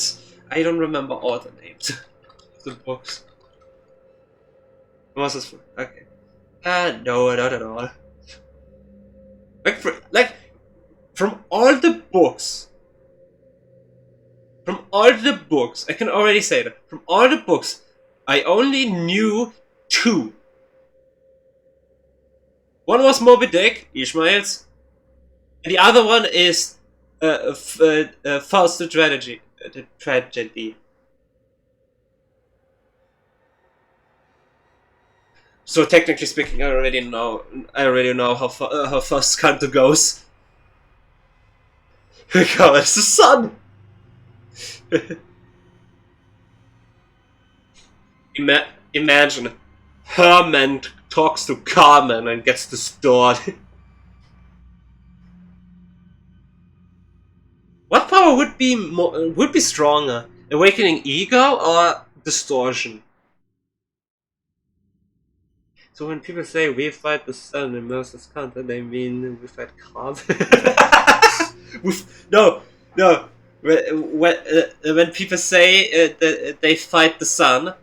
don't remember all the names of the books. Mercer's book, okay. No, not at all. Like from all the books, I can already say that, from all the books, I only knew 2. One was Moby Dick, Ishmael's, and the other one is Faust the Tragedy. So technically speaking, I already know how Faust Canto goes. God, it's the sun. Imagine Herman talks to Carmen and gets distorted. What power would be stronger? Awakening E.G.O or distortion? So when people say we fight the sun in Mercer's counter, they mean we fight Carmen. No. When people say that they fight the sun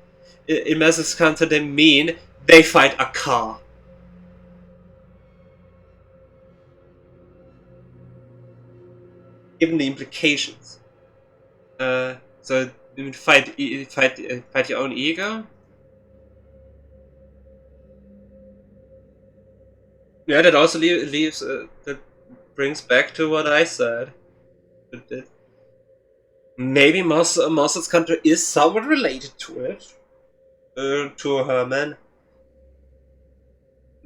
in Mercer's counter, they mean they fight a car. Given the implications. So you fight your own ego. Yeah, that also leaves that brings back to what I said. Maybe Marcel's country is somewhat related to it, to Herman.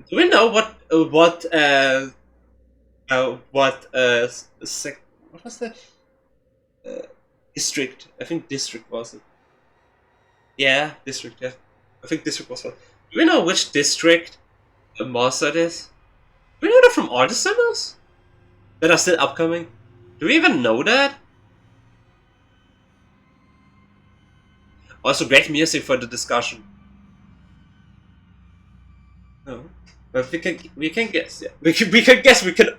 Do we know what was that? District. I think district was it. Yeah, district. Yeah, I think district was it. Do we know which district Mossad is? Do we know that from all the centers that are still upcoming? Do we even know that? Also, great music for the discussion. No, but we can guess. Yeah, we can guess. We can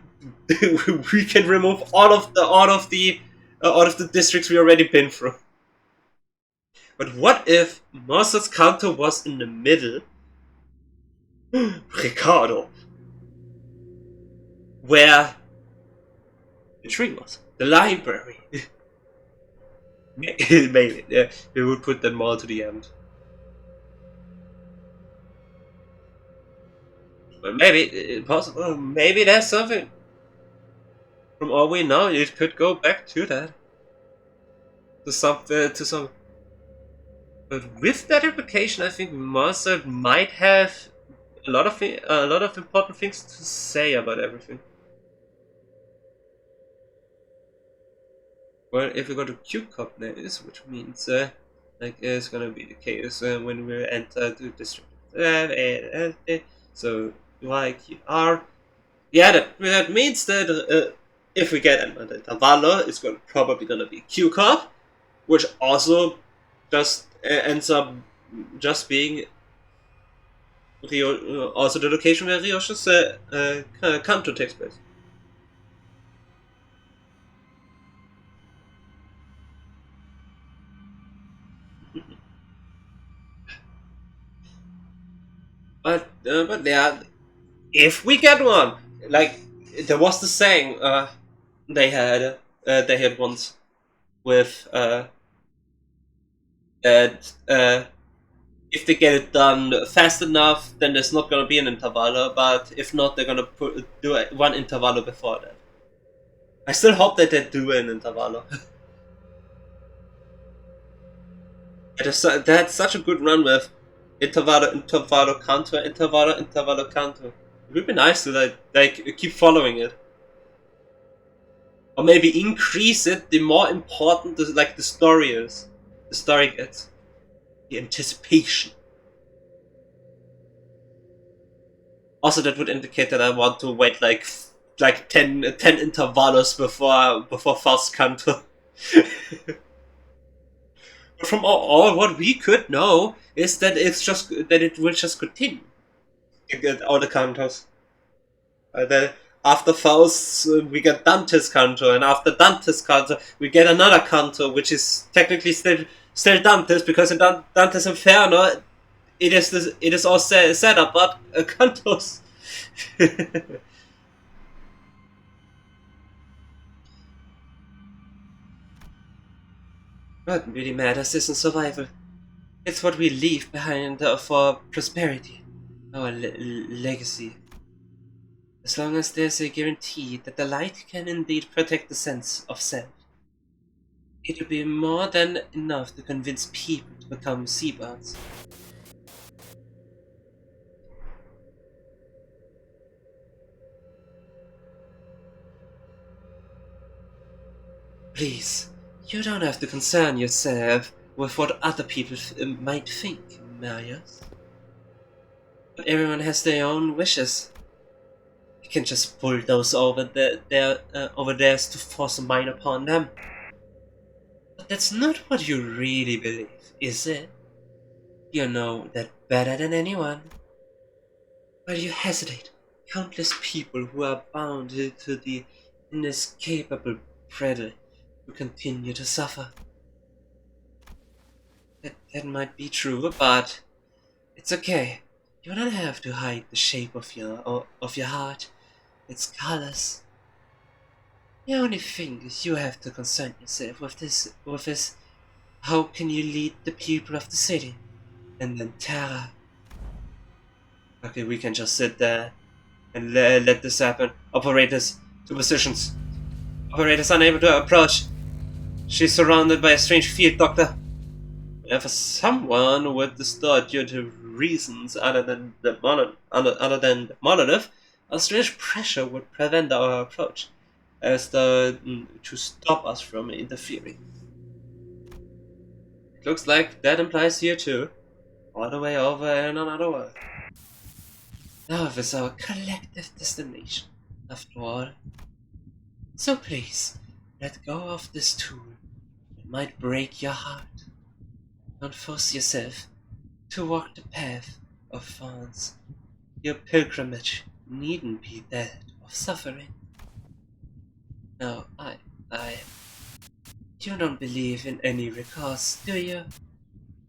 we can remove all of the districts we already been through. But what if Mossad's counter was in the middle? Ricardo, where the tree was, the library. Maybe, yeah, we would put them all to the end. But maybe, possible, maybe there's something. From all we know, it could go back to that. To some. But with that implication, I think Mossad might have a lot of important things to say about everything. Well, if we go to E.G.O next, which means like it's gonna be the case when we enter the district. So like R, yeah, that means that if we get another Tavallo, it's probably gonna be E.G.O, which also just ends up just being Rio, also the location where Ryoshi's Kanto takes place. But yeah, if we get one, like there was the saying they had once with that if they get it done fast enough, then there's not gonna be an intervallo. But if not, they're gonna do one intervallo before that. I still hope that they do an intervallo. They had such a good run with intervallo, counter, intervallo, counter. It would be nice to like keep following it, or maybe increase it. The more important the story is, the story gets, the anticipation. Also, that would indicate that I want to wait like 10 intervallos before Faust Canto. From all what we could know is that it will just continue. All the cantos. Then after Faust we get Dante's canto, and after Dante's canto we get another canto, which is technically still Dante's, because in Dante's Inferno it is all set up, but cantos. What really matters isn't survival. It's what we leave behind for prosperity, our legacy. As long as there's a guarantee that the light can indeed protect the sense of self, it'll be more than enough to convince people to become seabirds. Please, you don't have to concern yourself with what other people might think, Marius. But everyone has their own wishes. You can just pull those over theirs to force mine upon them. But that's not what you really believe, is it? You know that better than anyone. But you hesitate. Countless people who are bound to the inescapable predator who continue to suffer. That might be true, but it's okay. You don't have to hide the shape of your heart, its colors. The only thing you have to concern yourself with is how can you lead the people of the city, and then terror. Okay, we can just sit there and let this happen. Operators to positions. Operators unable to approach. She's surrounded by a strange field, Doctor. And for someone with distort due to reasons other than the monolith, a strange pressure would prevent our approach, as though to stop us from interfering. It looks like that implies here too, all the way over in another world. Love is our collective destination, after all. So please, let go of this tool. It might break your heart. Don't force yourself to walk the path of thorns. Your pilgrimage needn't be that of suffering. No, you don't believe in any recourse, do you?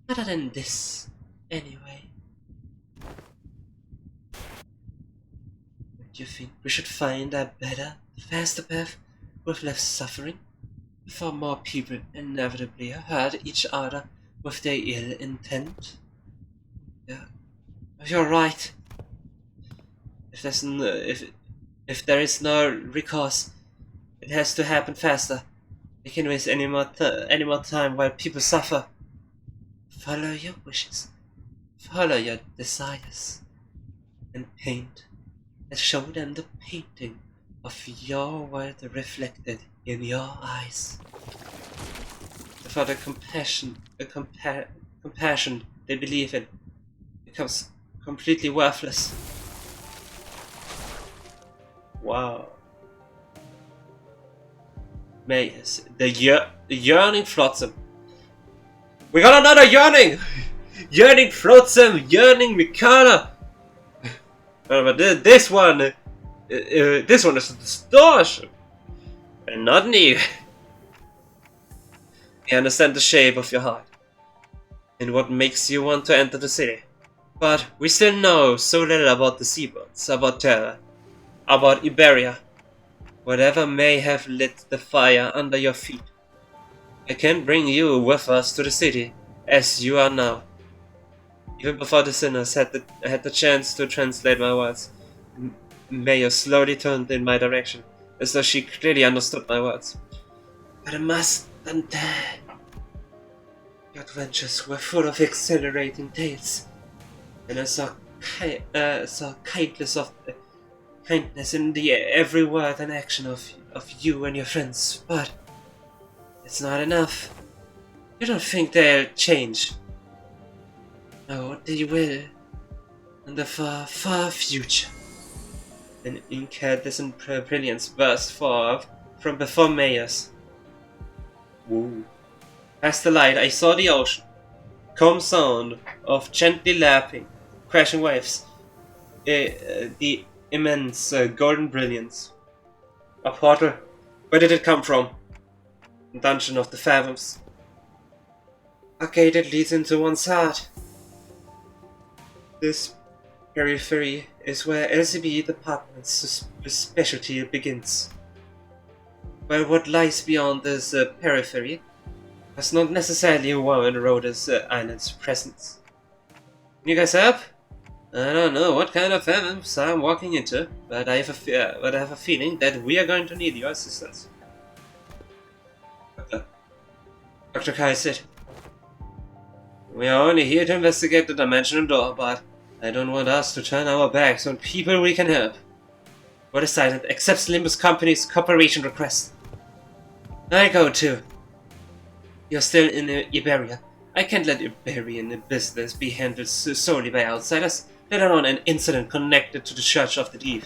Other than this, anyway. Do you think we should find a better, faster path with less suffering? Before more people inevitably hurt each other with their ill intent? Yeah, you're right. If there is no recourse, it has to happen faster. We can't waste any more time while people suffer. Follow your wishes. Follow your desires. And paint. Let's show them the painting of your world reflected in your eyes. For the compassion they believe in becomes completely worthless. Wow. Mayes, the yearning flotsam. We got another yearning! Yearning flotsam, yearning Mikana. But this one is a distortion, and not new. I understand the shape of your heart, and what makes you want to enter the city. But we still know so little about the seabirds, about Terra, about Iberia. Whatever may have lit the fire under your feet, I can bring you with us to the city, as you are now. Even before the sinners had the chance to translate my words, Mayo slowly turned in my direction, as though she clearly understood my words. But I must, Dante. Your adventures were full of exhilarating tales, and I saw kindness in the every word and action of you and your friends. But it's not enough. You don't think they'll change? No, they will. In the far, far future. An incandescent brilliance burst forth from before Mayors. Woo. Past the light, I saw the ocean. Calm sound of gently lapping, crashing waves. The immense golden brilliance. A portal. Where did it come from? Dungeon of the Fathoms. A gate that leads into one's heart. This periphery is where LCB Department's specialty begins. While what lies beyond this periphery was not necessarily warm in Rhoda's island's presence. Can you guys help? I don't know what kind of phantoms I'm walking into, but I have a feeling that we are going to need your assistance. Dr. Kai said, we are only here to investigate the dimensional door, but I don't want us to turn our backs on people we can help. What is silent accepts Limbus Company's cooperation request. I go too. You're still in Iberia. I can't let Iberian business be handled solely by outsiders, let alone an incident connected to the Church of the Deep.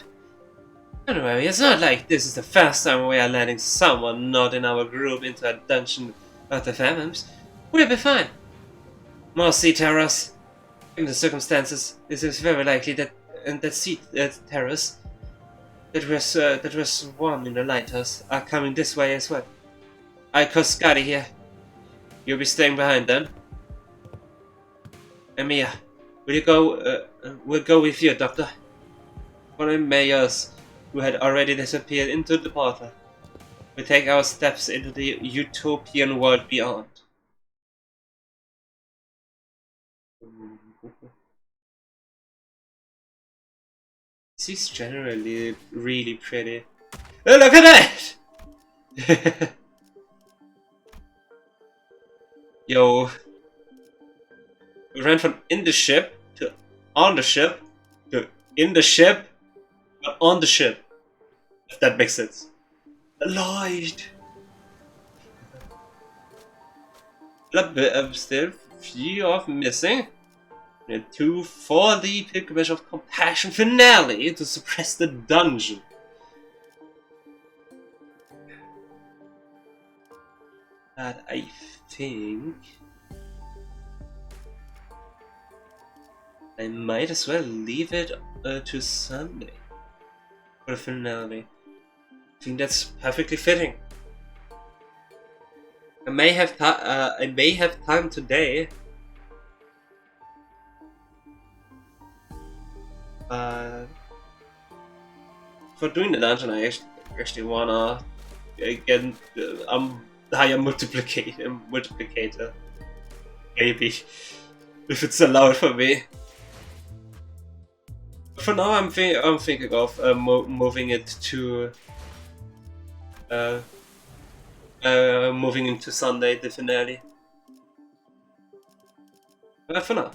Don't worry, it's not like this is the first time we are letting someone not in our group into a dungeon of the phantoms. We'll be fine. More sea terrors. Given the circumstances, it is very likely that sea terrors that were swarming in the lighthouse are coming this way as well. Scotty here. You'll be staying behind then. Emiya, will you go? We'll go with you, Doctor. Following mayors who had already disappeared into the portal. We take our steps into the utopian world beyond. She's generally really pretty. Oh, look at that! Yo. We ran from in the ship to on the ship to in the ship to on the ship. If that makes sense. A light! I'm still few of missing. And 2 for the pilgrimage of compassion finale to suppress the dungeon. But I think I might as well leave it to Sunday for the finale. I think that's perfectly fitting. I may have time today. For doing the dungeon, I actually wanna get higher multiplicator. Maybe if it's allowed for me. For now, I'm thinking of moving it to moving into Sunday, the finale. But for now,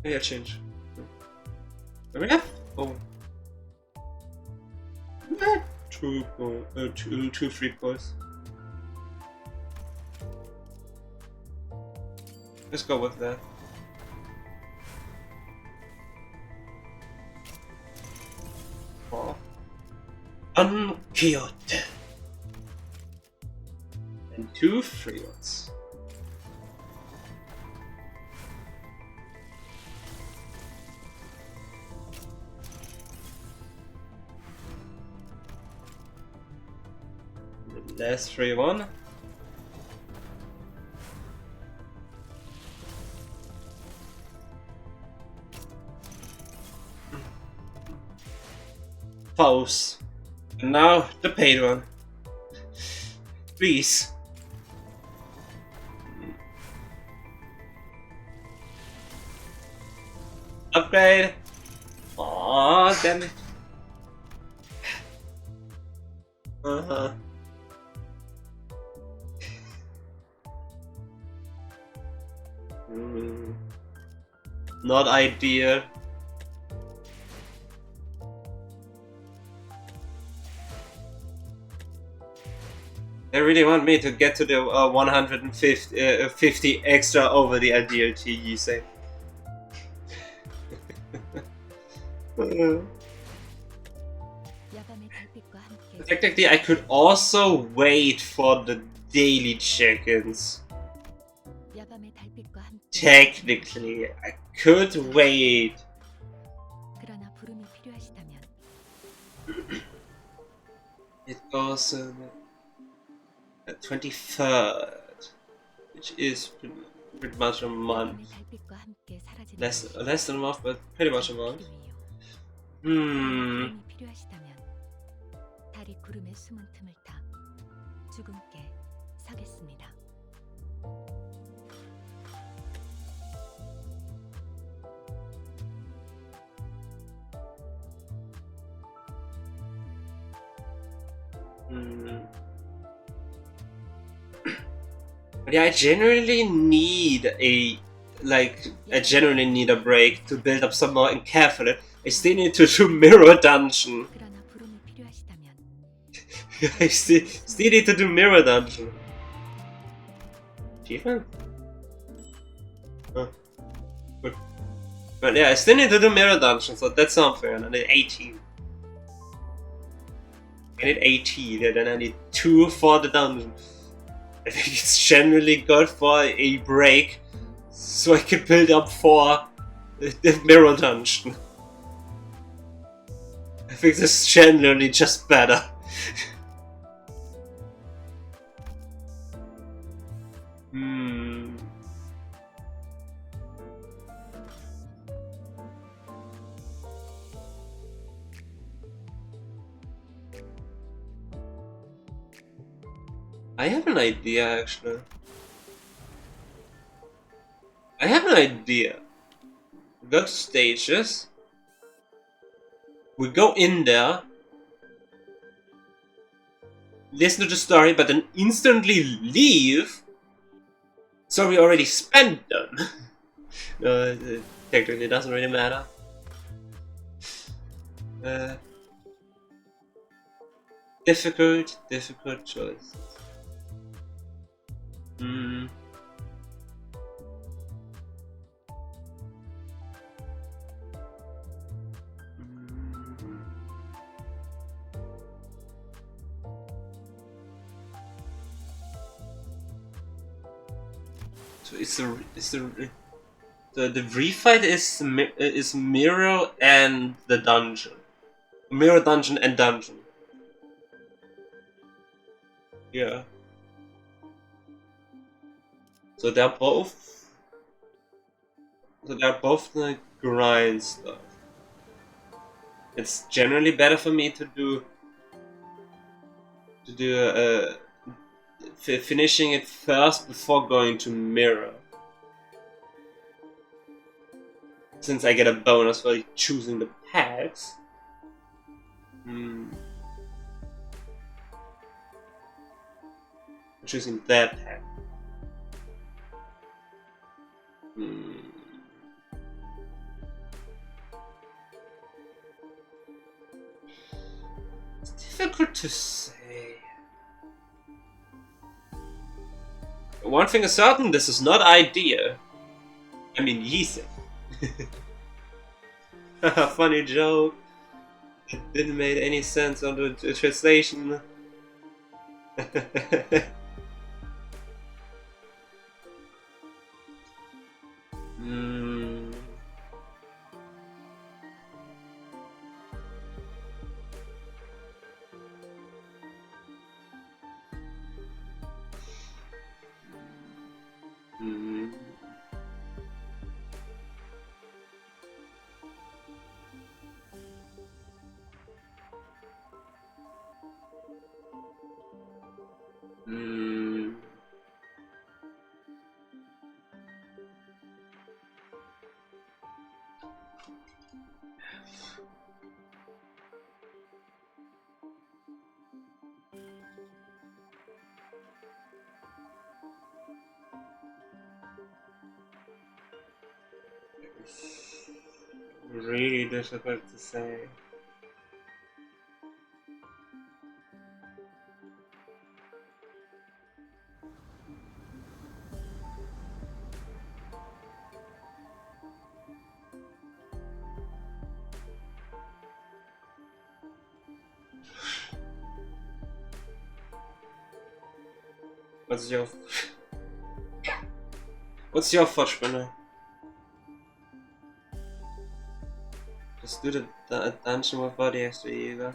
maybe I'll change. What do we have? Oh. Two free points. Let's go with that. Oh. Unkilled. And 2 free ones. Last 3-1. Pause. And now the paid one. Please. Upgrade. Aw, damn it. Not ideal. They really want me to get to the 150 extra over the ideal T, you say? Technically, I could also wait for the daily check-ins. Technically, I could wait. It goes the 23rd, which is pretty much a month. Less than a month, but pretty much a month. 서겠습니다. But yeah, I genuinely need I genuinely need a break to build up some more encapsulate. I still need to do Mirror Dungeon. 그러나 부름이 필요하시다면 I still need to do Mirror Dungeon. Achievement? Oh. Good. But yeah, I still need to do Mirror Dungeon, so that's something. And I need 18. I need 18, and then I need 2 for the dungeon. I think it's generally good for a break, so I can build up for the Mirror Dungeon. I think this is generally just better. I have an idea, actually. I have an idea. We go to stages. We go in there. Listen to the story, but then instantly leave. So we already spent them. No, it technically doesn't really matter. Difficult choice. So the refight is Mirror and the dungeon. Mirror Dungeon and dungeon. Yeah. So they're both like grind stuff. It's generally better for me to do finishing it first before going to Mirror, since I get a bonus for choosing the packs. Choosing that pack. It's difficult to say. One thing is certain, this is not idea. I mean, Yeezy. Funny joke. It didn't make any sense on the translation. Really difficult to say. What's your thought, Spinner? Just do the dungeon without the extra E.G.O.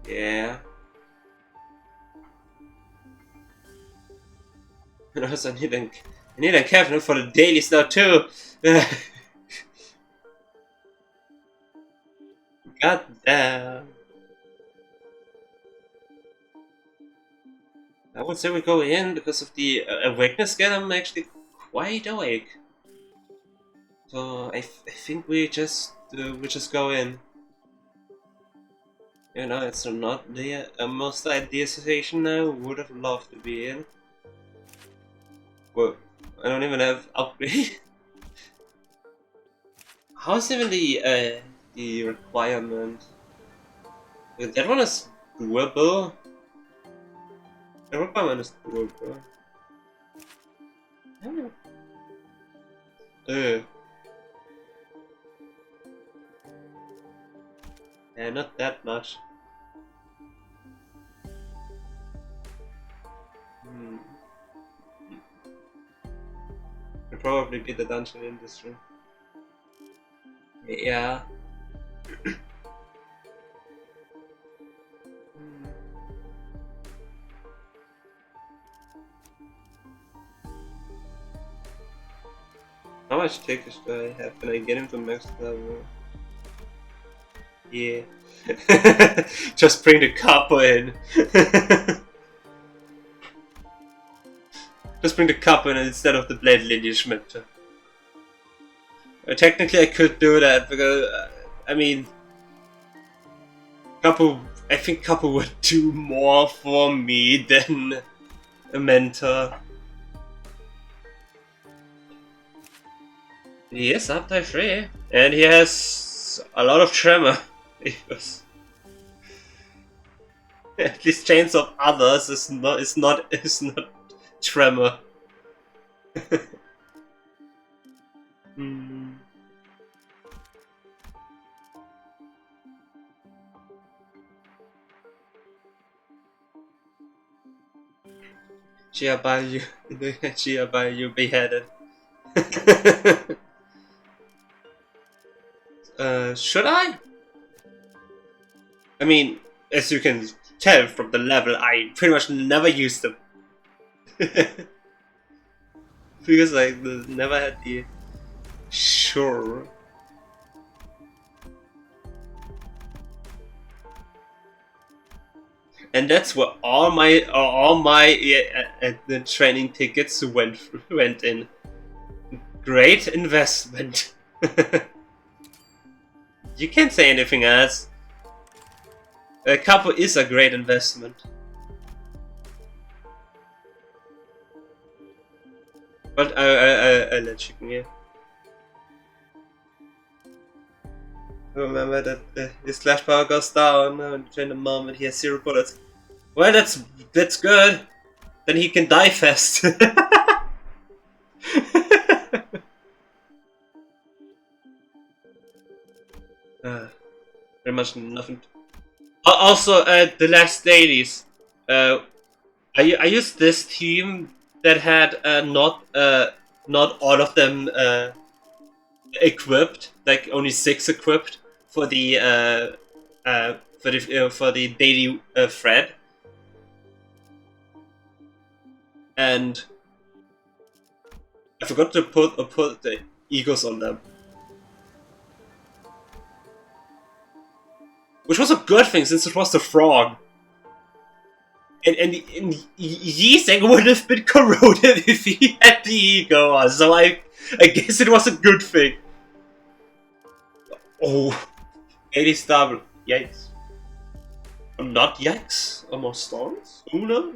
Yeah. And also I need I need a captain for the dailies now too. God damn. I would say we go in because of the awakeness scan. I'm actually quite awake. So I think we just go in. You know, it's not the most ideal situation I would have loved to be in. Well, I don't even have upgrade. How's even the requirement? That one is doable. The requirement is doable. Yeah, not that much. Could probably be the dungeon industry. Yeah. How much tickets do I have? Can I get him to max level? Yeah. Just bring the capo in. Just bring the capo in instead of the blade lineage mentor. Technically I could do that because, I mean, I think capo would do more for me than a mentor. He is up to 3, and he has a lot of tremor. At least Chains of Others is not tremor. Chia you beheaded. Should I? I mean, as you can tell from the level, I pretty much never used them. Because I never had the... Sure. And that's where all my the training tickets went in. Great investment. You can't say anything else. Capo is a great investment. But I'll let you here. Remember that his slash power goes down during the moment he has 0 bullets. Well, that's good. Then he can die fast. Pretty much nothing. Also, the last dailies. I used this team that had not all of them equipped, like only 6 equipped for the daily thread, and I forgot to put the E.G.Os on them. Which was a good thing since it was the frog. And Yi-Seng would have been corroded if he had the E.G.O on, so I guess it was a good thing. Oh, 80 star. Yikes. Not yikes. Almost storms? Una?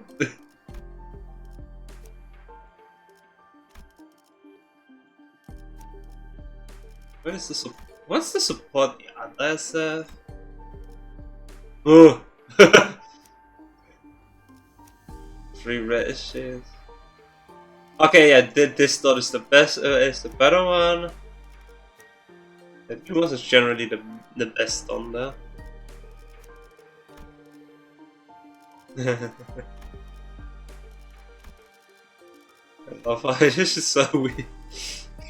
What is the what's the support the others have? Oh. 3 red shades. Okay, yeah, this dot is the best. Is the better one. The blue one is generally the best on there. I love how this is so weird.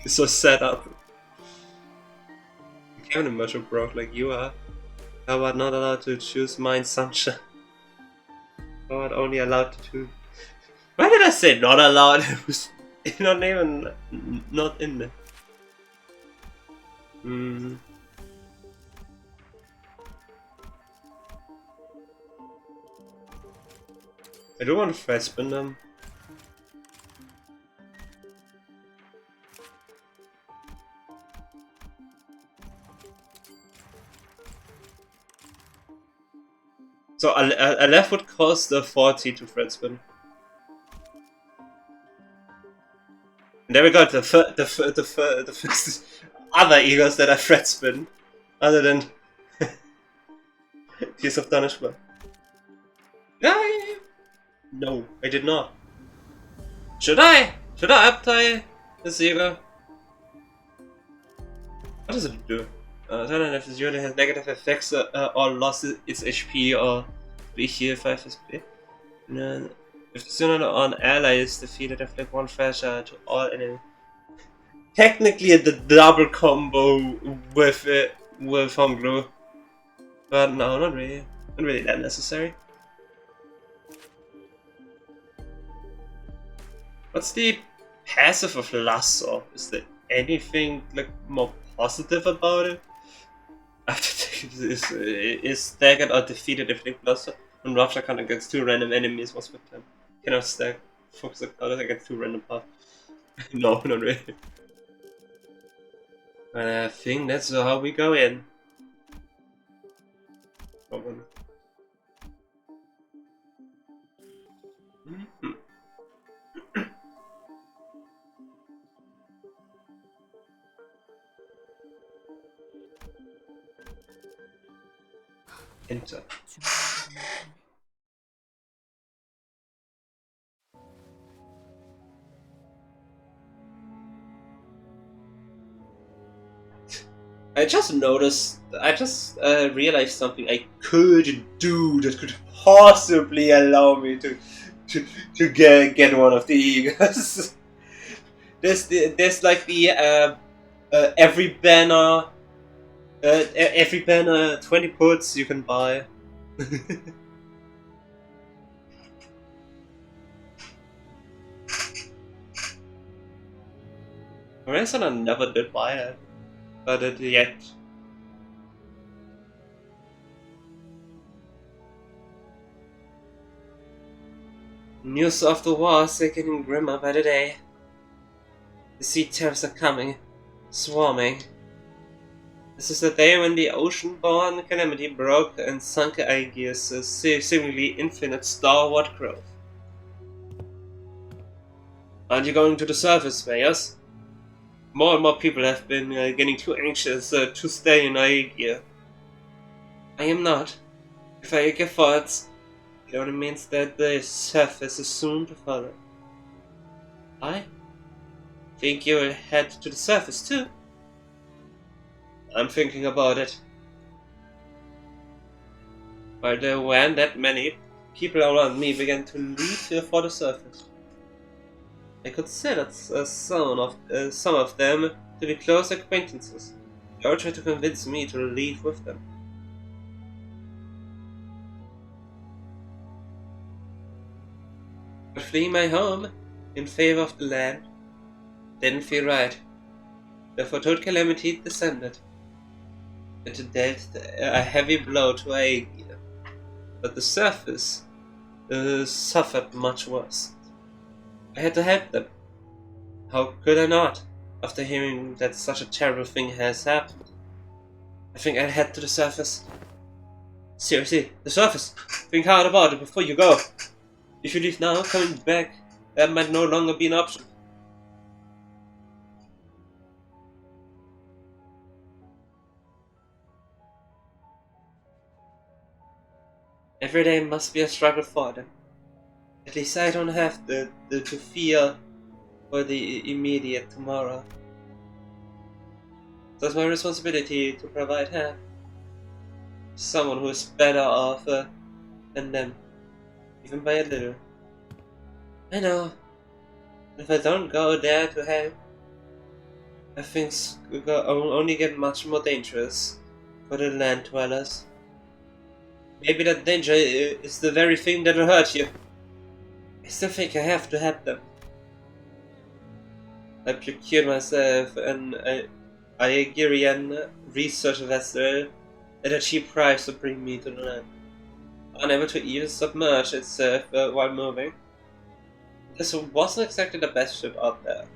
It's so set up. You can't imagine broke like you are. How about not allowed to choose Mind Sunshine? How about only allowed to choose? Why did I say not allowed? Not even, not in there. I do want to thread spin them. So a left would cost 40 to thread spin. And there we go, the first other E.G.Os that I thread spin, other than Tears of Danishma. No, I did not. Should I? Should I uptie this E.G.O? What does it do? I don't know if this unit has negative effects or lost its HP or be heal 5 SP. And then if the unit on ally is defeated, inflict 1 pressure to all enemies. Technically the double combo with home glue. But no, not really. Not really that necessary. What's the passive of Lasso? Is there anything like more positive about it? After is staggered or defeated if they Lasso and Rupture count against 2 random enemies was with them. Cannot stack focus counters against 2 random paths. No, not really. And I think that's how we go in. Enter. I just realized something I could do that could possibly allow me to get one of the E.G.Os. there's like the every banner 20 puts you can buy. Ransom I never did buy it. But yet. News of the war is getting grimmer by the day. The sea terrors are coming, swarming. This is the day when the ocean-born calamity broke and sunk E.G.O's seemingly infinite starward growth. Aren't you going to the surface, Mayors? More and more people have been getting too anxious to stay in E.G.O. I am not. If E.G.O falls, it only means that the surface is soon to follow. I think you will head to the surface too. I'm thinking about it. But when that many people around me began to leave for the surface, I considered some of them to be close acquaintances. They all tried to convince me to leave with them. But fleeing my home in favor of the land didn't feel right. The foretold calamity descended. It dealt a heavy blow to E.G.O, but the surface suffered much worse. I had to help them. How could I not, after hearing that such a terrible thing has happened? I think I'll head to the surface. Seriously, the surface! Think hard about it before you go. If you leave now, coming back, that might no longer be an option. Every day must be a struggle for them. At least I don't have to fear for the immediate tomorrow. So it's my responsibility to provide help. Someone who is better off than them, even by a little. I know. If I don't go there to help, things will only get much more dangerous for the land dwellers. Maybe that danger is the very thing that will hurt you. I still think I have to help them. I procured myself an Aegirian research vessel at a cheap price to bring me to the land, unable to even submerge itself while moving. This wasn't exactly the best ship out there,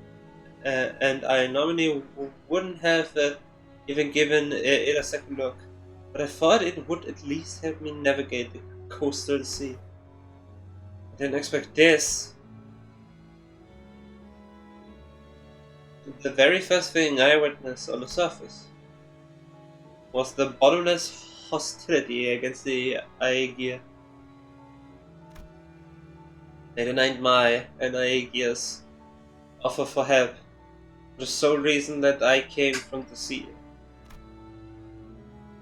and I normally wouldn't have even given it a second look, but I thought it would at least help me navigate the coastal sea. I didn't expect this. The very first thing I witnessed on the surface was the bottomless hostility against the Aegir. They denied my and Aegir's offer for help for the sole reason that I came from the sea.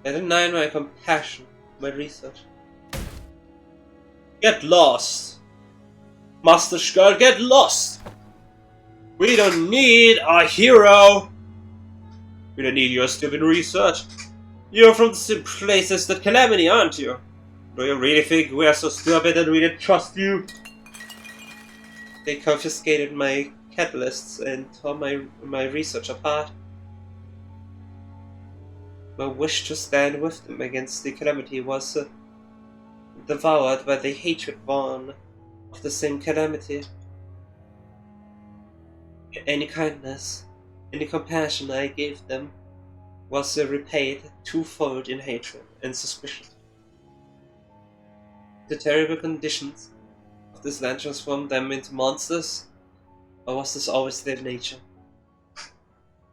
They denied my compassion, my research. Get lost! Master Skull, get lost! We don't need a hero! We don't need your stupid research. You're from the same places that Calamity, aren't you? Do you really think we are so stupid that we didn't trust you? They confiscated my catalysts and tore my research apart. My wish to stand with them against the Calamity was devoured by the hatred born of the same Calamity. Any kindness, any compassion I gave them was repaid twofold in hatred and suspicion. The terrible conditions of this land transformed them into monsters, or was this always their nature? It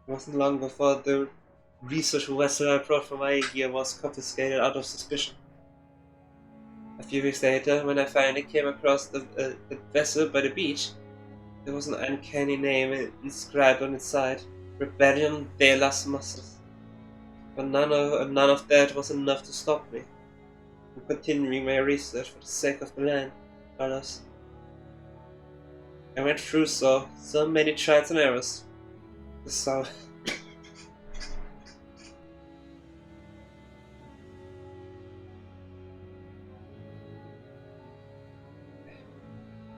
wasn't long before the research vessel I brought from E.G.O was confiscated out of suspicion. A few weeks later, when I finally came across the vessel by the beach, there was an uncanny name inscribed on its side: Rebellion de las Masas. But none of that was enough to stop me from continuing my research for the sake of the land, brothers. I went through so many trials and errors.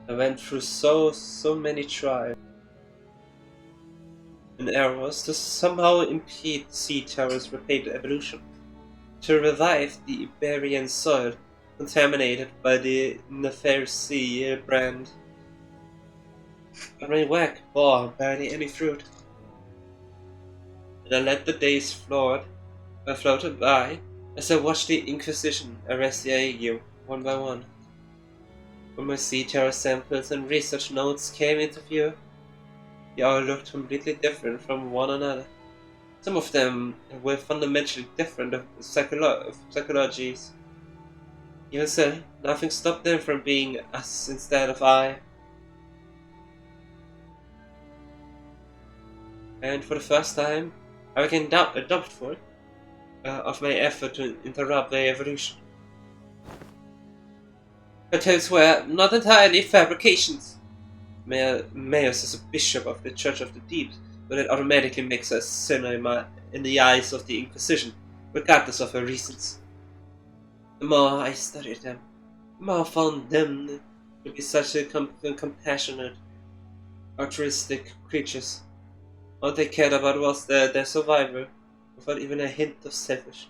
I went through so many trials and errors to somehow impede Sea Terror's rapid evolution, to revive the Iberian soil contaminated by the nefarious sea brand. But my work bore barely any fruit, and I let the days floated by as I watched the Inquisition arrest the E.G.O one by one. When my Sea Terror samples and research notes came into view, they all looked completely different from one another. Some of them were fundamentally different psychologies. Even so, nothing stopped them from being us instead of I. And for the first time, I became doubtful of my effort to interrupt their evolution. Her tales were not entirely fabrications. Mayos is a bishop of the Church of the Deep, but it automatically makes her a sinner in the eyes of the Inquisition, regardless of her reasons. The more I studied them, the more I found them to be such compassionate, altruistic creatures. All they cared about was their survival, without even a hint of selfishness.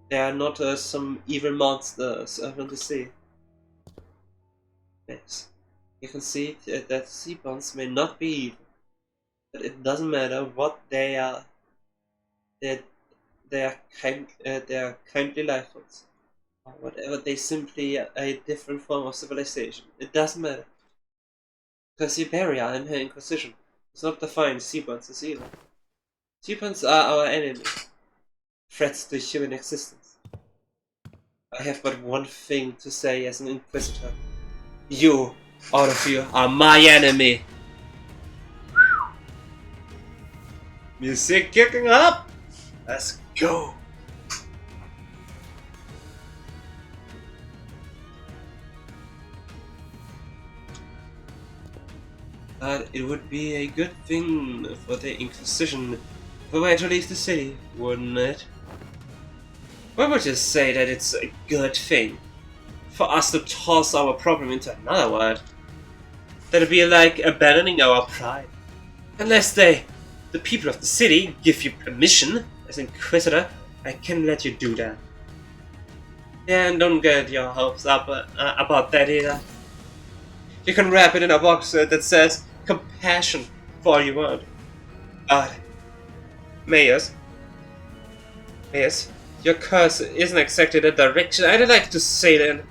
They are not some evil monsters from the sea. Yes, you can see that sea bonds may not be evil, but it doesn't matter what they are. They are kindly life forms, or whatever. They simply a different form of civilization. It doesn't matter, because Iberia and her Inquisition does not define sea bonds as evil. Sea bonds are our enemy, threats to human existence. I have but one thing to say as an Inquisitor. You, all of you, are my enemy! Music kicking up! Let's go! But it would be a good thing for the Inquisition if we were to leave the city, wouldn't it? Why would you say that it's a good thing for us to toss our problem into another world? That'd be like abandoning our pride. Unless the people of the city give you permission as Inquisitor, I can let you do that. Yeah, and don't get your hopes up about that either. You can wrap it in a box that says compassion for all you want. But, Mayors, your curse isn't exactly the direction I'd like to sail in.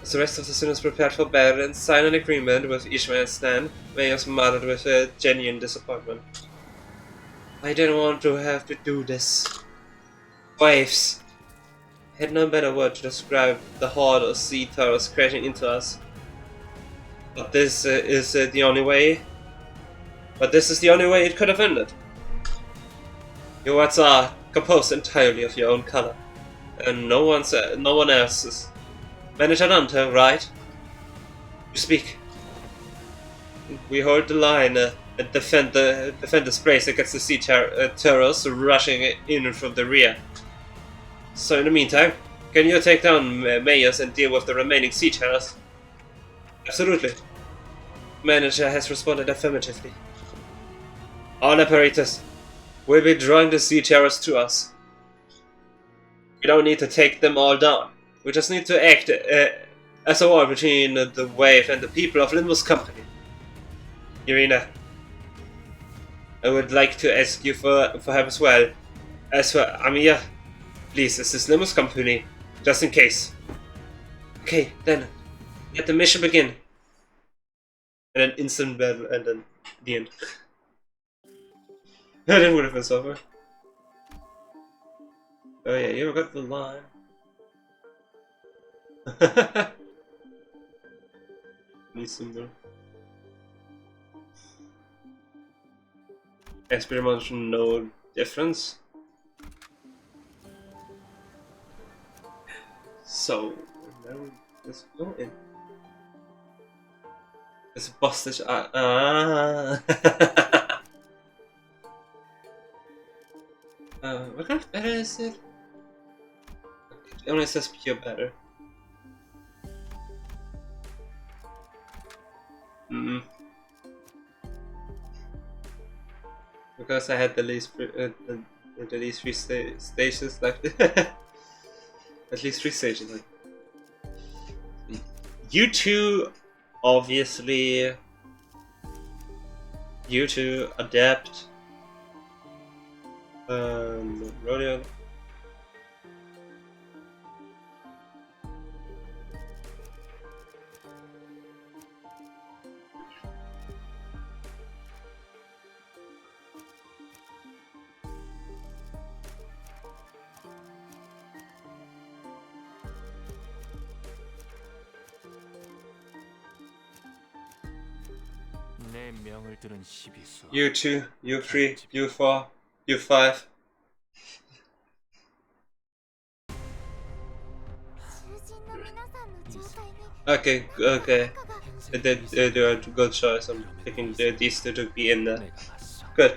As the rest of the sinners prepared for battle and signed an agreement with each man's stand, Mayors muttered with a genuine disappointment. I didn't want to have to do this. Waves. I had no better word to describe the horde of sea turtles crashing into us. But this is the only way. But this is the only way it could have ended. Your words are composed entirely of your own color, and no one else's. Manager Dante, right? You speak. We hold the line and defend the sprays against the sea terrors rushing in from the rear. So in the meantime, can you take down Mayors and deal with the remaining sea terrors? Absolutely. Manager has responded affirmatively. All operators will be drawing the sea terrors to us. We don't need to take them all down. We just need to act as a wall between the wave and the people of Limbus Company. Irina, I would like to ask you for help as well. As for Amir, please assist Limbus Company, just in case. Okay, then, let the mission begin. And then instant battle, and then the end. That would have been so far. Oh yeah, you got the line. Need some though. There's pretty much no difference. So now we just go in. It's a busted. What kind of battle is it? It only says pure battle. Because I had the least three stages left. At least 3 stages left. You two, obviously. You two, Adept. Rodeo. You 2, you 3, you 4, you 5. Okay, okay. They do a good choice. I'm picking these two to be in there. Good.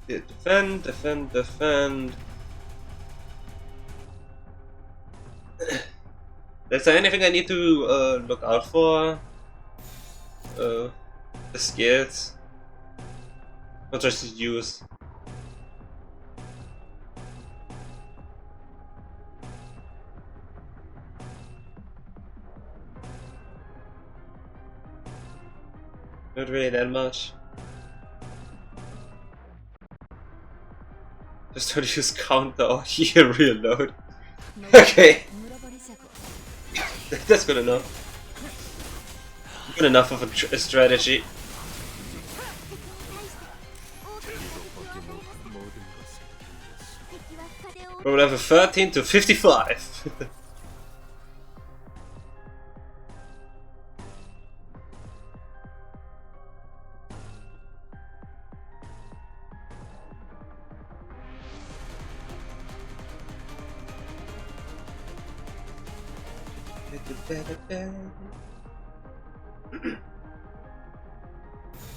Defend, defend, defend. Is there anything I need to look out for? The skills? Or just use? Not really that much. Just don't use counter or here reload. Okay. That's good enough. Good enough of a strategy. From level 13 to 55.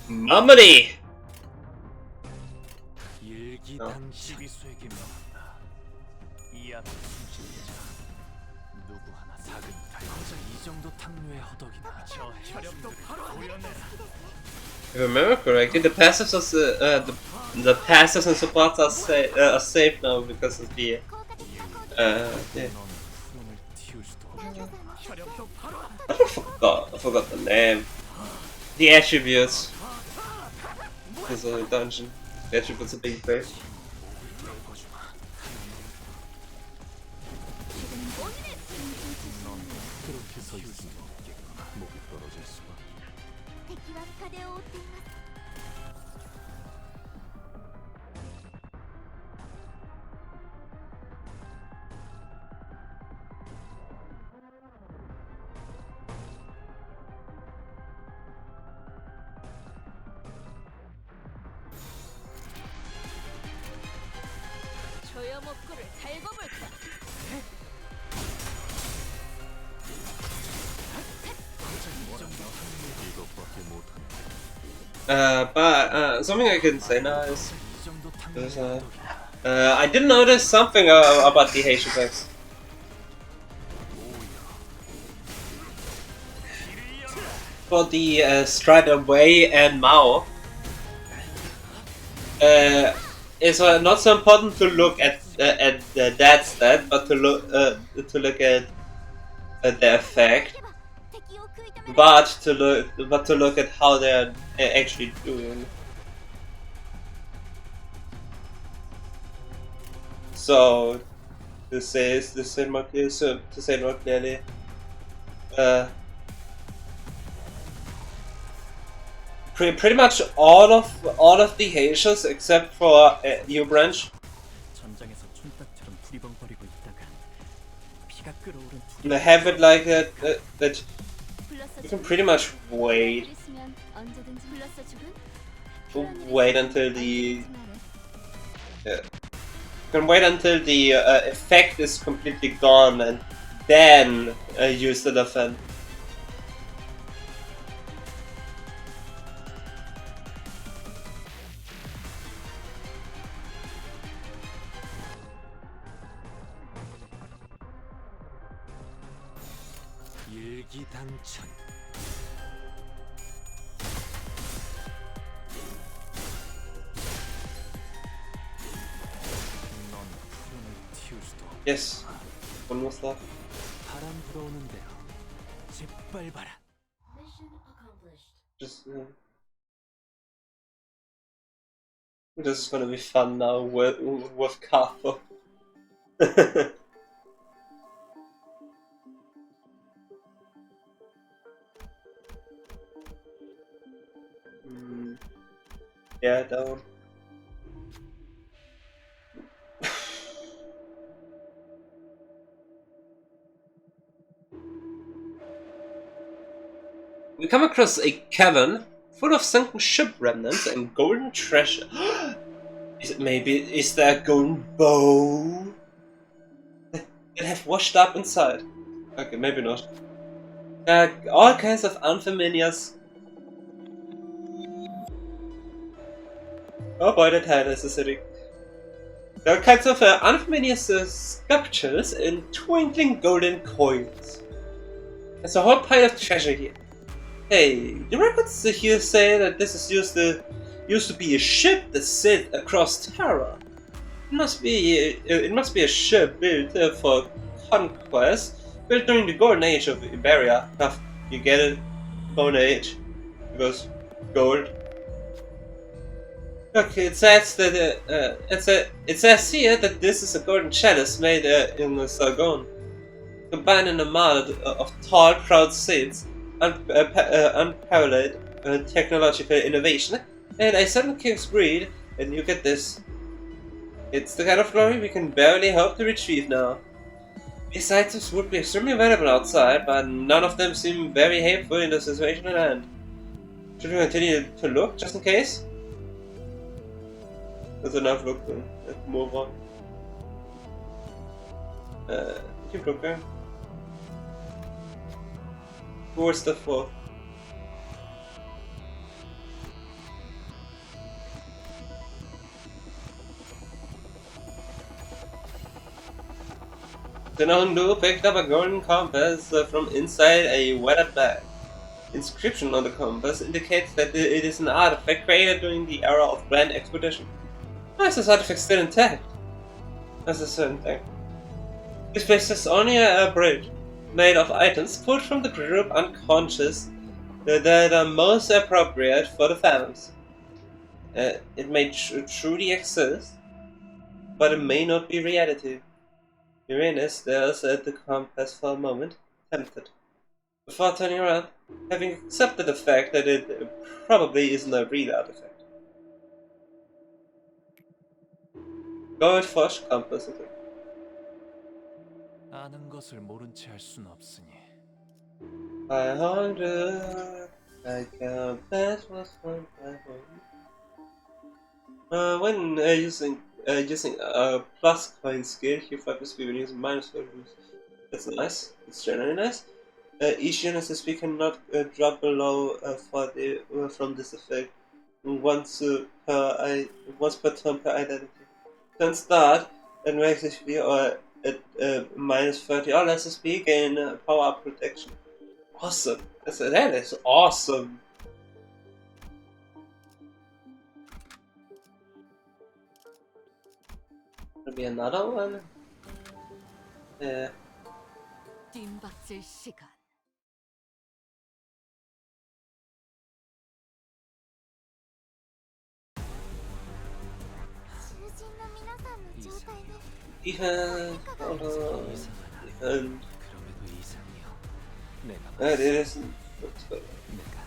Mamadi! 이 앞에 숨쉬는 자 누구 하나 사근타이 고작 이 정도 탕류의 허덕이다. 저 혈압도 바로 보여내라. If I remember correctly, the passives of the passives and supports are safe now because of the 効果的な攻撃 yeah. 너는 푸름을 틔울 수도 サン 없고 タさんの 혈압도 바로 I forgot the name. The attributes. There's a dungeon. The attributes are being placed. 떨궈주마. 넌 그렇게 서 있으면 없겠구나. 목이 떨어질 수가. 敵は深手を負っています 조여목구를 달궈볼까? 이것밖에 못하네. But something I can say now is 이 정도 There's 탕류의 a- 허덕이다. I did notice something about the Haitian effects. For the Strider Wei and Mao, it's not so important to look at that stat, but to look at the effect, では敵を食い止められ but to look at how they're actually doing. So to say more clearly, pretty much all of the Haitians except for U branch 전장에서 촌딱처럼 부리벙거리고 있다가 피가 끓어오른 they have it like that that 불렀어 you can pretty much wait 있으면 언제든지 불렀어 죽은? until the you can wait until the effect is completely gone and then use the defense. 일기당천. 넌 푸름을 틔울 수도 없고 Yes, one more stuff. 바람 불어오는 대로 짓밟아라. Just this is gonna be fun now with Carpo. Yeah, that one. We come across a cavern full of sunken ship remnants and golden treasure. Is there a golden bow that have washed up inside? Okay, maybe not. All kinds of unfamiliars. Oh boy, that had necessity. There are kinds of unfamiliar sculptures and twinkling golden coins. There's a whole pile of treasure here. Hey, the records here say that this is used to be a ship that sailed across Terra. It must be a ship built for conquest, built during the golden age of Iberia. You get it? Golden age. Because gold. Okay, it says that it says here that this is a golden chalice made in the Sargon, combining a mold of tall, proud saints, unparalleled technological innovation, and a sudden king's greed, and you get this. It's the kind of glory we can barely hope to retrieve now. These items would be extremely valuable outside, but none of them seem very helpful in the situation at hand. Should we continue to look, just in case? That's enough looking. Let's move on. Keep looking. Where's the fourth? Zenondu picked up a golden compass from inside a weathered bag. Inscription on the compass indicates that it is an artifact created during the era of Grand Expedition. Why is this artifact still intact? That's a certain thing. This place is only a bridge, made of items pulled from the group unconscious that are most appropriate for the phantoms. It may truly exist, but it may not be reality. Uranus stares at the compass for a moment, tempted, before turning around, having accepted the fact that it probably isn't a real artifact. Goldfish compass. 아는 것을 모른 채 할 순 없으니 500, I count that was 1 when using a plus coin skill, you fight with speed when using minus values. That's nice. It's generally nice. Each unit SP cannot drop below from this effect once per turn per identity. Turn start and max HP or at minus 30 or less SP gain power up protection. Awesome. That is awesome. There'll be another one. Yeah. 뜀박질 시간. Even hold on. Even 그럼에도 이상이요. 내가 that isn't. 내가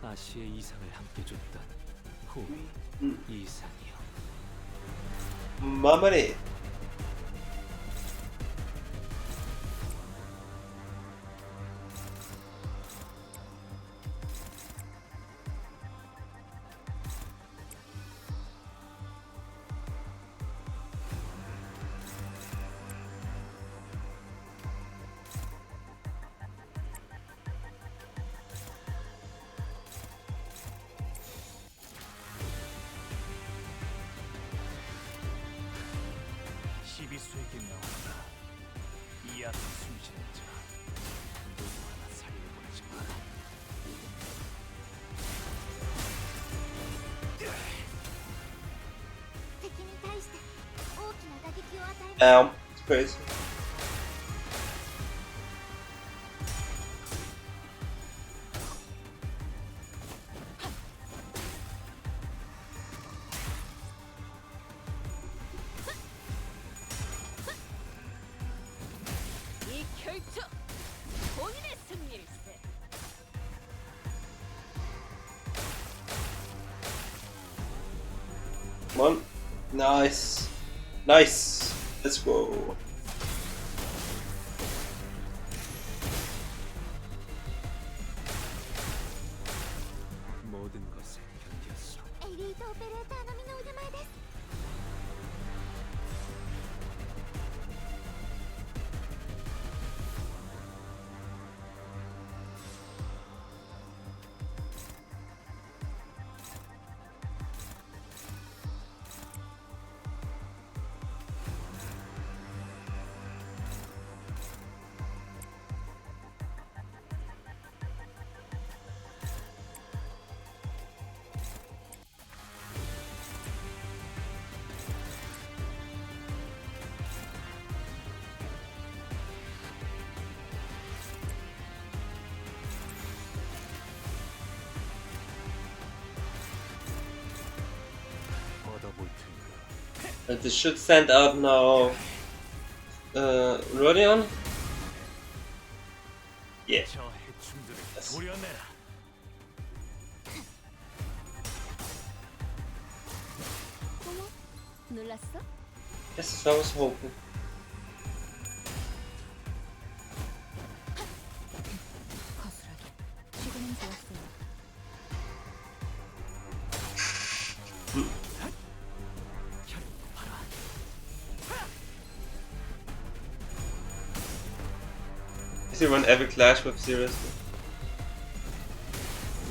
아시의 이상을 함께 줬던 호의 이상이요. Mamari. 시비수에게 명한다. 이 앞에 숨지는 자 누구 하나 살려보내지 마라. Ow, it's crazy. 이 결투 본인의 승리일세. Come on. Nice. Nice. Let's go. 모든 것을 견뎠소. エリートオペレーターの身の腕前です。 얻어볼 테니까. This should send out now. Rodion? Yeah. 저 해충들을 Yes. 도려내라. 어머, 놀랐어? That's what I was hoping. 거슬하게. 지금은 좋았어요. Is he run every clash with seriously?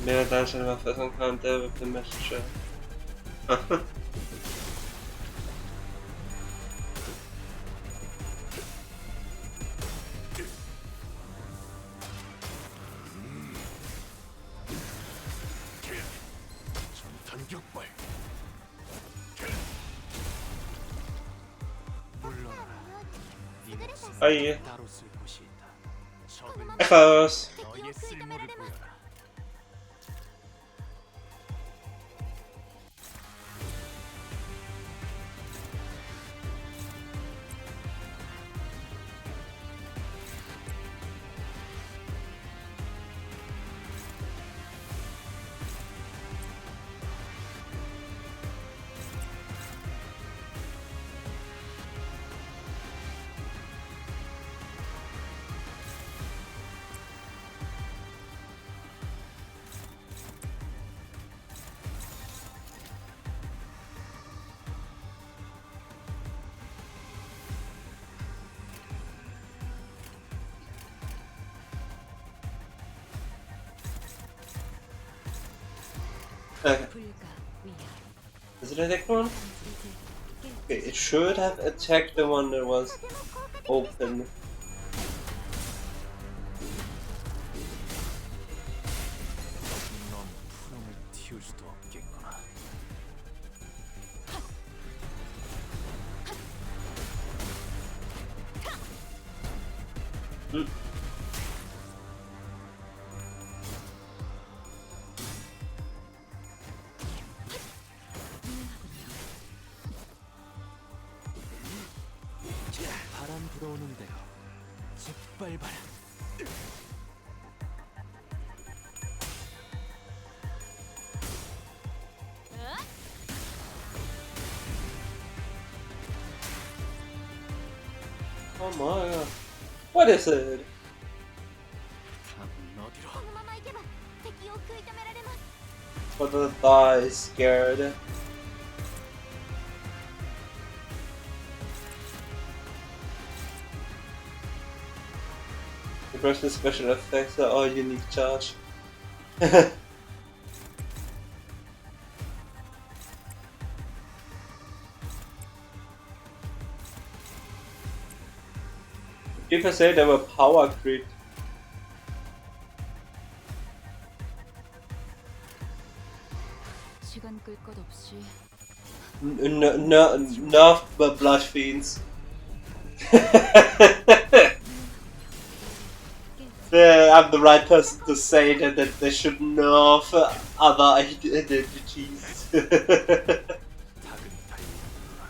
Mehr Dungeon war Fest Counter with the Messenger. 타격발. 물러나라. 네 목숨을 아이. 따로 쓸 곳이 있다. 적을 Echoes. 너의 쓸모를 보여라. Okay. 불가 위험. Is it attack one? 이제 Okay, it should have attacked the one that was open. 넌 푸름을 틔울 수도 없겠구나. 바람 불어오는 대로 짓밟아라. Oh my god. What is it? 답은 어디로? このまま行けば敵を食い止められます。 But the die is scared. The person's special effects are all unique charge. People say they were power creep. 시간 끌 것 없이 Nerf blood fiends. Yeah, I'm the right person to say that they should nerf other identities. 닭은 달리는구나.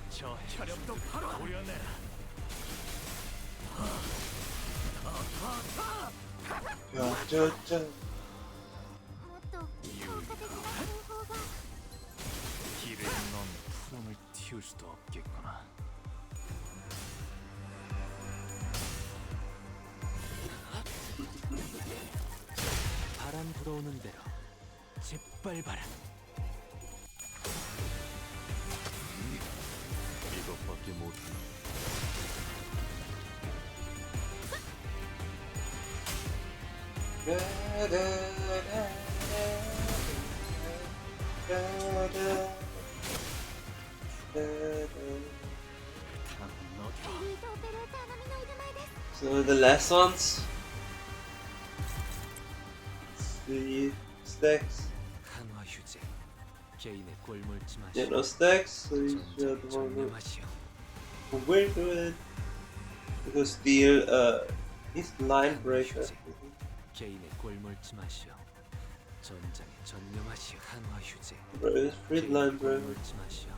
저 혈압도 바로 고려내라. Ja. もっと効果的な方法が。 길을 넌 푸름을 틔울 수도 없겠구나. 바람 불어오는 대로 짓밟아라. 이것밖에 못해. 답은 어디로? エリートオペレーター並みの腕前です。 So the last ones. 3 stacks. 한화 휴재. 개인의 꼴물지 마시오. Yeah, no stacks, so you should 전장에 want to 전념하시오. wait to it. To steal his line breaker. 개인의 꼴물지 마시오. 전장에 전념하시오. 한화 휴재. Free line breaker. 꼴물지 마시오.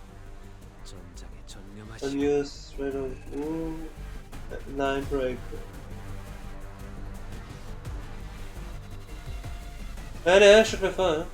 전장에 And 전념하시오. use straight on line breaker. Yeah, should be fine.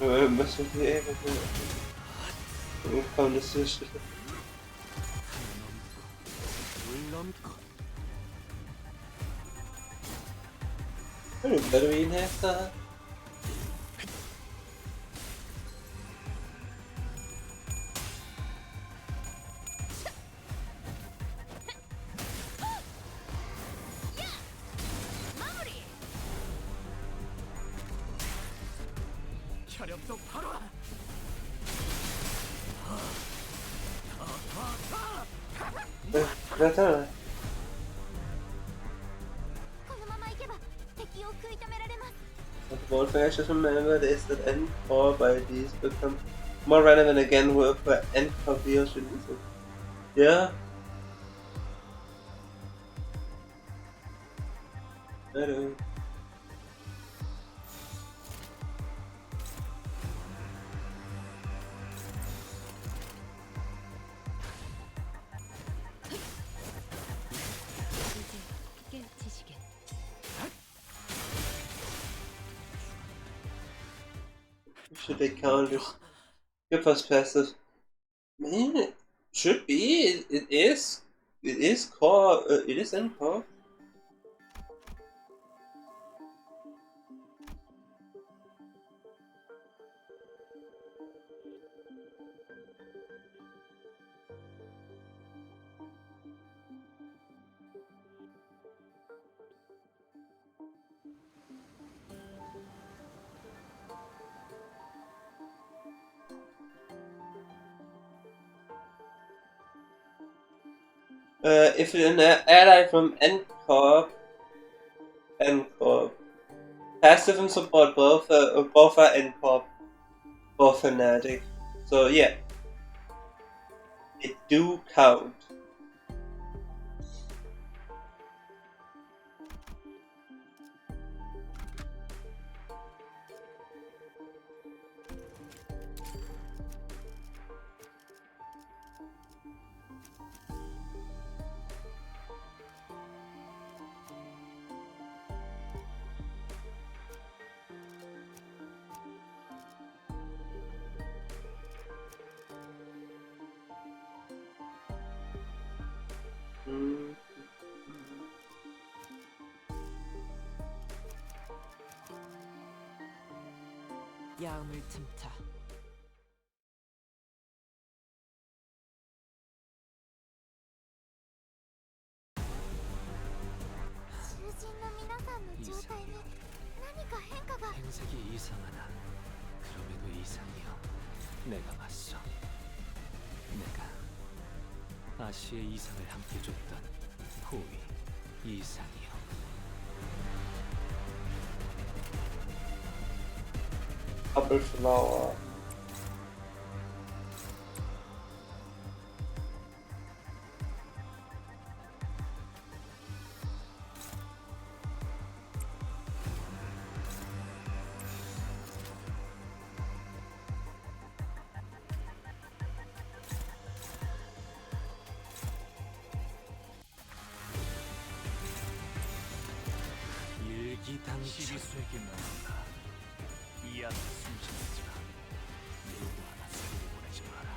Müssen wir irgendwie das ist better in here. 혈압도 바로. Better. このまま行けば敵を食い止められます。 What the Wolfgang should remember is that N-Core by these become more relevant again for N-Core videos releasing. Yeah. Better. 이제 깨지시게. Should they counters? Good first passive. Man, it should be. It is. It is core. It is N-Core. If an ally from N-Corp, passive and support both are N-Corp, both fanatic. So yeah, it do count. 야음을 틈타. 행색이 이상하다. 그럼에도 이상이여. 내가 봤어. 내가 아시의 이상을 함께 줬던 호위 이상이여. Apple flower. 당신이 수에게 나온다. 이 안에 숨쉬지마. 누구 하나 새로 보내지 마라.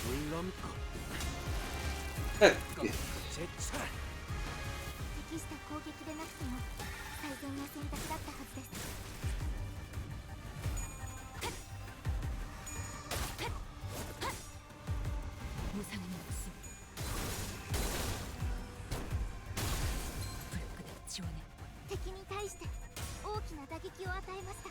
물 넘고 제차. 適した攻撃でなくても最善な選択だったはずです。 무상은 없음. 불끈한 지원을 敵に対して大きな打撃を与えました。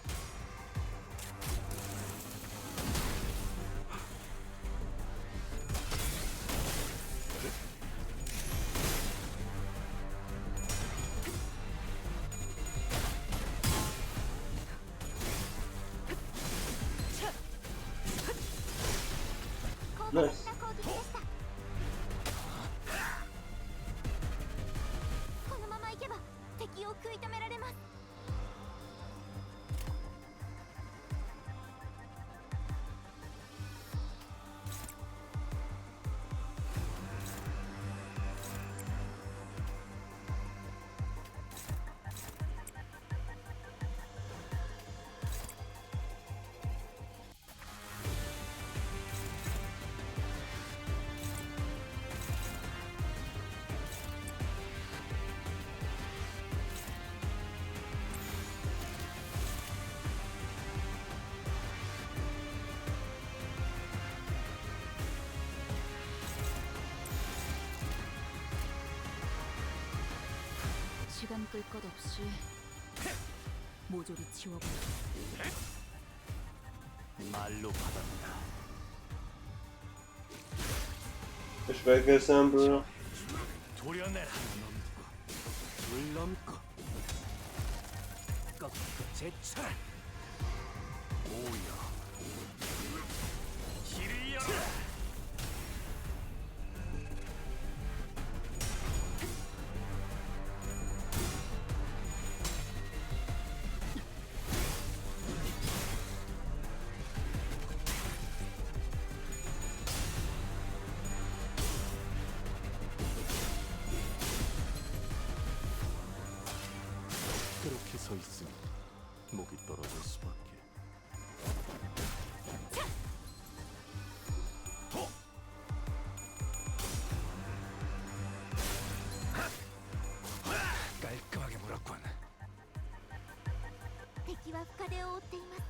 Nice. このまま行けば敵を食い止められます。 Nice. 시간 끌 것 없이 모조리 지워버려. 말로 받았다. Geschwägelsample. 도려내라. 물 넘고 꺾고 제쳐라. 오여 길을 열어라. 그렇게 서 있으면 목이 떨어질 수밖에. 깔끔하게 물었군. 敵は深手を負っています。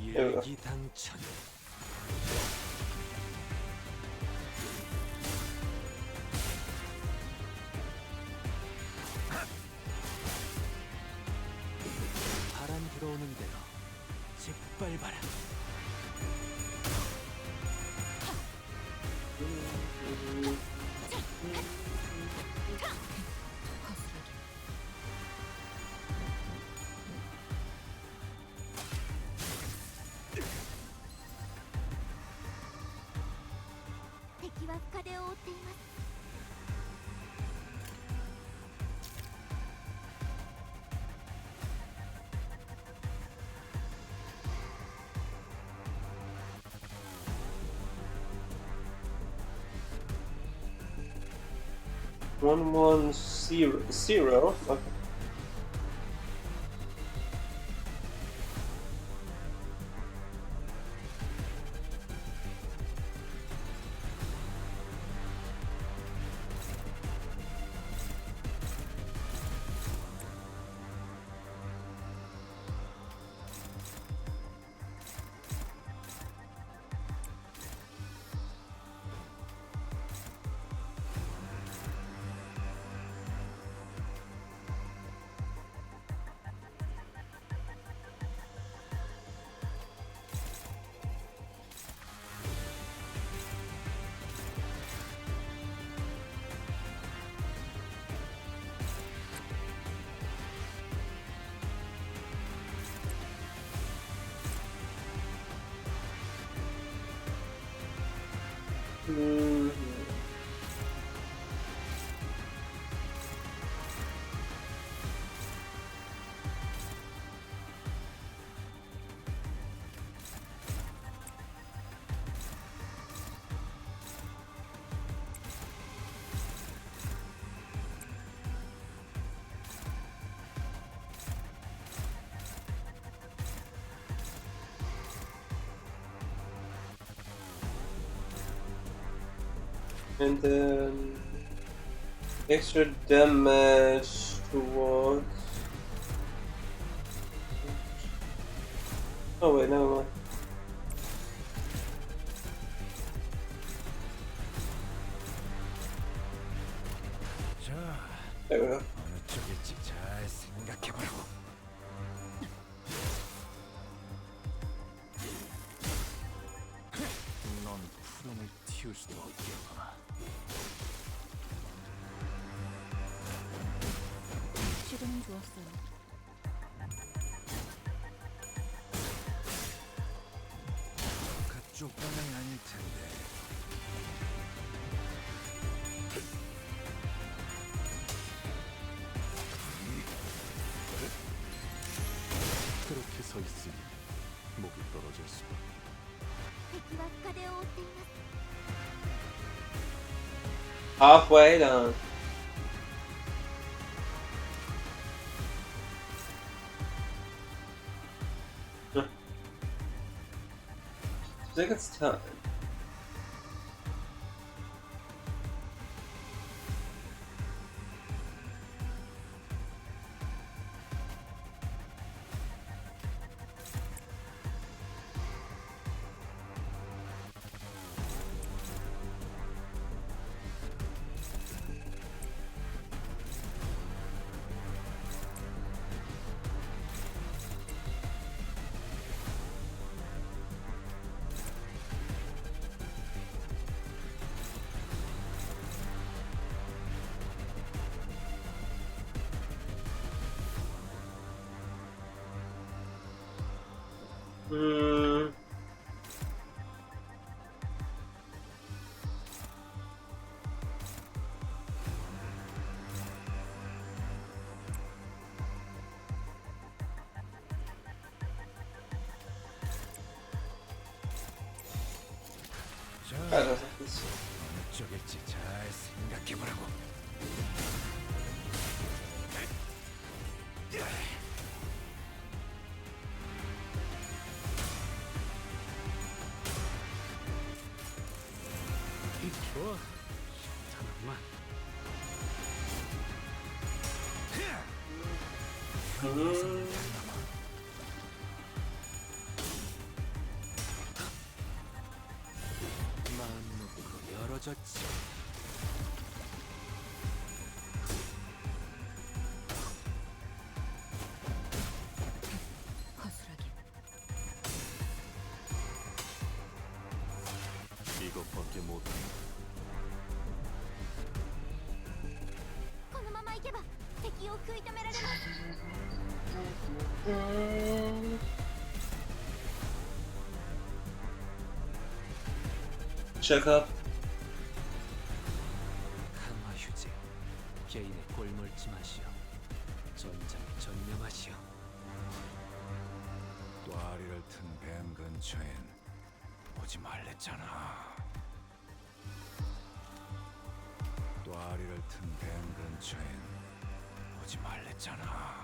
일기당천. 바람 들어오는 대로 짓밟아라. 거스르기. 敵は深手を負っています。 110. Okay. And then extra damage towards. Oh wait, never mind. 자, There we go. 어느 쪽일지 잘 생각해보라고. 넌 푸름을 틔울 수도 없겠구나. 시도는 좋았어요. 그쪽 방향이 아닐 텐데. 그렇게 서 있으니 목이 떨어질 수도. 敵は深手を負っています。 Halfway down. I think it's time. 자, I don't think this. 어느 쪽일지 잘 생각해보라고. 좋아, 괜찮구만. 마음 놓고 열어졌지. 허술하게. 이것밖에 못해. このまま行けば敵を食い止められます。 Check up. 강화 휴지. 개인의 꼴물지 마시오. 전장에 전념하시오. 또아리를 튼 뱀 근처엔 오지 말랬잖아. 또아리를 튼 뱀 근처엔 오지 말랬잖아.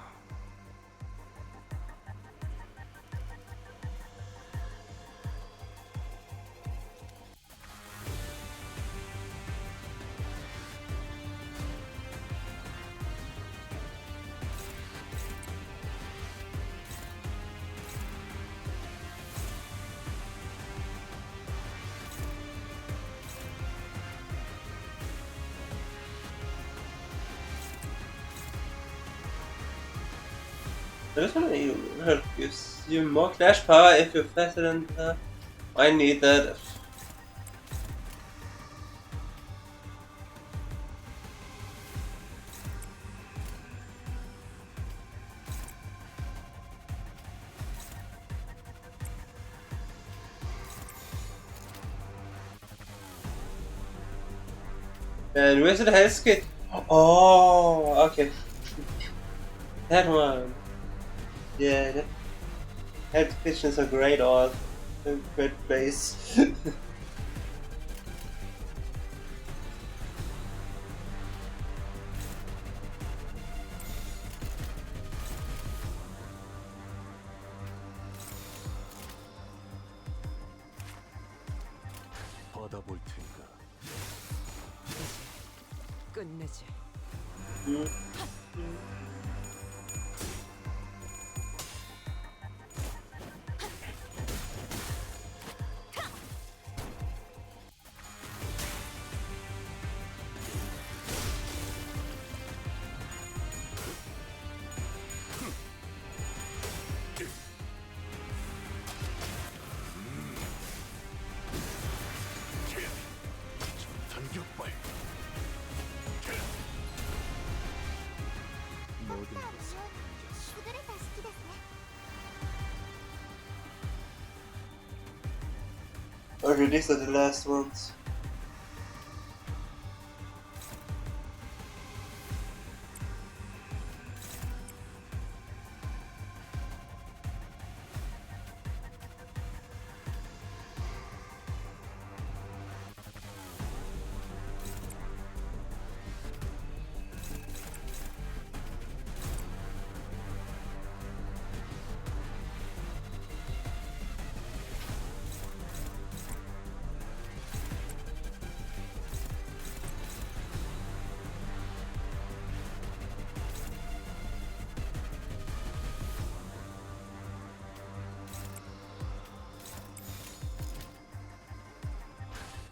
I just want to help gives you more clash power if you're faster than I need that. And where's the health kit? Oh, okay. That one. Yeah, that health kitchens are great, or a great base. 받아볼 테니까. 끝내지. 전격발. ドクターのように優れた式ですね。 Okay, these are the last ones.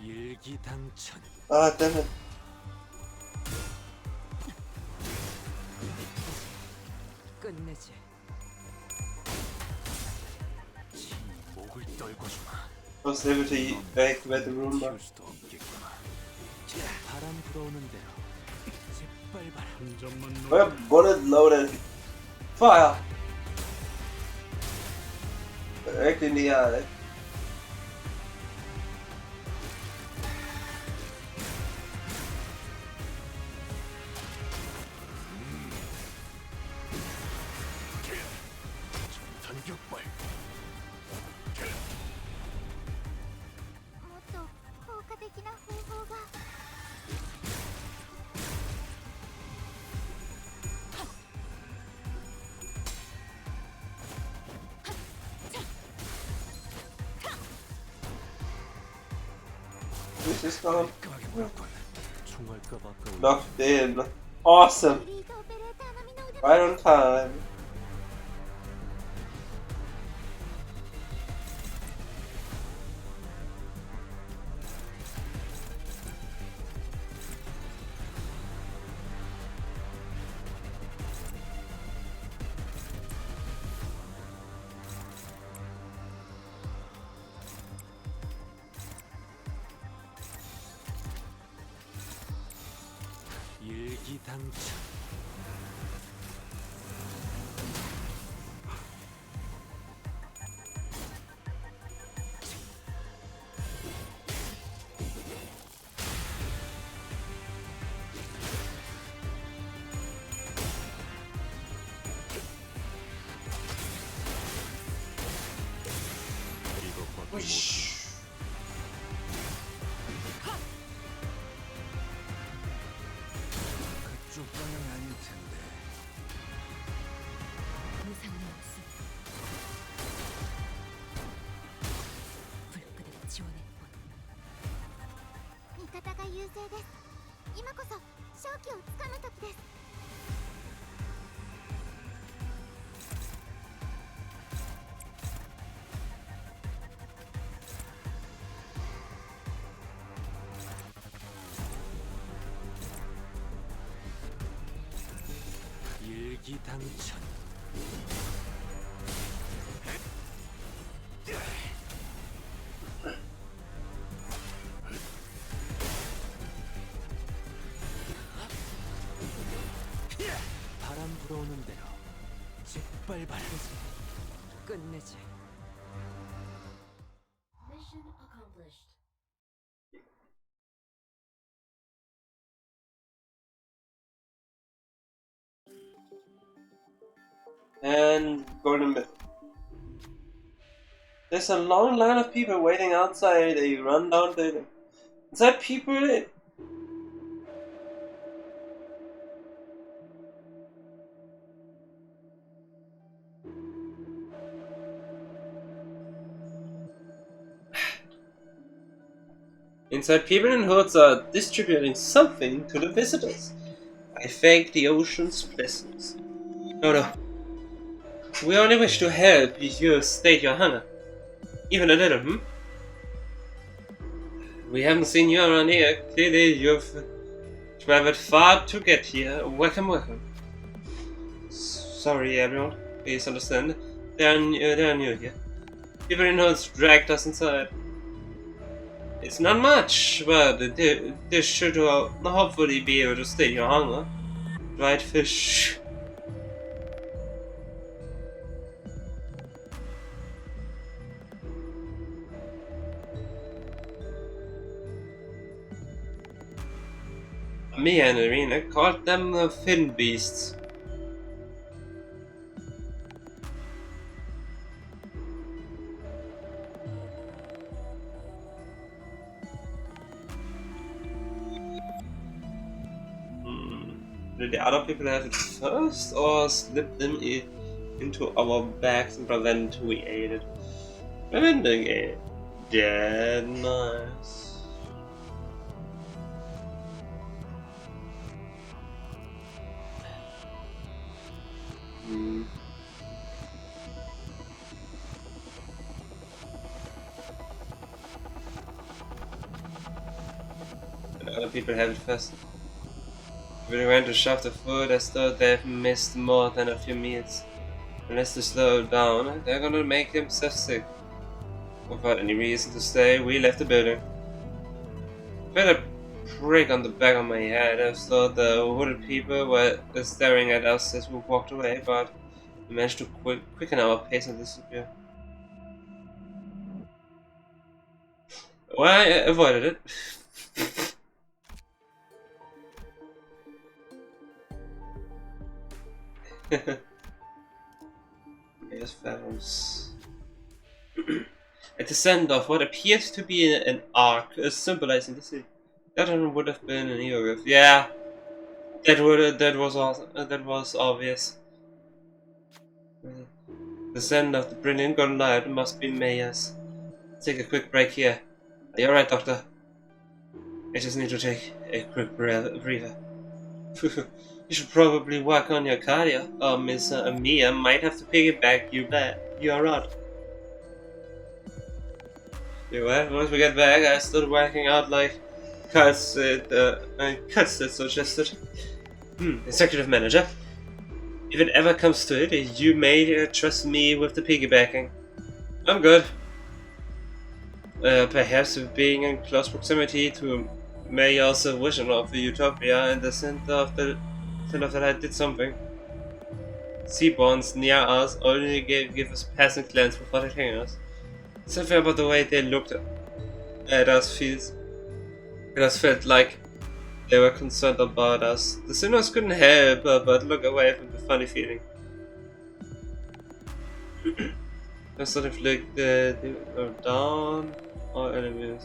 일기당천. Ah, damn it. 끝내지. 지 목을 떨궈주마. I was able to evacuate the room, but 키울 수도 없겠구나. 바람 불어오는 대로 짓밟아라. 한 점만 we have bullet loaded. Fire! Direct in the eye. 전격발. もっと効果的な方法が。 This is gone. 깔끔하게 몰았군. 총알값 아까워. Locked in. Awesome. エリートオペレーター並みの腕前。 Right on time. 일기당천. 이것밖에 못. 그쪽 방향이 아닐 텐데. 무상은 없음. 불끈을 지원해 본. 味方が優勢です。今こそ勝機をつかむ時です。 일기당천. 바람 불어오는 대로 짓밟아라. 끝내지. And golden bit. There's a long line of people waiting outside a rundown building. Is that people? Inside, people in hoods are distributing something to the visitors. I I thank the ocean's blessings. No, no. We only wish to help you state your hunger. Even a little, hmm? We haven't seen you around here. Clearly, you've traveled far to get here. Welcome, welcome. Sorry, everyone. Please understand. They are new here. People in Hood's dragged us inside. It's not much, but this should hopefully be able to state your hunger. Dried fish. Me and Irina called them fin beasts. Did the other people have it first, or slip them into our bags and prevent we ate it? Preventing it. Yeah, nice. And other people have it first. If they went to shove the food as though they've missed more than a few meals. Unless they slow down, they're gonna make themselves sick. Without any reason to stay, we left the building. I felt a prick on the back of my head as though the hooded people were staring at us as we walked away, but we managed to quicken our pace and disappear. Well, I avoided it. Yes, fathoms. At the center of what appears to be an arc, symbolizing the city. That one would have been an hieroglyph. Yeah, that was awesome. That was obvious. The center of the brilliant golden light must be Maya's. Take a quick break here. Are you alright, Doctor? I just need to take a quick breather. You should probably work on your cardio, or Miss Mia might have to piggyback you back. You are right. Anyway, once we get back, I started working out like Cuts suggested. Executive manager. If it ever comes to it, you may trust me with the piggybacking. I'm good. Perhaps being in close proximity to Mayor's vision of the utopia in the center of the light did something. Seaborns near us only give us passing glance before attacking us. Something about the way they looked at us felt like they were concerned about us. The sinners couldn't help but look away from the funny feeling. Let's not inflict down all enemies.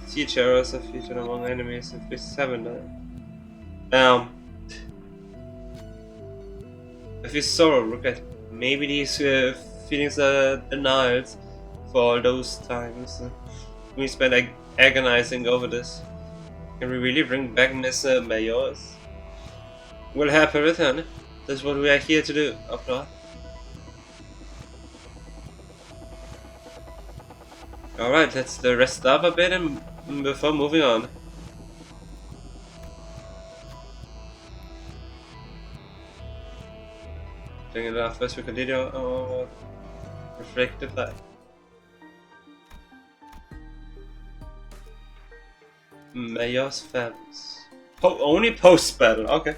Sea terrors are featured among enemies in 57. I feel sorrow, regret. Maybe these feelings are denied for all those times we spent agonizing over this. Can we really bring back Miss Mayors? We'll help her return. That's what we are here to do, after all. Alright, let's rest up a bit and before moving on. Turning it off first, we continue our reflective light. Mayor's families. Only post-battle, okay.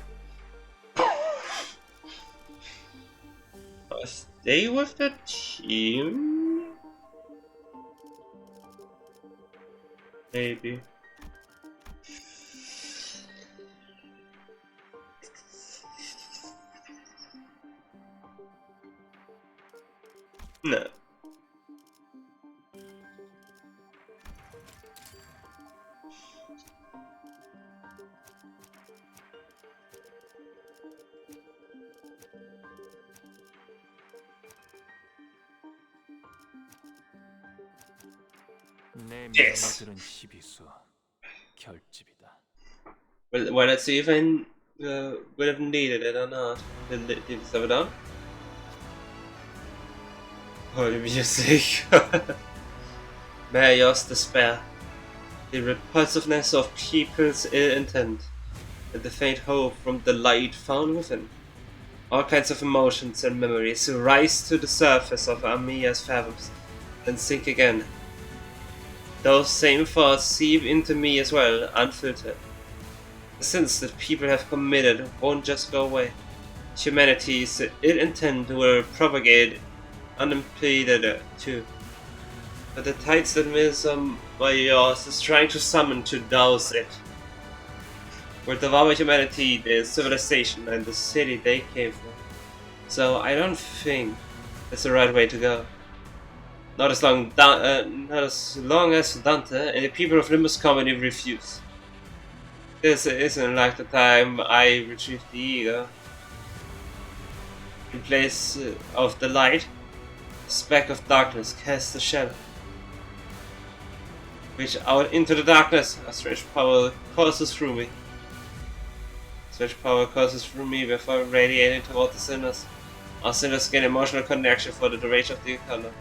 Stay with the team? Maybe. No. 내 Yes. 명예들은 12수 결집이다. Well, let's see if I would have needed it or not. Did it slow down? Holy music. May yours despair. The repulsiveness of people's ill intent, and the faint hope from the light found within. All kinds of emotions and memories rise to the surface of Amiya's fathoms, then sink again. Those same thoughts seep into me as well, unfiltered. The sins that people have committed won't just go away. Humanity's ill intent will propagate unimpeded too. But the tides that Miss is trying to summon to douse it will devour humanity, the civilization, and the city they came from. So I don't think it's the right way to go. Not as long as Dante and the people of Limbus Company refuse. This isn't like the time I retrieved the E.G.O. In place of the light, a speck of darkness casts a shadow. Reach out into the darkness, a strange power courses through me. Strange power courses through me before radiating toward the sinners. Our sinners gain emotional connection for the duration of the encounter.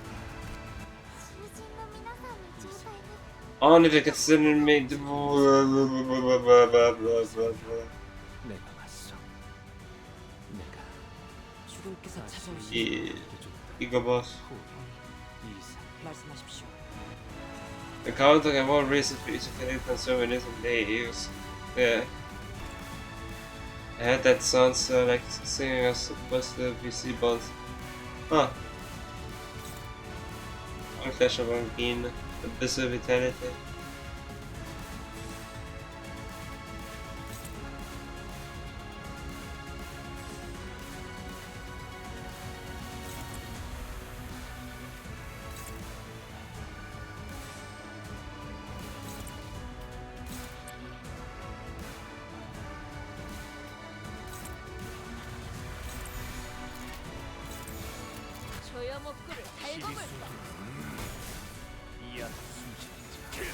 Only to consider me. 내가 왔어. 내가 주군께서 찾아오신 E.G.O boss. 이사 말씀하십시오. The counter can more reason for each of the conservatism they use. Yeah. I heard that sounds like singing as supposed to be C-bonds. Huh. One clash of gain, abyssal vitality. 조여목구를 달궈볼 이야 숨지자.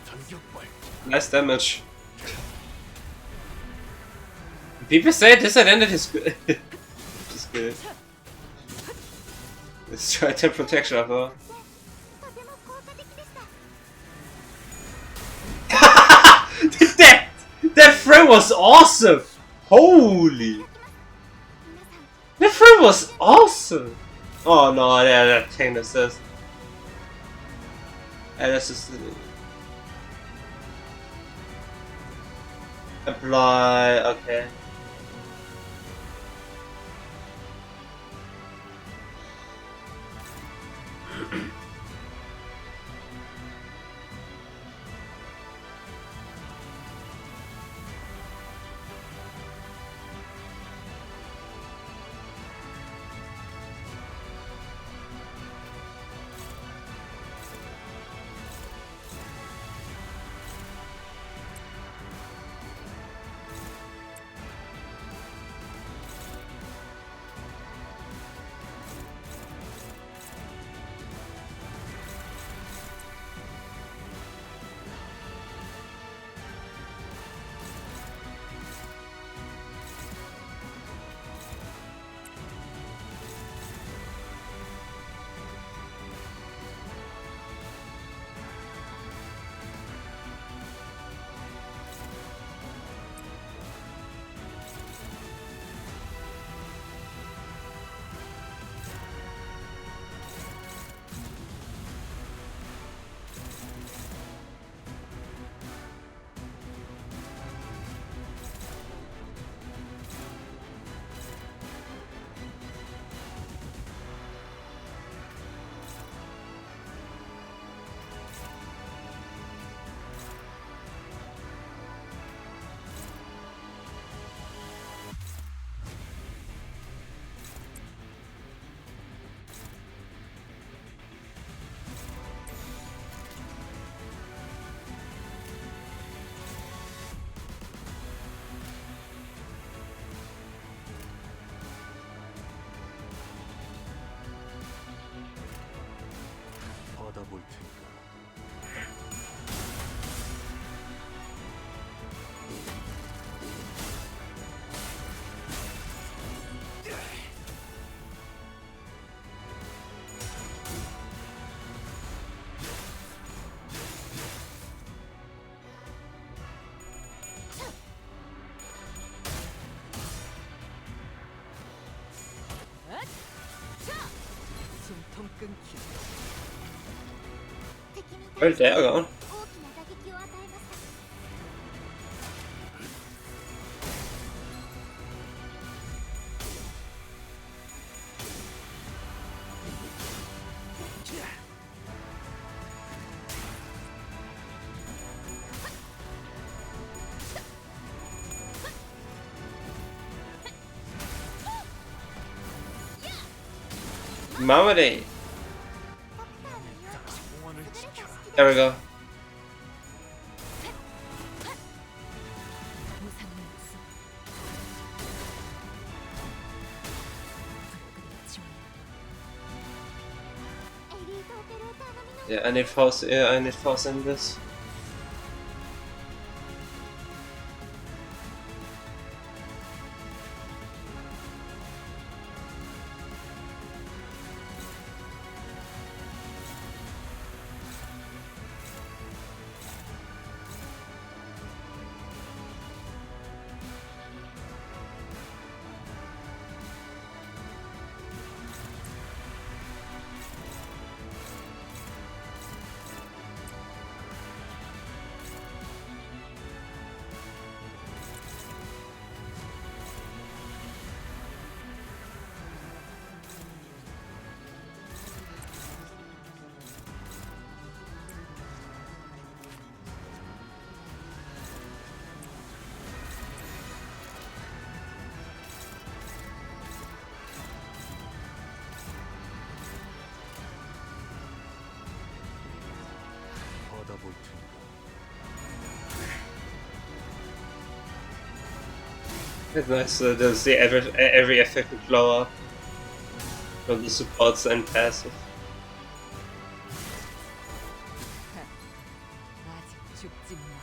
전격발. Nice damage. People say this identity is good. Which is good. Let's try to protection after all. とても効果的でした。 That frame was awesome! Holy! 皆さん That frame was awesome! Oh no, yeah, that thing that says. Yeah, that's just. Apply, okay. 받아볼 테니까. 끊기. 敵に Where'd 対して that go? 大きな打撃を与えました。 Marmalade. ドクターの言うと公安の実況 There we go. 無差の様子ブロックで一応エリートオペレーターのみの Yeah, I need force. Yeah, I need force in this. 받아볼 테니까. It's nice to see every effective blow up from the supports and passive. 아직 죽지 마라.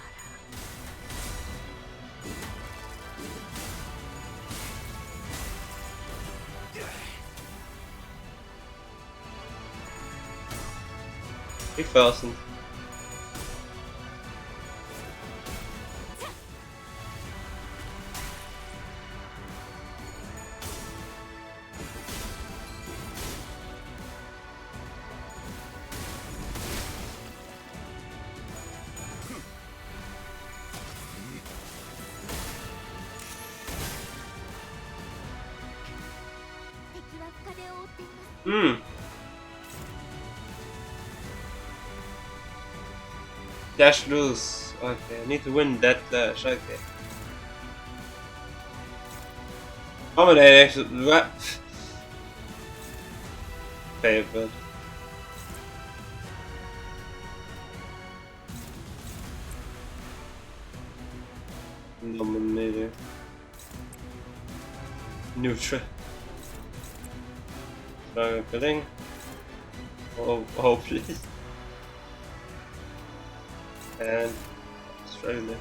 Big thousand. Dash loose. Okay, I need to win that dash. Okay. Dominate actually. What? Okay, but. Dominator. Neutral. So, killing. Oh, please. And struggling.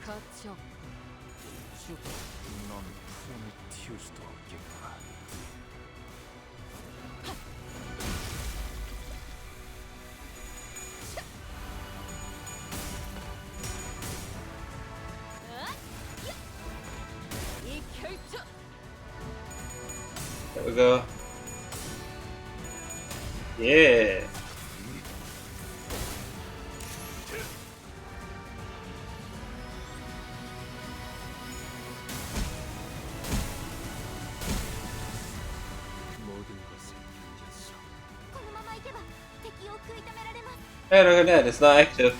가쳐. 죽. 넌 품을 틔울 수도 없겠구나. 이 결투. There we go. Yeah. 모든 것을 견뎠어. このままいけば敵をく痛められます。 Hey, look at that, it's not active.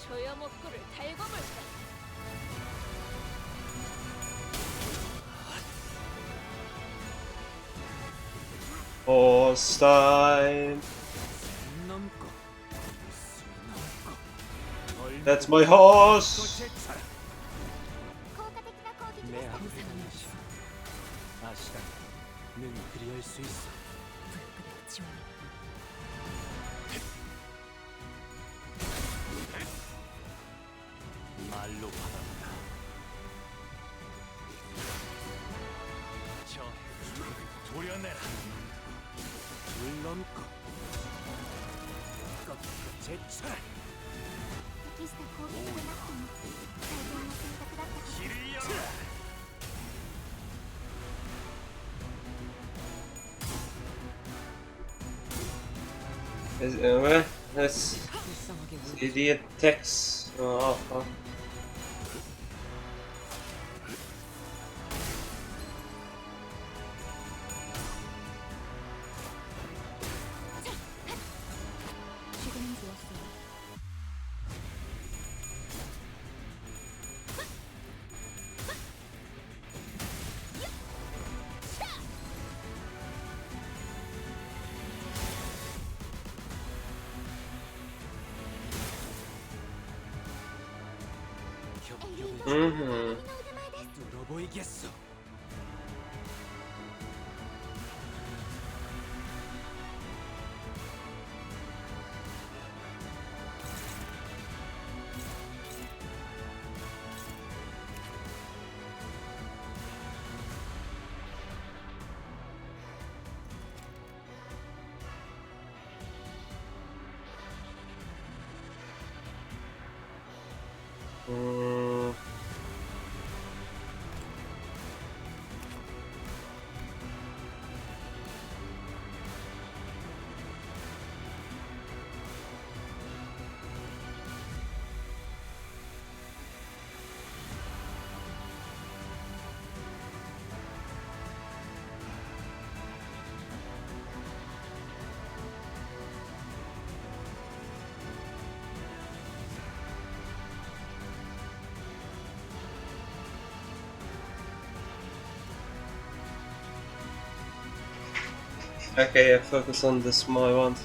조여목구를 달고 볼까. Boss time. 넘고 넘고 That's my horse. 効果的な攻撃 내 です。 앞을 향하시오. 아시다. 능히 그리할 수 있어. 불급의 지원. 말로 바랍니다. 저 해주를 도려내라. 물 넘고 꺾고 제쳐라. 適した攻撃でなくても最善の選択だったはずです。 길을 열어라. Let's 불쌍하게 see the attacks. Oh, oh. 시간은 좋았어요. Mm-hmm. 뚫어보이겠어. Mm. Okay, yeah, focus on the small ones.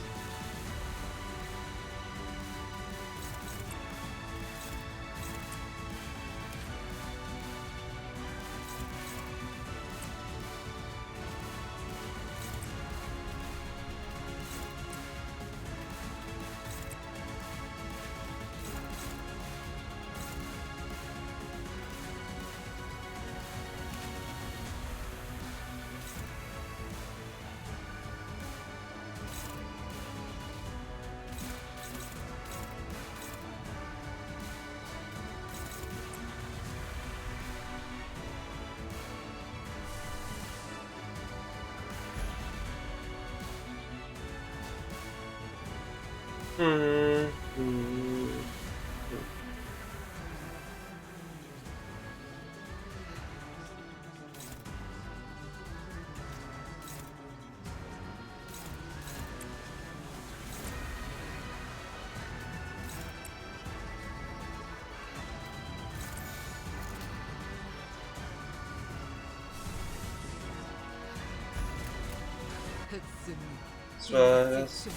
So that's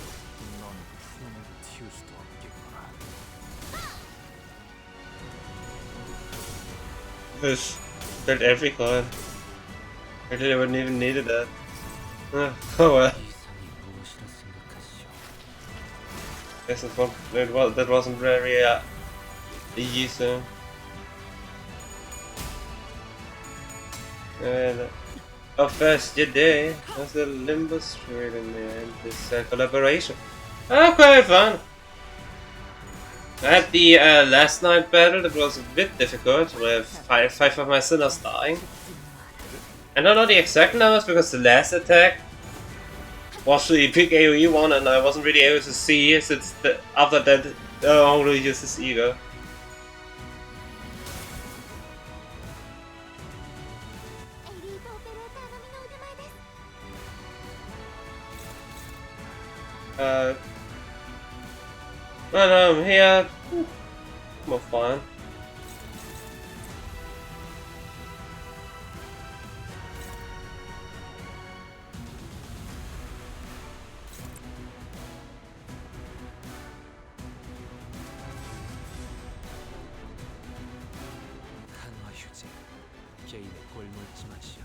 넌 푸른을 틔울 수도 없겠구나. just built every card. I didn't even needed that. Oh well. Guess that wasn't very easy. And our first day was the Limbus trading and this collaboration. Quite fun. I had the last night battle that was a bit difficult with five of my sinners dying. I don't know the exact numbers because the last attack was the big AoE one and I wasn't really able to see since after that I only used this E.G.O. But here, more fun. 한화 휴지, 개인의 골몰지 마시오.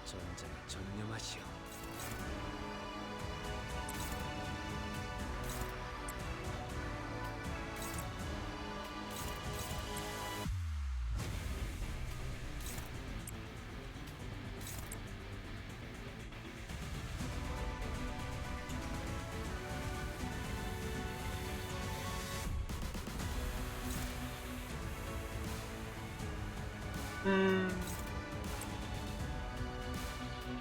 전장에 전념하시오.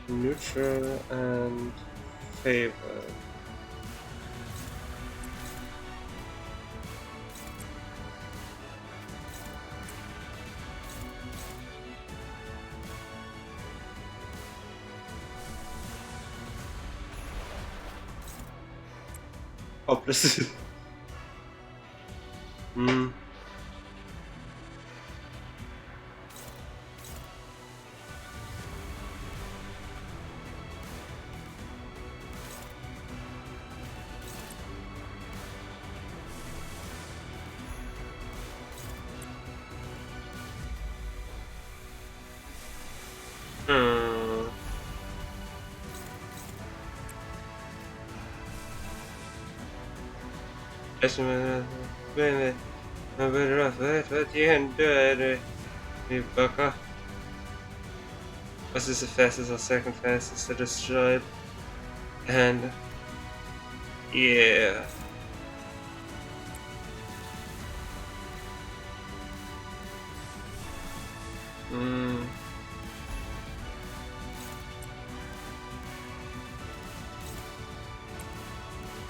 Neutral and favor. Hopeless. Was this the fastest or second fastest to destroy it? And yeah.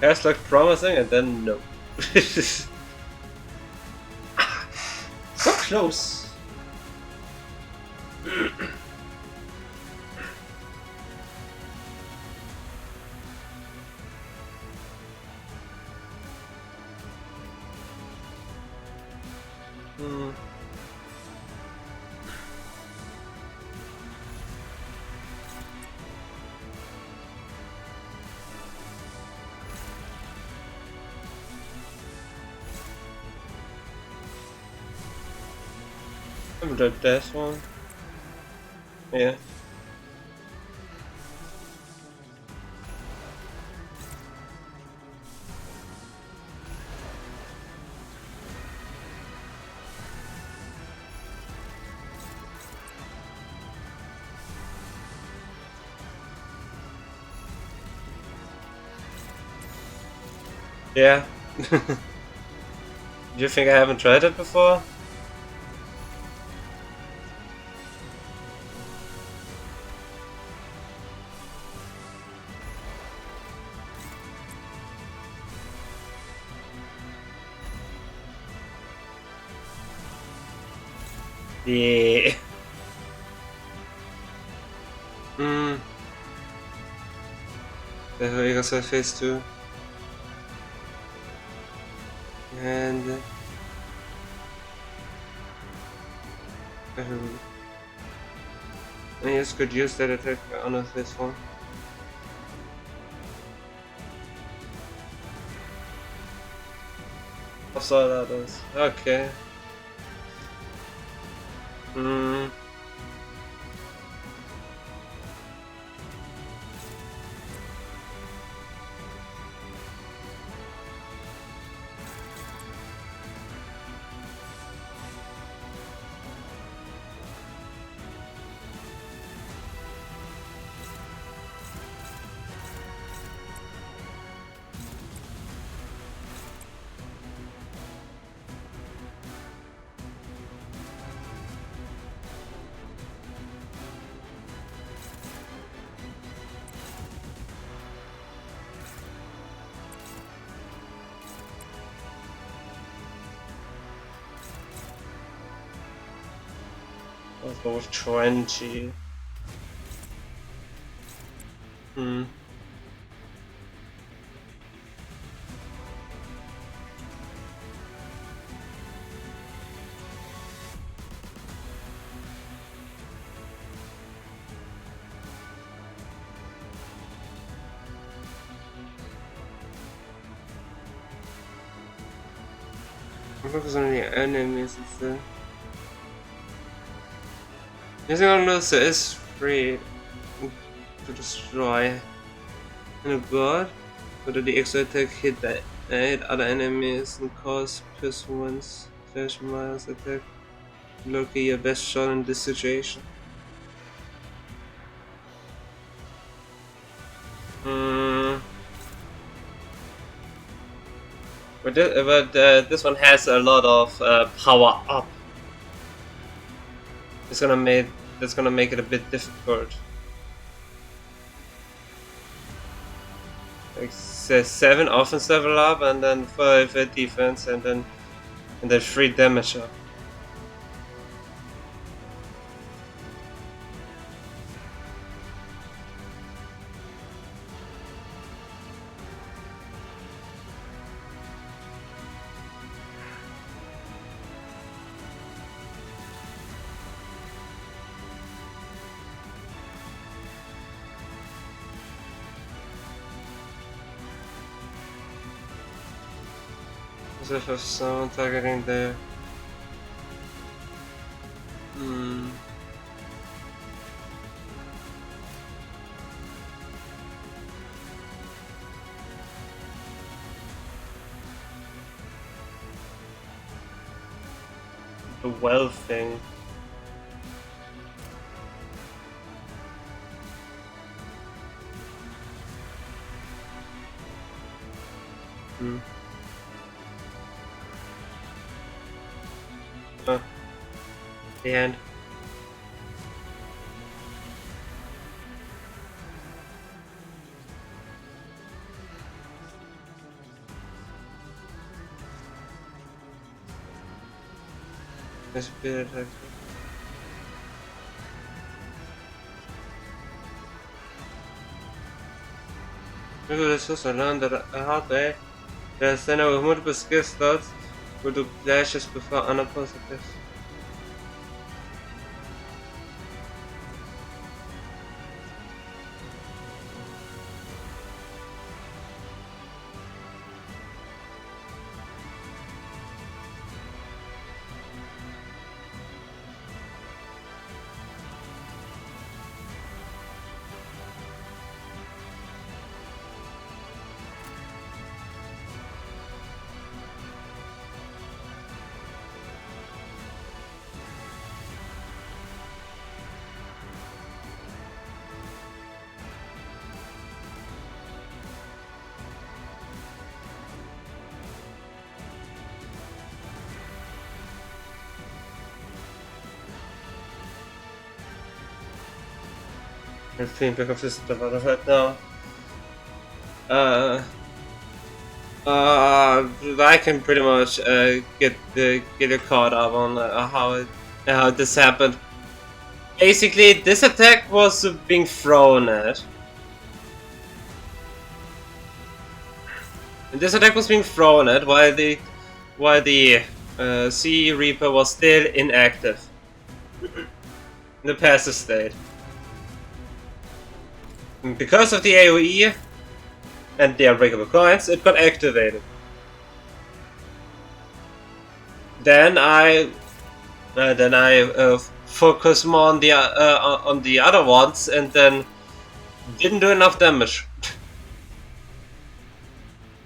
First looked promising and then no. So close. I'm the best one. Yeah. Yeah. Do you think I haven't tried it before? Yeah. The E.G.O phase 2. And I just could use that attack on a phase 1. I saw that is. Okay. Let's go with 20. Focus on the enemies instead. Using on those is free to destroy in a god, but the extra attack hit the 8 other enemies and cause +1 slash minus attack. Look, your best shot in this situation. But this one has a lot of power up. That's gonna make it a bit difficult. Like 7 offense level up, and then 5 defense, and then 3 damage up. So if someone targeting there. The well thing. The end. Let's be attack. This was learned that a hard way. The center with multiple skill slots will do clashes before unopposed attacks. I think back of this developer right now. I can pretty much get a caught up on how how this happened. Basically, this attack was being thrown at. And this attack was being thrown at while the Sea Reaper was still inactive in the passive state. And because of the AoE and the unbreakable coins, it got activated. Then I focused more on the other ones, and then didn't do enough damage.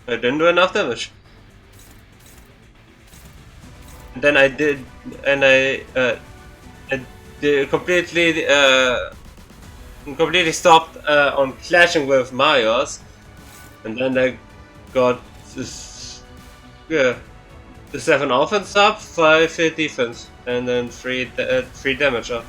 I didn't do enough damage. And then I did, and I did completely stopped on clashing with Marios, and then I got this, the 7 offense up, 5 hit defense, and then 3 damage up.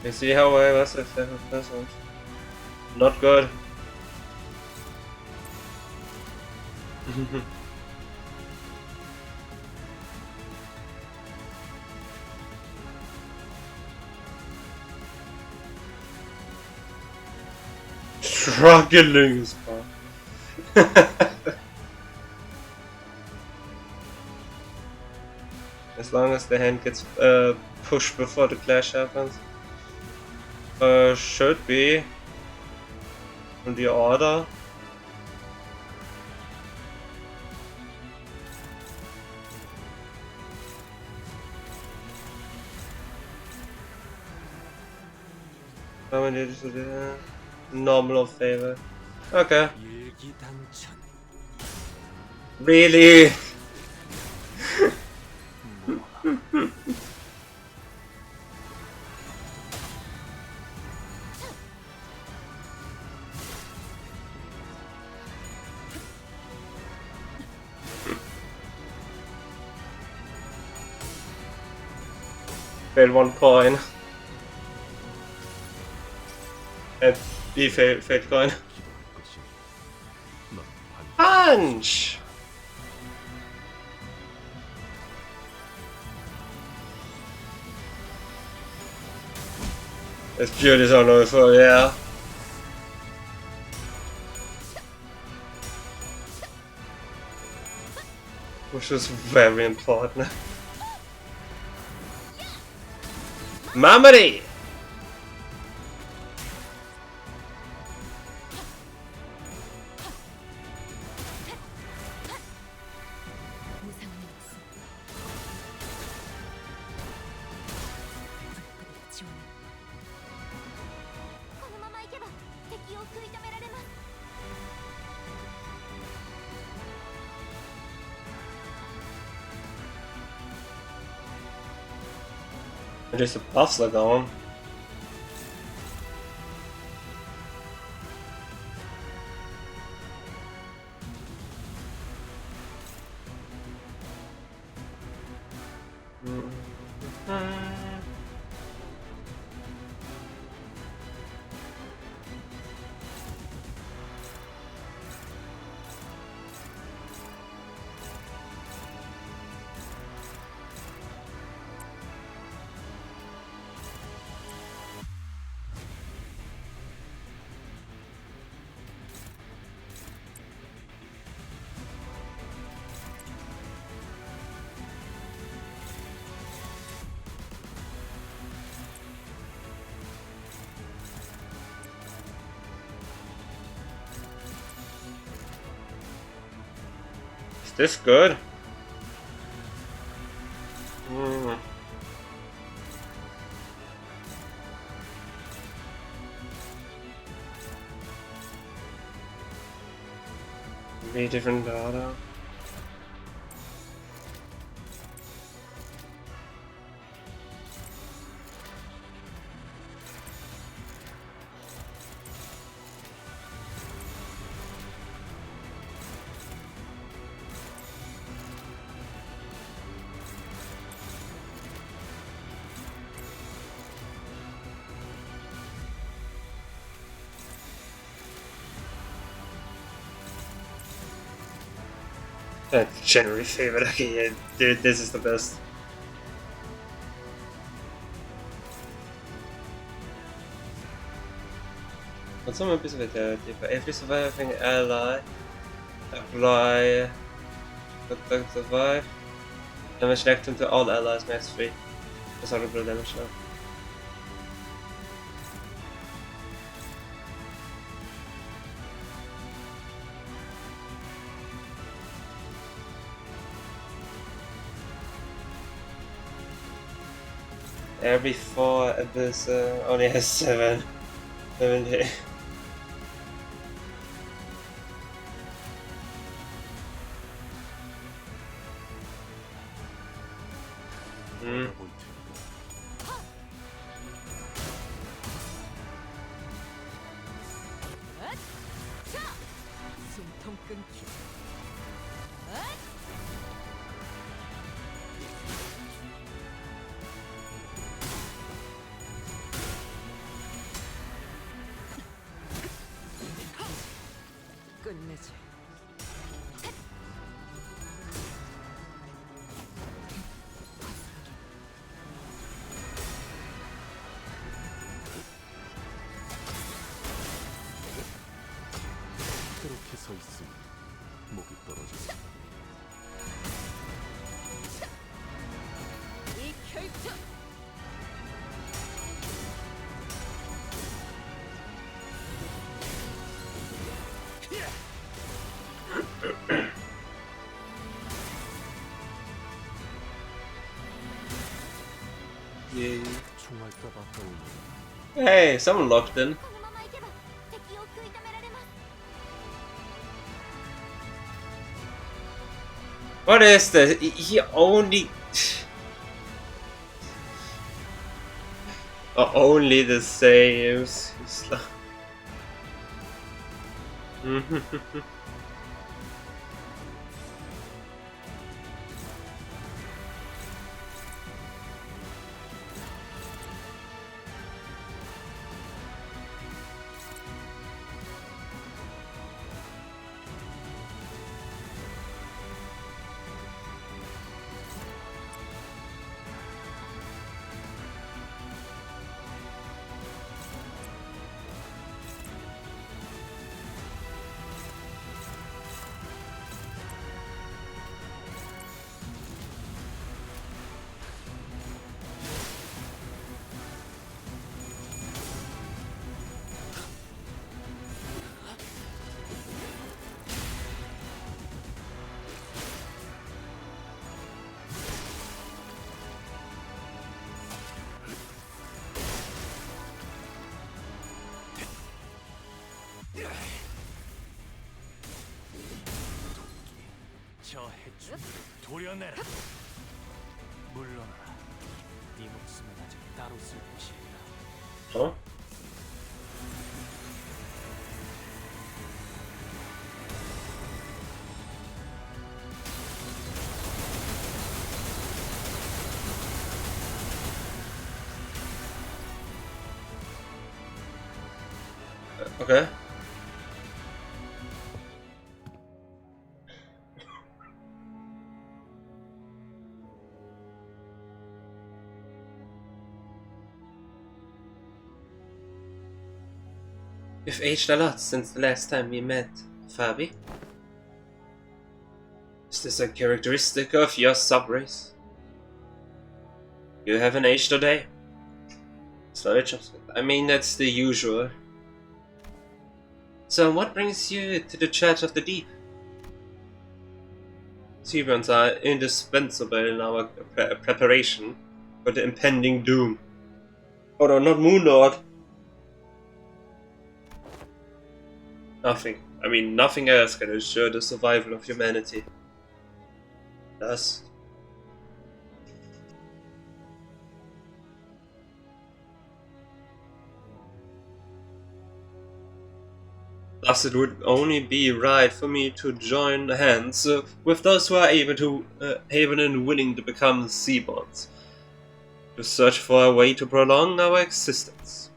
You see how I was at 7%? Not good. Struggling is fun. As long as the hand gets pushed before the clash happens. Should be in the order. How many is it? Normal or favor? Okay. Really? Failed 1 coin. And he failed coin. Punch! It's purely so noticeable, yeah. Which was very important. Mamari! 무상은 없어. 불급의 지원. このまま行けば敵を食い止められます。 At least the buffs are gone. Is this good? Hmm. Maybe different data. Generally favorite. Okay, yeah, dude, this is the best. On some piece of vitality, for every surviving ally, apply contact survive. Damage reacting to all allies max 3. That's horrible damage now. Every 4 abyss only has 7. 70. 숨통 끊기. 끝내지. 그렇게 서 있으니 목이 떨어졌어. 이 결정. Yeah. 총알값 아까우니 Hey, someone locked in. このまま行けば敵を食い止められます。 What is this? He only... only the saves. He's like... 저 해충을 도려내라. 물러나라. 네 목숨은 아직 따로 쓸 곳이야. Huh? Okay. You've aged a lot since the last time we met, Fabi. Is this a characteristic of your sub-race? You haven't aged today. Slowly chops. I mean, that's the usual. So what brings you to the Church of the Deep? Seaburns are indispensable in our preparation for the impending doom. Oh no, not Moon Lord. Nothing. I mean, nothing else can ensure the survival of humanity. Thus, it would only be right for me to join hands with those who are able and willing to become Seaborns, to search for a way to prolong our existence.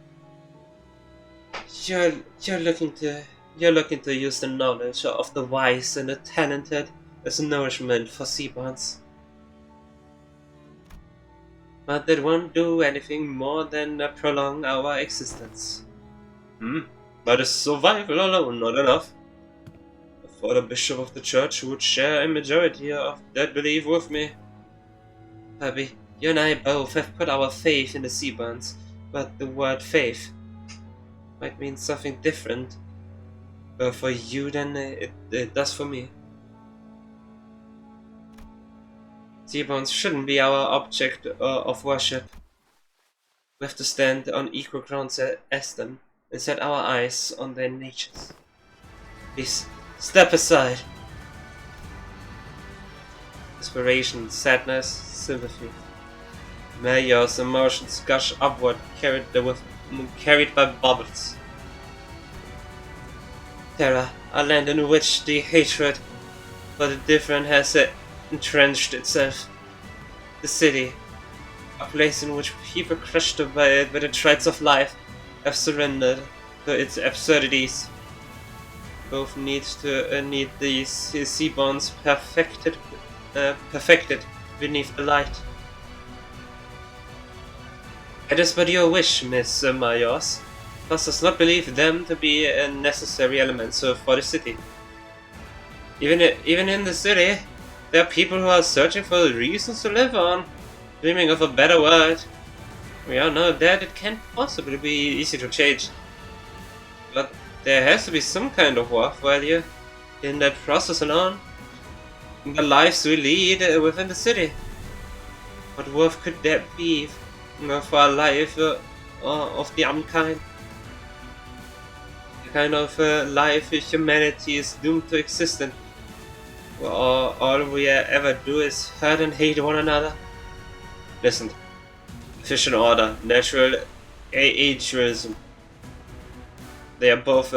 You're looking to use the knowledge of the wise and the talented as nourishment for Seaborns. But that won't do anything more than prolong our existence. But is survival alone not enough? For the bishop of the church would share a majority of that belief with me. Abby, you and I both have put our faith in the Seaburns, but the word faith might mean something different for you than it does for me. Seaburns shouldn't be our object of worship. We have to stand on equal grounds as them and set our eyes on their natures. Please, step aside. Inspiration, sadness, sympathy. Mayors' emotions gush upward, carried by bubbles. Terra, a land in which the hatred for the different has entrenched itself. The city, a place in which people crushed by the threats of life have surrendered to its absurdities. Both need these Seaborns perfected beneath the light. It is but your wish, Miss Mayos. Thus does not believe them to be necessary elements for the city. Even in the city, there are people who are searching for reasons to live on, dreaming of a better world. We all know that it can't possibly be easy to change. But there has to be some kind of worth value in that process alone. In the lives we lead within the city. What worth could that be for a life of the unkind? The kind of life humanity is doomed to exist in. Where all we ever do is hurt and hate one another. Listen. Efficient order, natural ageism. They are both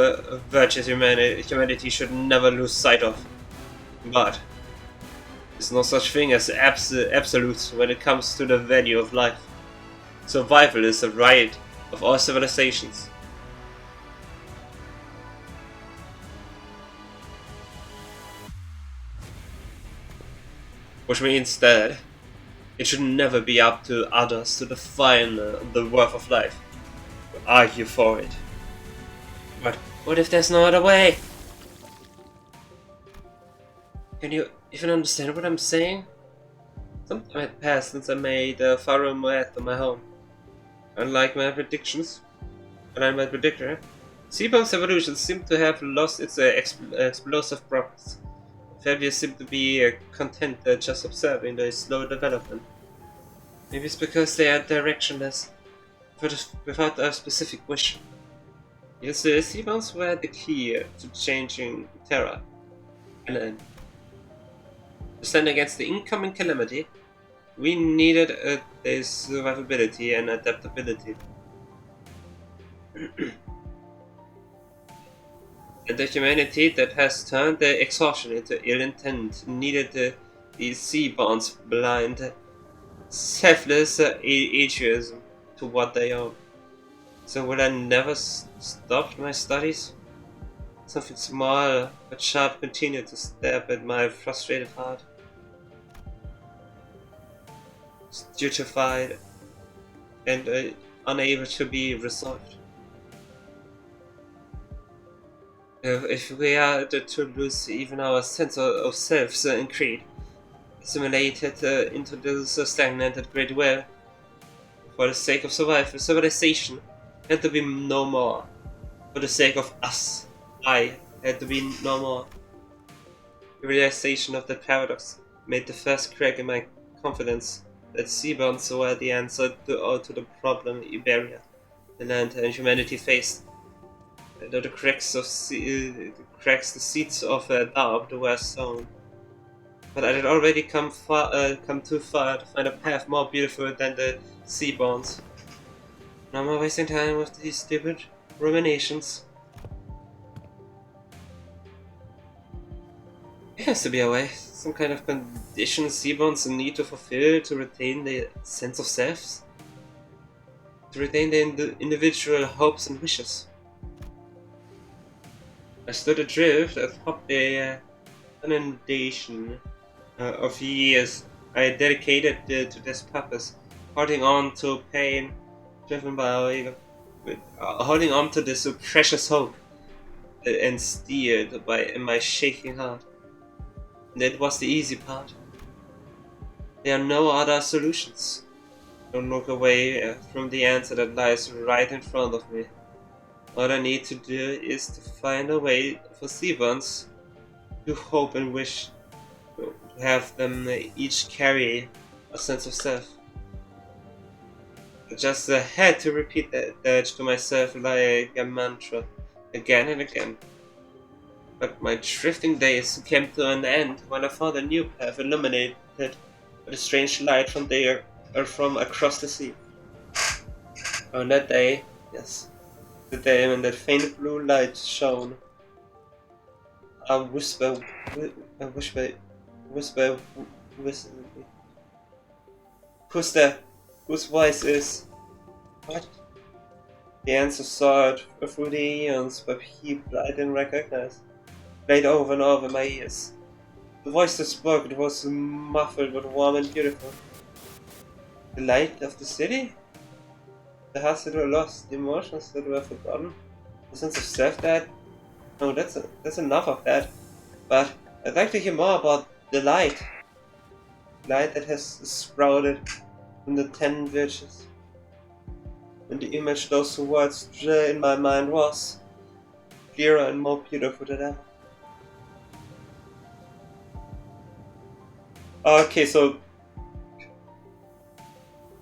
virtues humanity should never lose sight of. But there's no such thing as absolutes when it comes to the value of life. Survival is the right of all civilizations. Which means that it should never be up to others to define the worth of life, to argue for it. But what if there's no other way? Can you even understand what I'm saying? Some time had passed since I made Farum Moed my home. Unlike my predictions, Seaborn's evolution seemed to have lost its explosive progress. Failure seemed to be content just observing the slow development. Maybe it's because they are directionless, without a specific wish. Yes, the Seaborns were the key to changing Terra. And to stand against the incoming calamity, we needed their survivability and adaptability. And the humanity that has turned their exhaustion into ill intent needed these Seaborns' blind, selfless atheism to what they own. So will I never stop my studies? Something small but sharp continued to stab at my frustrated heart. Stutified and unable to be resolved. If we are to lose even our sense of self and creed, assimilated into this stagnated great well, for the sake of survival, civilization had to be no more. For the sake of us, I had to be no more. The realization of that paradox made the first crack in my confidence that sea-bonds were the answer to the problem Iberia, the land, and humanity faced. Though the cracks the seeds of doubt were sown. But I had already come too far to find a path more beautiful than the sea bonds. No more wasting time with these stupid ruminations. There has to be a way, some kind of condition sea bonds need to fulfill to retain the sense of self, to retain the individual hopes and wishes. I stood adrift atop the inundation of years I dedicated to this purpose, holding on to pain driven by our ego, holding on to this precious hope and steered by my shaking heart. And that was the easy part. There are no other solutions. Don't look away from the answer that lies right in front of me. All I need to do is to find a way for Seabonds to hope and wish to have them each carry a sense of self. I just had to repeat that to myself like a mantra again and again. But my drifting days came to an end when I found a new path illuminated with a strange light from across the sea. On that day, yes, the day when that faint blue light shone, a whisper. Who's there? Whose voice is? What? The answer soared through the eons by people I didn't recognize, played over and over my ears. The voice that spoke was muffled but warm and beautiful. The light of the city? The hearts that were lost, the emotions that were forgotten, the sense of self that... No, that's enough of that. But I'd like to hear more about the light. Light that has sprouted from the 10 virtues. And the image those words drew in my mind was clearer and more beautiful than ever. Okay, so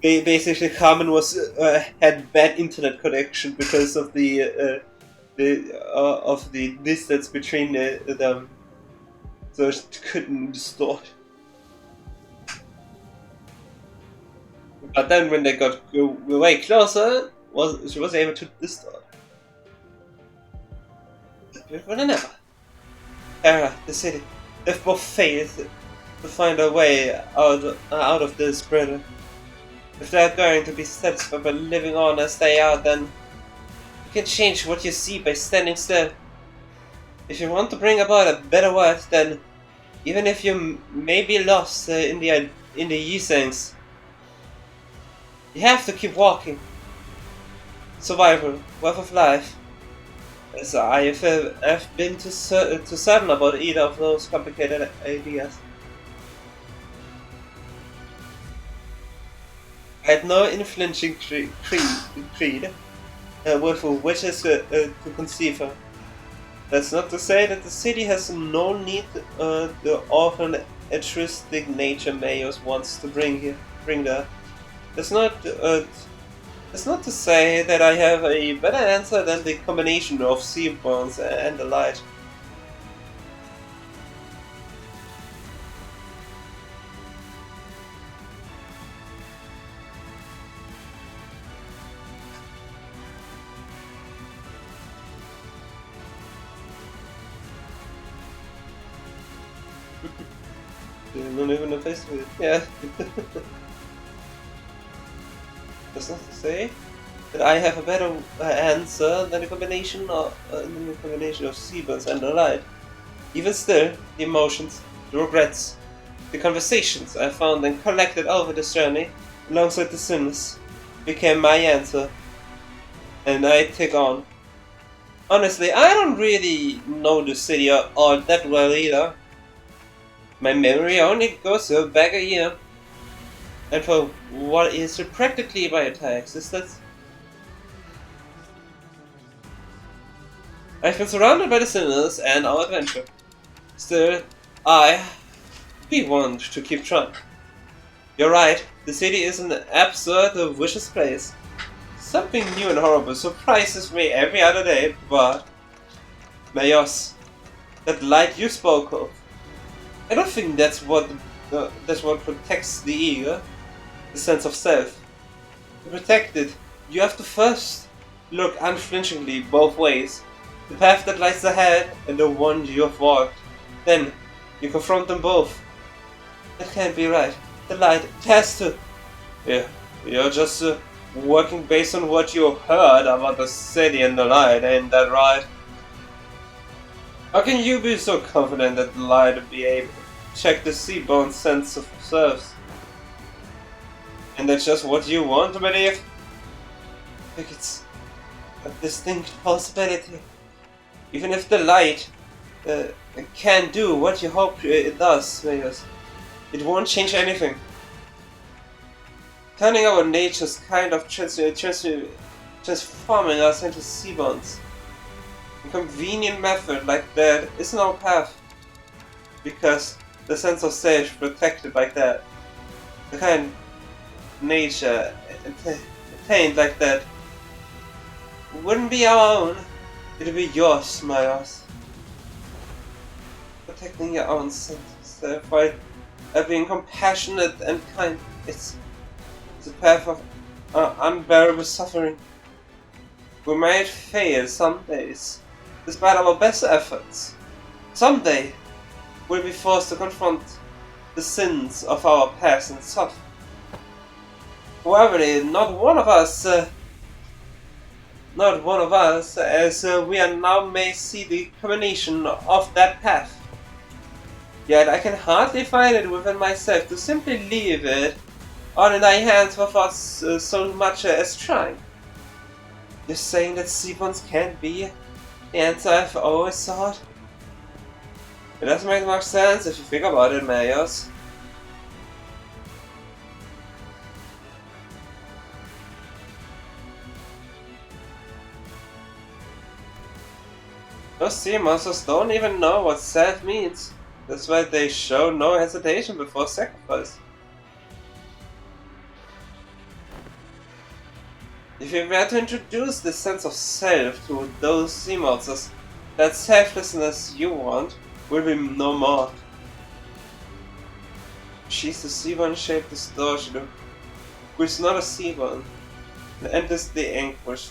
basically Carmen had bad internet connection because of the distance between them, so she couldn't distort. But then when they got way closer, she was able to distort. But never. Era, the city, they've both failed to find a way out of this prison. If they're going to be satisfied by living on as they are, then you can change what you see by standing still. If you want to bring about a better world, then even if you may be lost in the Yisangs, you have to keep walking. Survival, worth of life. As I have been too certain about either of those complicated ideas. I had no influencing creed with which to conceive her. That's not to say that the city has no need the often altruistic nature Mayos wants to bring there. That's not to say that I have a better answer than the combination of sea bonds and the light. Not even a face with it. Yeah. That's not to say that I have a better answer than the combination of Seabirds and the light. Even still, the emotions, the regrets, the conversations I found and collected over this journey, alongside the sins, became my answer, and I take on. Honestly, I don't really know the city all that well either. My memory only goes back a year, and for what is practically my entire existence. I've been surrounded by the sinners and our adventure. Still, We want to keep trying. You're right, the city is an absurd, vicious place. Something new and horrible surprises me every other day, but... Mayos, that light you spoke of, I don't think that's what protects the ego, the sense of self. To protect it, you have to first look unflinchingly both ways, the path that lies ahead and the one you have walked. Then, you confront them both. That can't be right. The light, it has to... Yeah, you're just working based on what you heard about the city and the light, ain't that right? How can you be so confident that the light will be able to check the seaborne sense of selves? And that's just what you want to believe? I think it's a distinct possibility. Even if the light can do what you hope it does, Mayos, it won't change anything. Turning our natures kind of transforming us into seaborns. A convenient method like that isn't our path. Because the sense of self is protected like that. The kind of nature attained like that wouldn't be our own. It'd be yours, Mayos. Protecting your own sense of self while being compassionate and kind. It's a path of unbearable suffering. We might fail some days, despite our best efforts. Someday, we'll be forced to confront the sins of our past and suffer. However, not one of us, as we are now may see the culmination of that path. Yet I can hardly find it within myself to simply leave it all in thy hands without so much as trying. You're saying that seaborns can't be the answer I've always thought? It doesn't make much sense if you think about it, Mayos. Those sea monsters don't even know what self means. That's why they show no hesitation before sacrifice. If you were to introduce this sense of self to those sea monsters, that selflessness you want will be no more. She's the seaborn-shaped distortion, which is not a seaborn, and enters the anguish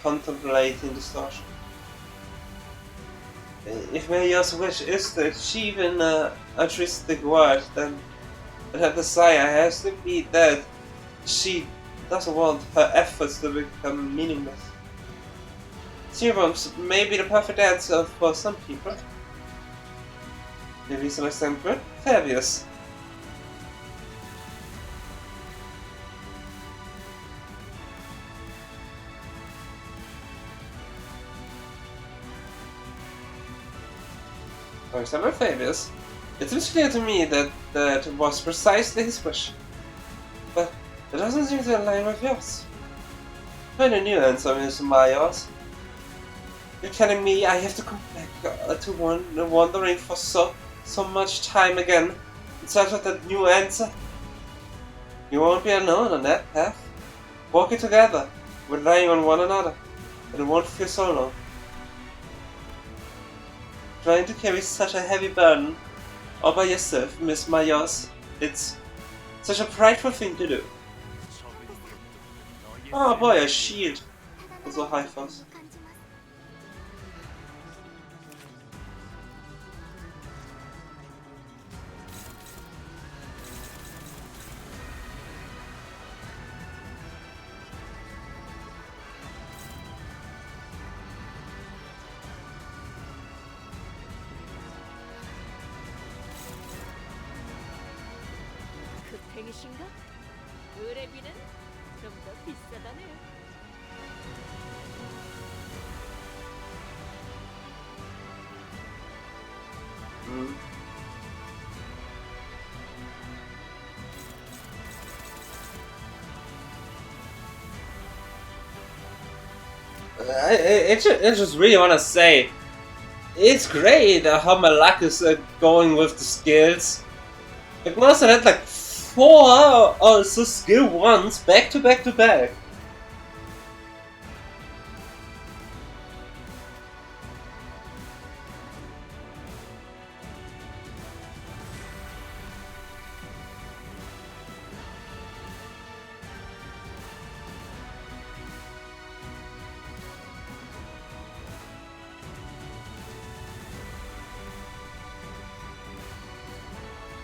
contemplating distortion. If Maria's wish is to achieve an altruistic world, then her desire has to be that she doesn't want her efforts to become meaningless. Serums may be the perfect answer for some people. Maybe some example, Fabius. For example, Fabius. It seems clear to me that that was precisely his wish. But it doesn't seem to align with yours. Find a new answer, Mr. Mayos. You're telling me I have to come back to wandering for so much time again in search of that new answer? You won't be alone on that path. Walking together, relying on one another, and it won't feel so long. Trying to carry such a heavy burden all by yourself, Miss Mayos, it's such a prideful thing to do. Oh boy, a shield. Also high force. 급행이신가? 의뢰비는 좀 더 비싸다네. I just really want to say, it's great how my luck is going with the skills. Like once I had like 4 so skill 1s back to back to back.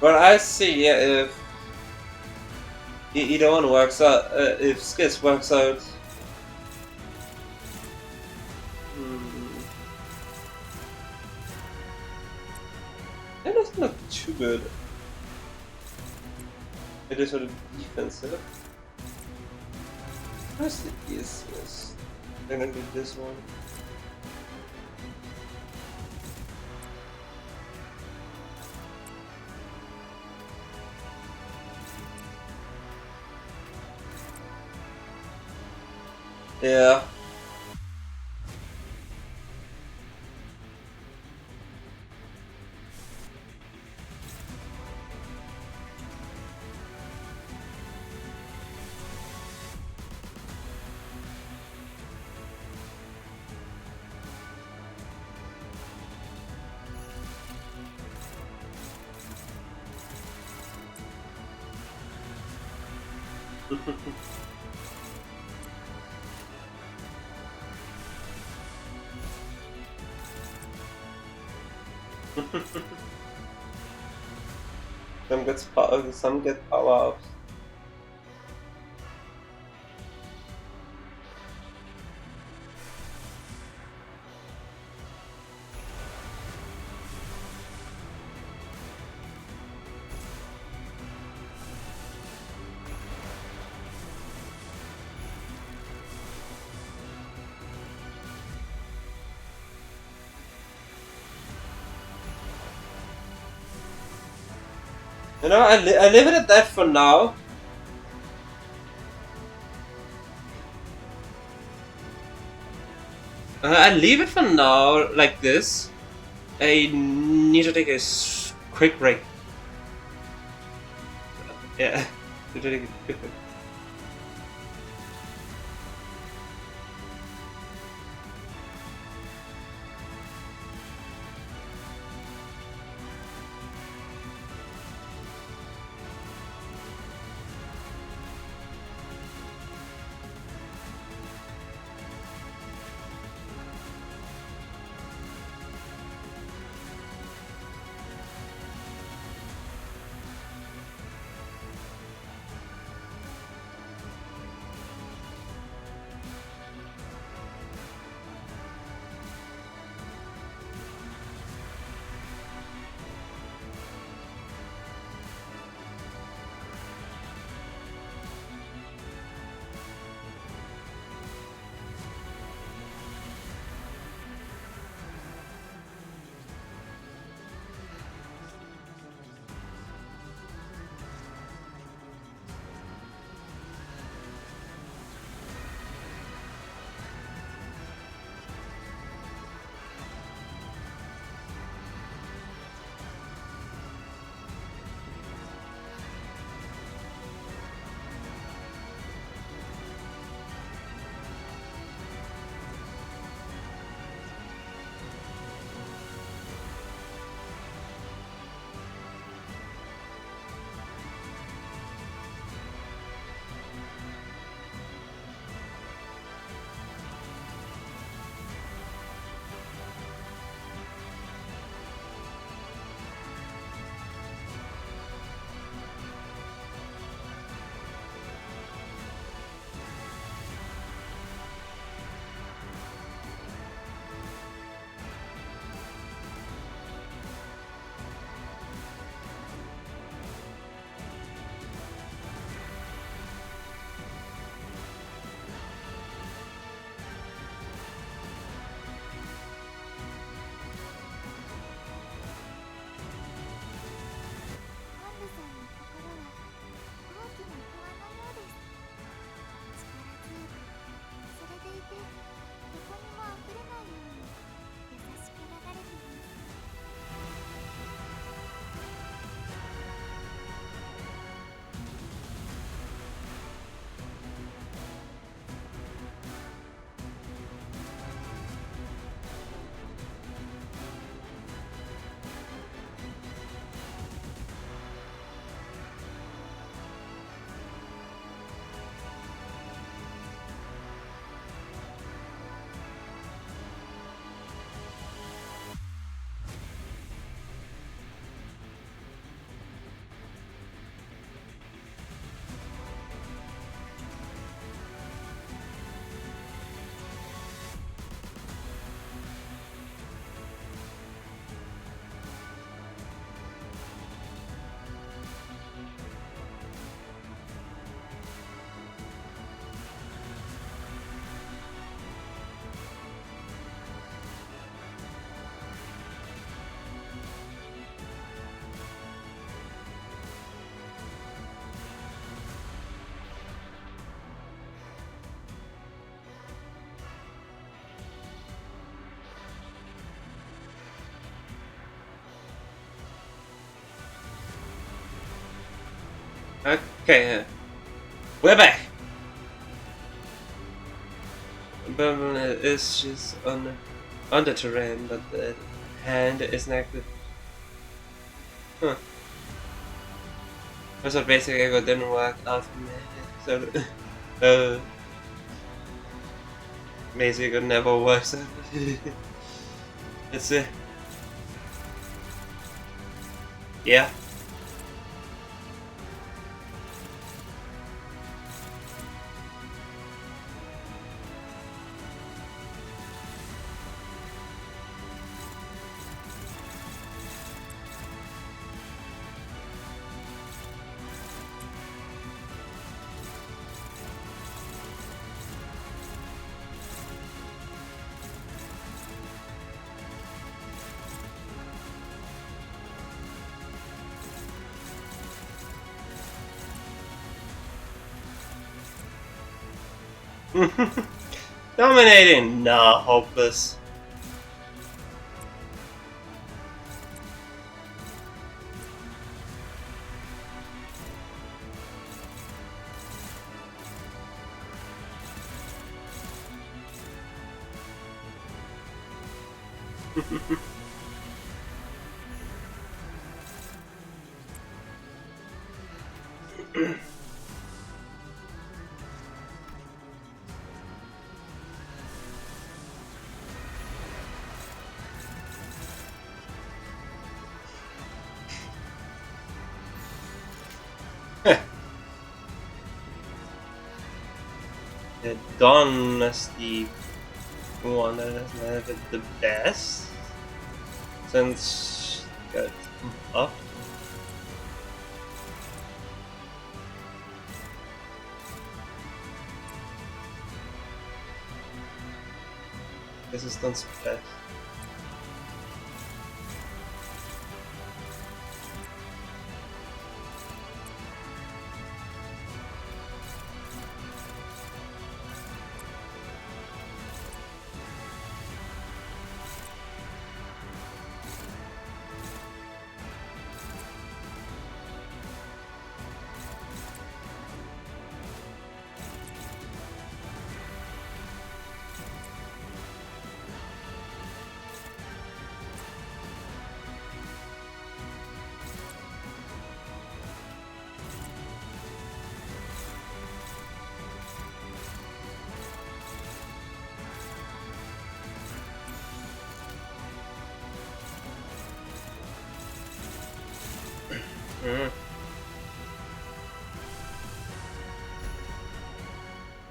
But I see, yeah, if either one works out, if skills works out. And that's not too good. It is sort of defensive. Where's the easiest? I'm gonna do this one. Yeah. Some get power ups. You know, I leave it at that for now. I leave it for now like this. I need to take a quick break. Yeah, need to take a quick break. Okay, we're back. Berman is just on the terrain, but the hand is active. Huh. So basically, E.G.O didn't work out for me. So, basically, it never works. Let's see. Yeah. Dominating? Nah, hopeless. The Dawn is the one that has had it the best since she got up. This is done split.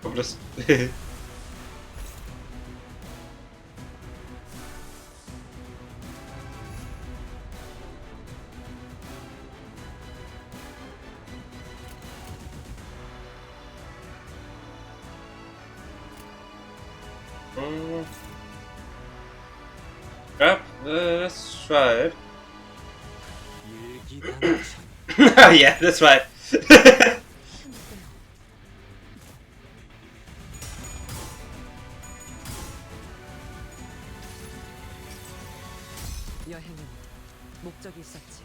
Hopeless. Crap, let's try it. Yeah, that's right. 여행은 목적이 있었지.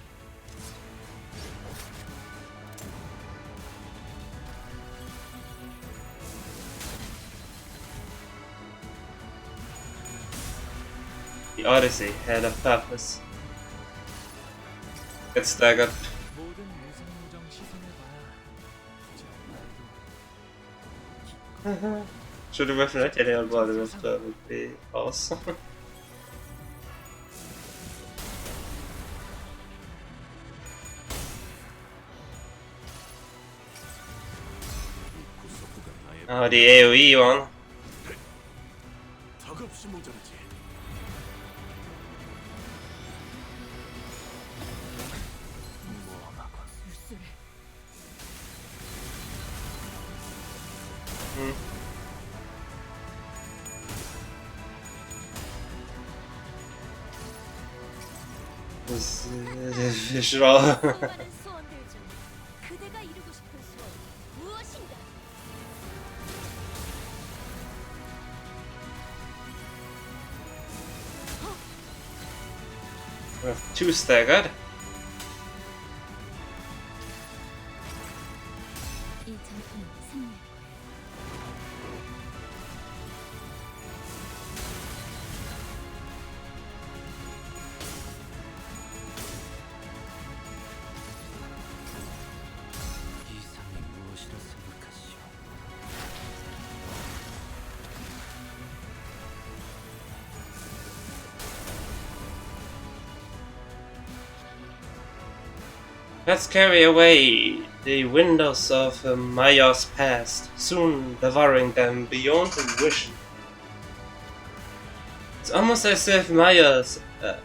The Odyssey had a purpose. Get staggered. 모든 무성무정 시선을 봐야 Should have referred any on body of that would be awesome. Oh, the AoE one. 덕없이 모자르지. 무모하고 불쏘래. 싫어. 수많은 소원들 중 그대가 이루고 싶은 소원 무엇인가? We have two staggered. Let's carry away the windows of Maya's past, soon devouring them beyond vision. It's almost as if Maya's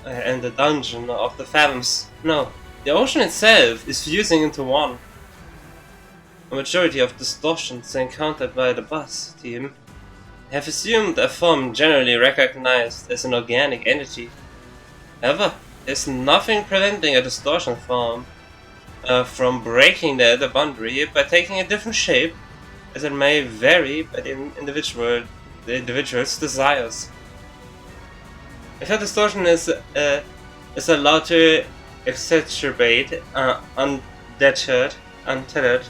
and the dungeon of the Fathoms, no, the ocean itself is fusing into one. A majority of distortions encountered by the bus team have assumed a form generally recognized as an organic entity. However, there's nothing preventing a distortion form from breaking the boundary by taking a different shape, as it may vary by the individual's desires. If a distortion is allowed to exacerbate untethered,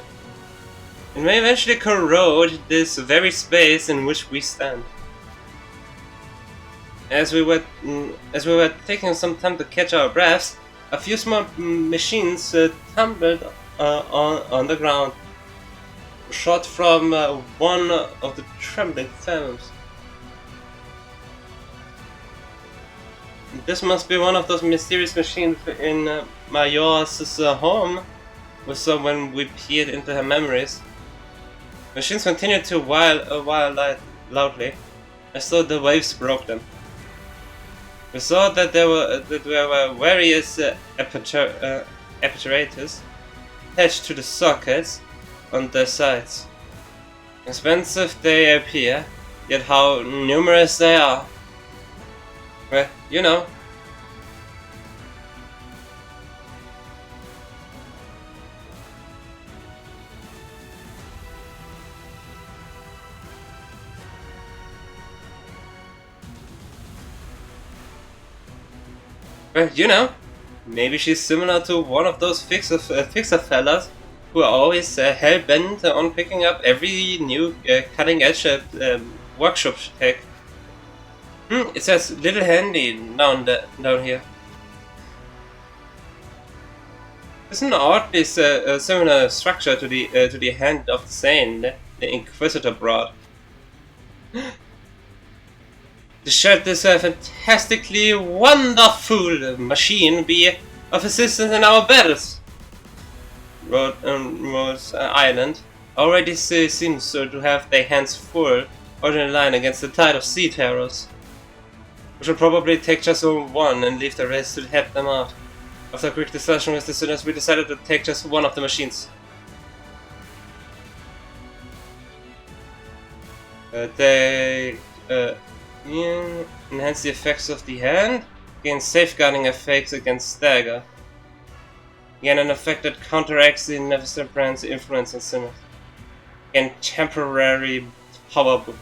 it may eventually corrode this very space in which we stand. As we were taking some time to catch our breaths, a few small machines tumbled on the ground, shot from one of the trembling Fathoms. This must be one of those mysterious machines in Mayor's home we saw when we peered into her memories. Machines continued to while loudly, as though the waves broke them. We saw that there were various apparatus attached to the sockets on their sides. Expensive they appear, yet how numerous they are. Well, you know. Well, you know, maybe she's similar to one of those fixer fellas who are always hell-bent on picking up every new cutting-edge workshop tech. It says little handy down here. It's an oddly similar structure to the hand of the Sane the Inquisitor brought. Should this fantastically wonderful machine be of assistance in our battles? Rose Island already seems to have their hands full on the line against the tide of seafarers. We should probably take just one and leave the rest to help them out. After a quick discussion with the students, we decided to take just one of the machines. They enhance the effects of the hand, gain safeguarding effects against stagger. Gain an effect that counteracts the Neverster brand's influence on Sinners. Gain temporary power boost.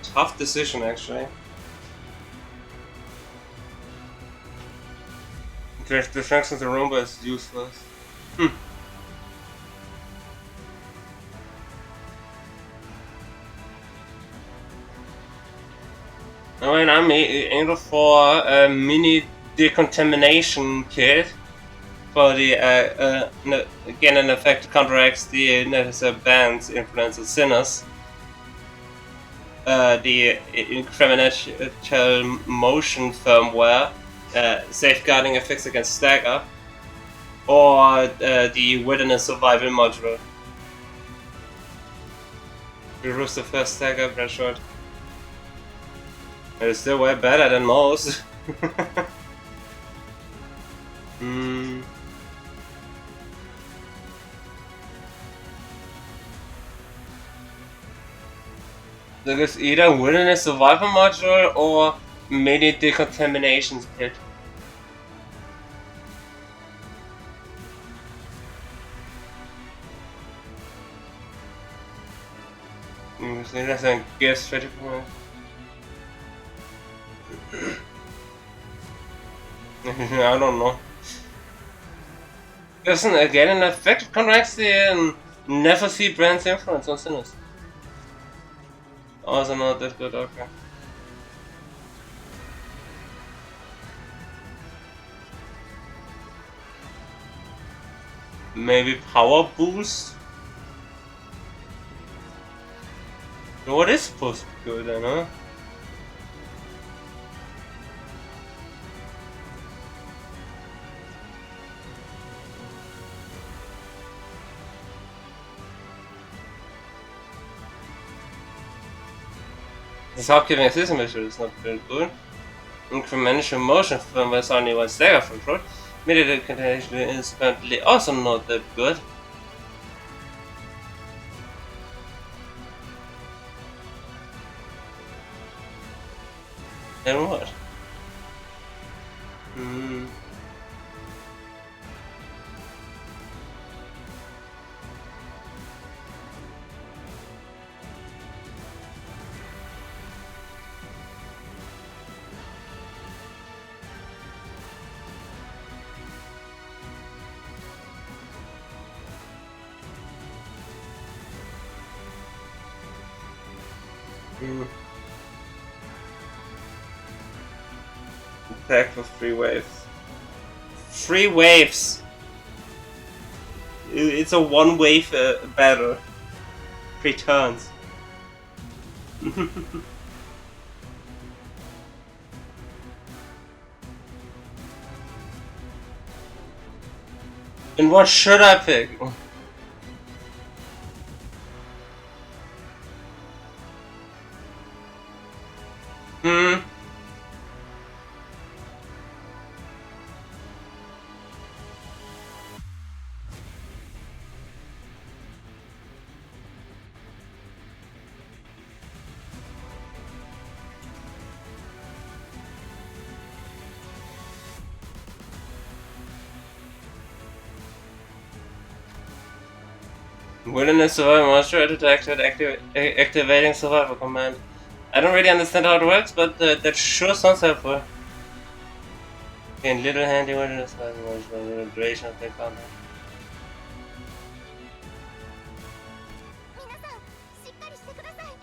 Tough decision actually. The strength of the Roomba is useless. I mean, I'm aiming for a mini decontamination kit for the again an effect that counteracts the necessary band's influence on Sinners. The incremental motion firmware, safeguarding effects against stagger, or the wilderness survival module. Reduce the first stagger, but short. It's still way better than most. There is either wilderness survival module or mini decontamination kit. That's a guess. I don't know. Doesn't again an effect counteracts the never see brand's influence on Sinners. Also not that good, okay. Maybe power boost? What is supposed to be good then, huh? Das Hauptgewinn system is not very good. Incremental motion from was only one stagger control. Immediate contagion is currently also not that good. Then what? Attack for 3 waves. 3 waves! It's a 1 wave battle. 3 turns. And what should I pick? Wilderness survival monster detected activating survival command. I don't really understand how it works, but that sure sounds helpful. In little handy wilderness survival monster duration of the combat. 皆さんしっかりしてください。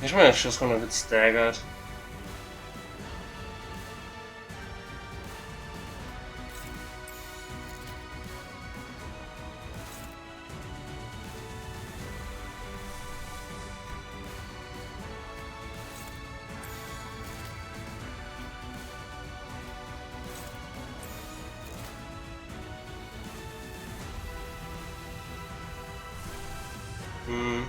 Ich meine, der Schussrunde wird staggered. Hmm.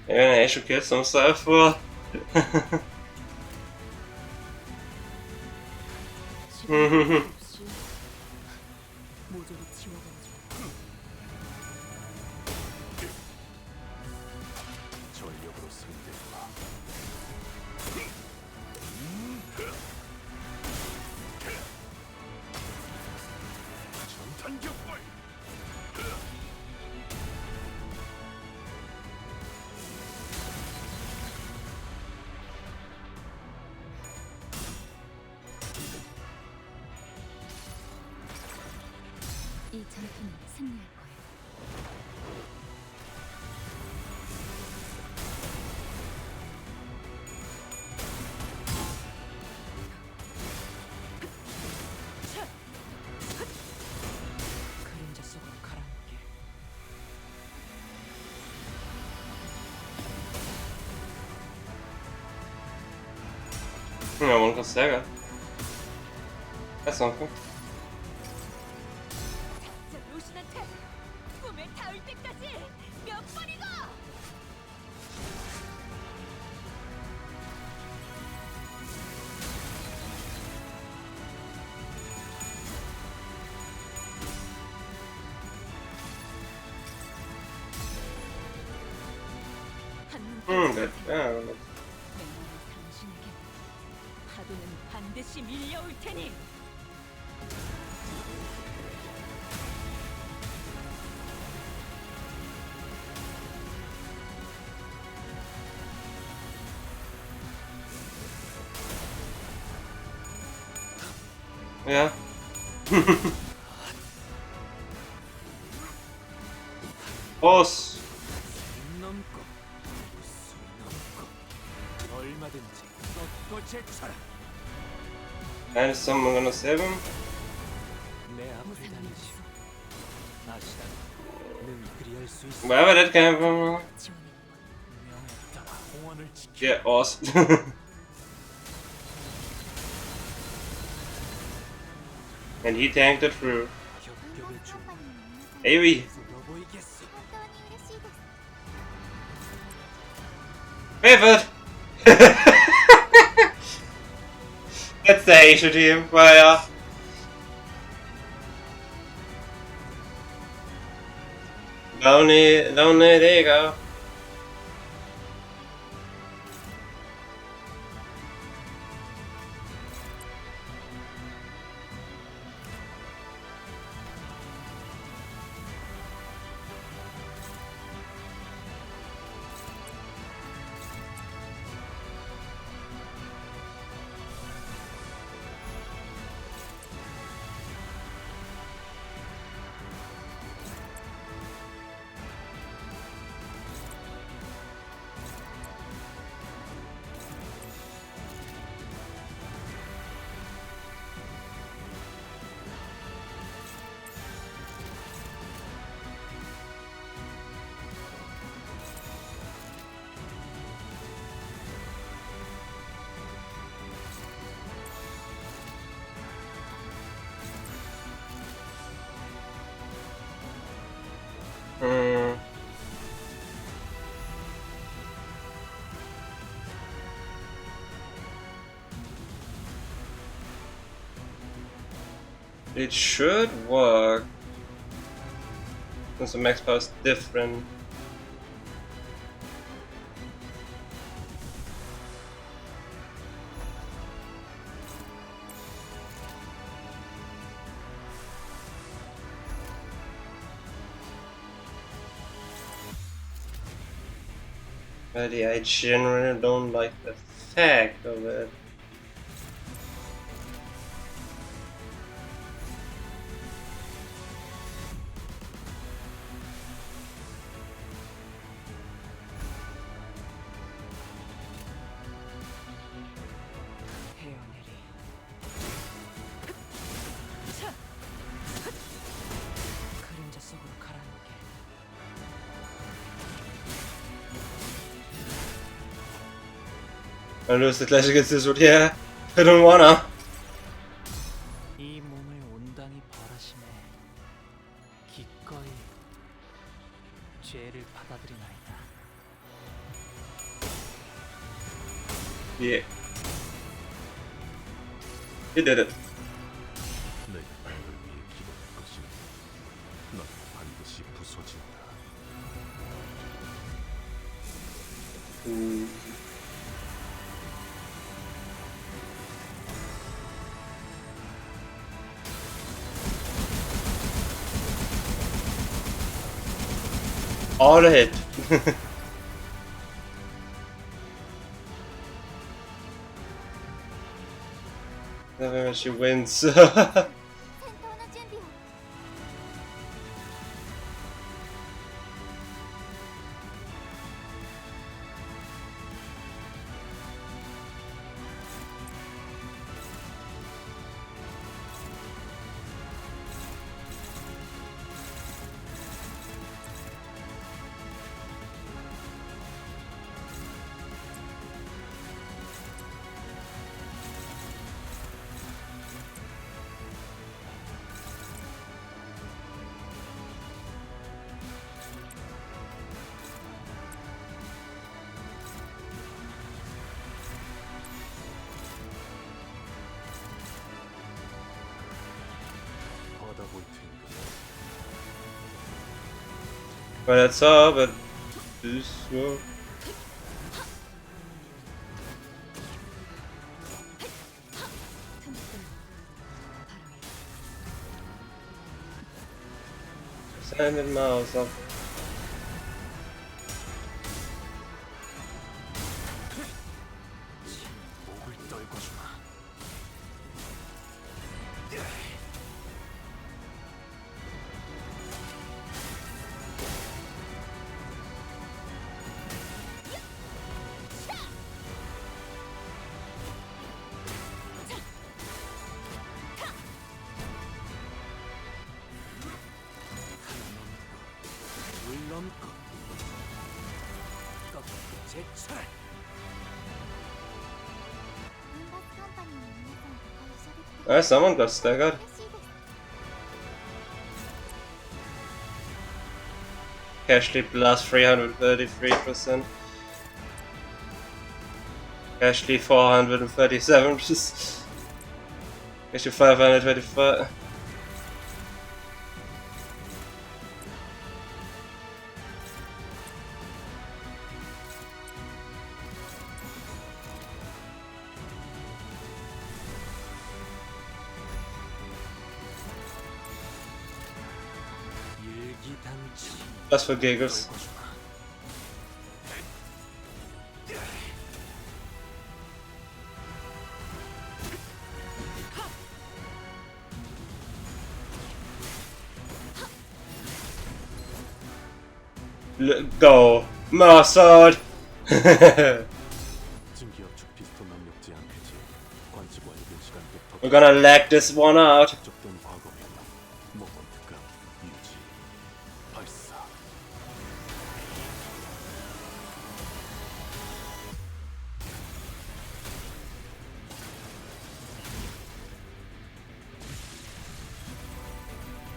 Yeah, I should kill some sulfur. 시간이 없이 모조리 지워버리죠. 전력으로 상대해봐. 전탄격발. 이 전투는 승리할 거예요. 그림자 속으로 가라앉게. Ja, one kan säga. That's something. 저 루시한테 꿈에 닿을 때까지 몇 번이고! Good. Yeah. 맹렬한 당신에게 파도는 반드시 밀려올 테니! Yeah. Boss. 넘고 무술 넘고 얼마든지 쏟고 제쳐라. And is someone gonna save him? 내 앞을 달리시. 아시다. 늘 그리할 수 있어. Wherever that came from. 지원해. 명에 따라 공원을 지켜. Yeah, awesome. And he tanked it through. 겹겹의 중 Avery. 너 보이겠어. 本当に嬉しいです。 Pivot! That's the Asian team, but yeah. Lonely, there you go. It should work. Since the max power is different. But yeah, I generally don't like the fact of it. I lose the clash against this one. Yeah, I don't wanna. 이 몸을 온당히 벌하심에 기꺼이 죄를 받아들이나이다. Yeah. He did it. 내가 너를 위해 기도할 것이니 넌 반드시 부서진다. All hit. Then she wins. 戦闘の準備を。받아볼 테니까. But that's all, but this will. Send it mouse up. 목을 떨궈주마. 물론껏 제철. Limbus Company の皆さんとご一緒できて Someone got staggered. 嬉しいです。 Cashly plus 333%. Cashly 437%. Cashly 525. 일기당치. Just for giggles. Go! More sword! 증기업축 피스톤 남력지 않겠지. 관측 완료된 시간부터 We're gonna lag this one out. 적된 과거 명령. 모먼트가 유지. 발사.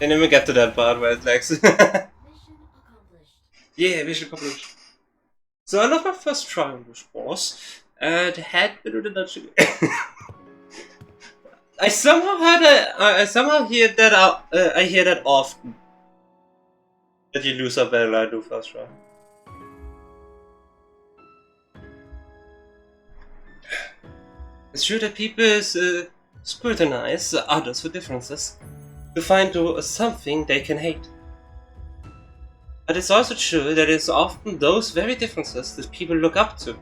Didn't even get to that part where it lags. Mission accomplished. Yeah, mission accomplished. So I lost my first try on this boss, and had to do the dodge again. I somehow I somehow hear that I hear that often. That you lose a battle I do first try. It's true that people scrutinize others for differences to find something they can hate. But it's also true that it's often those very differences that people look up to.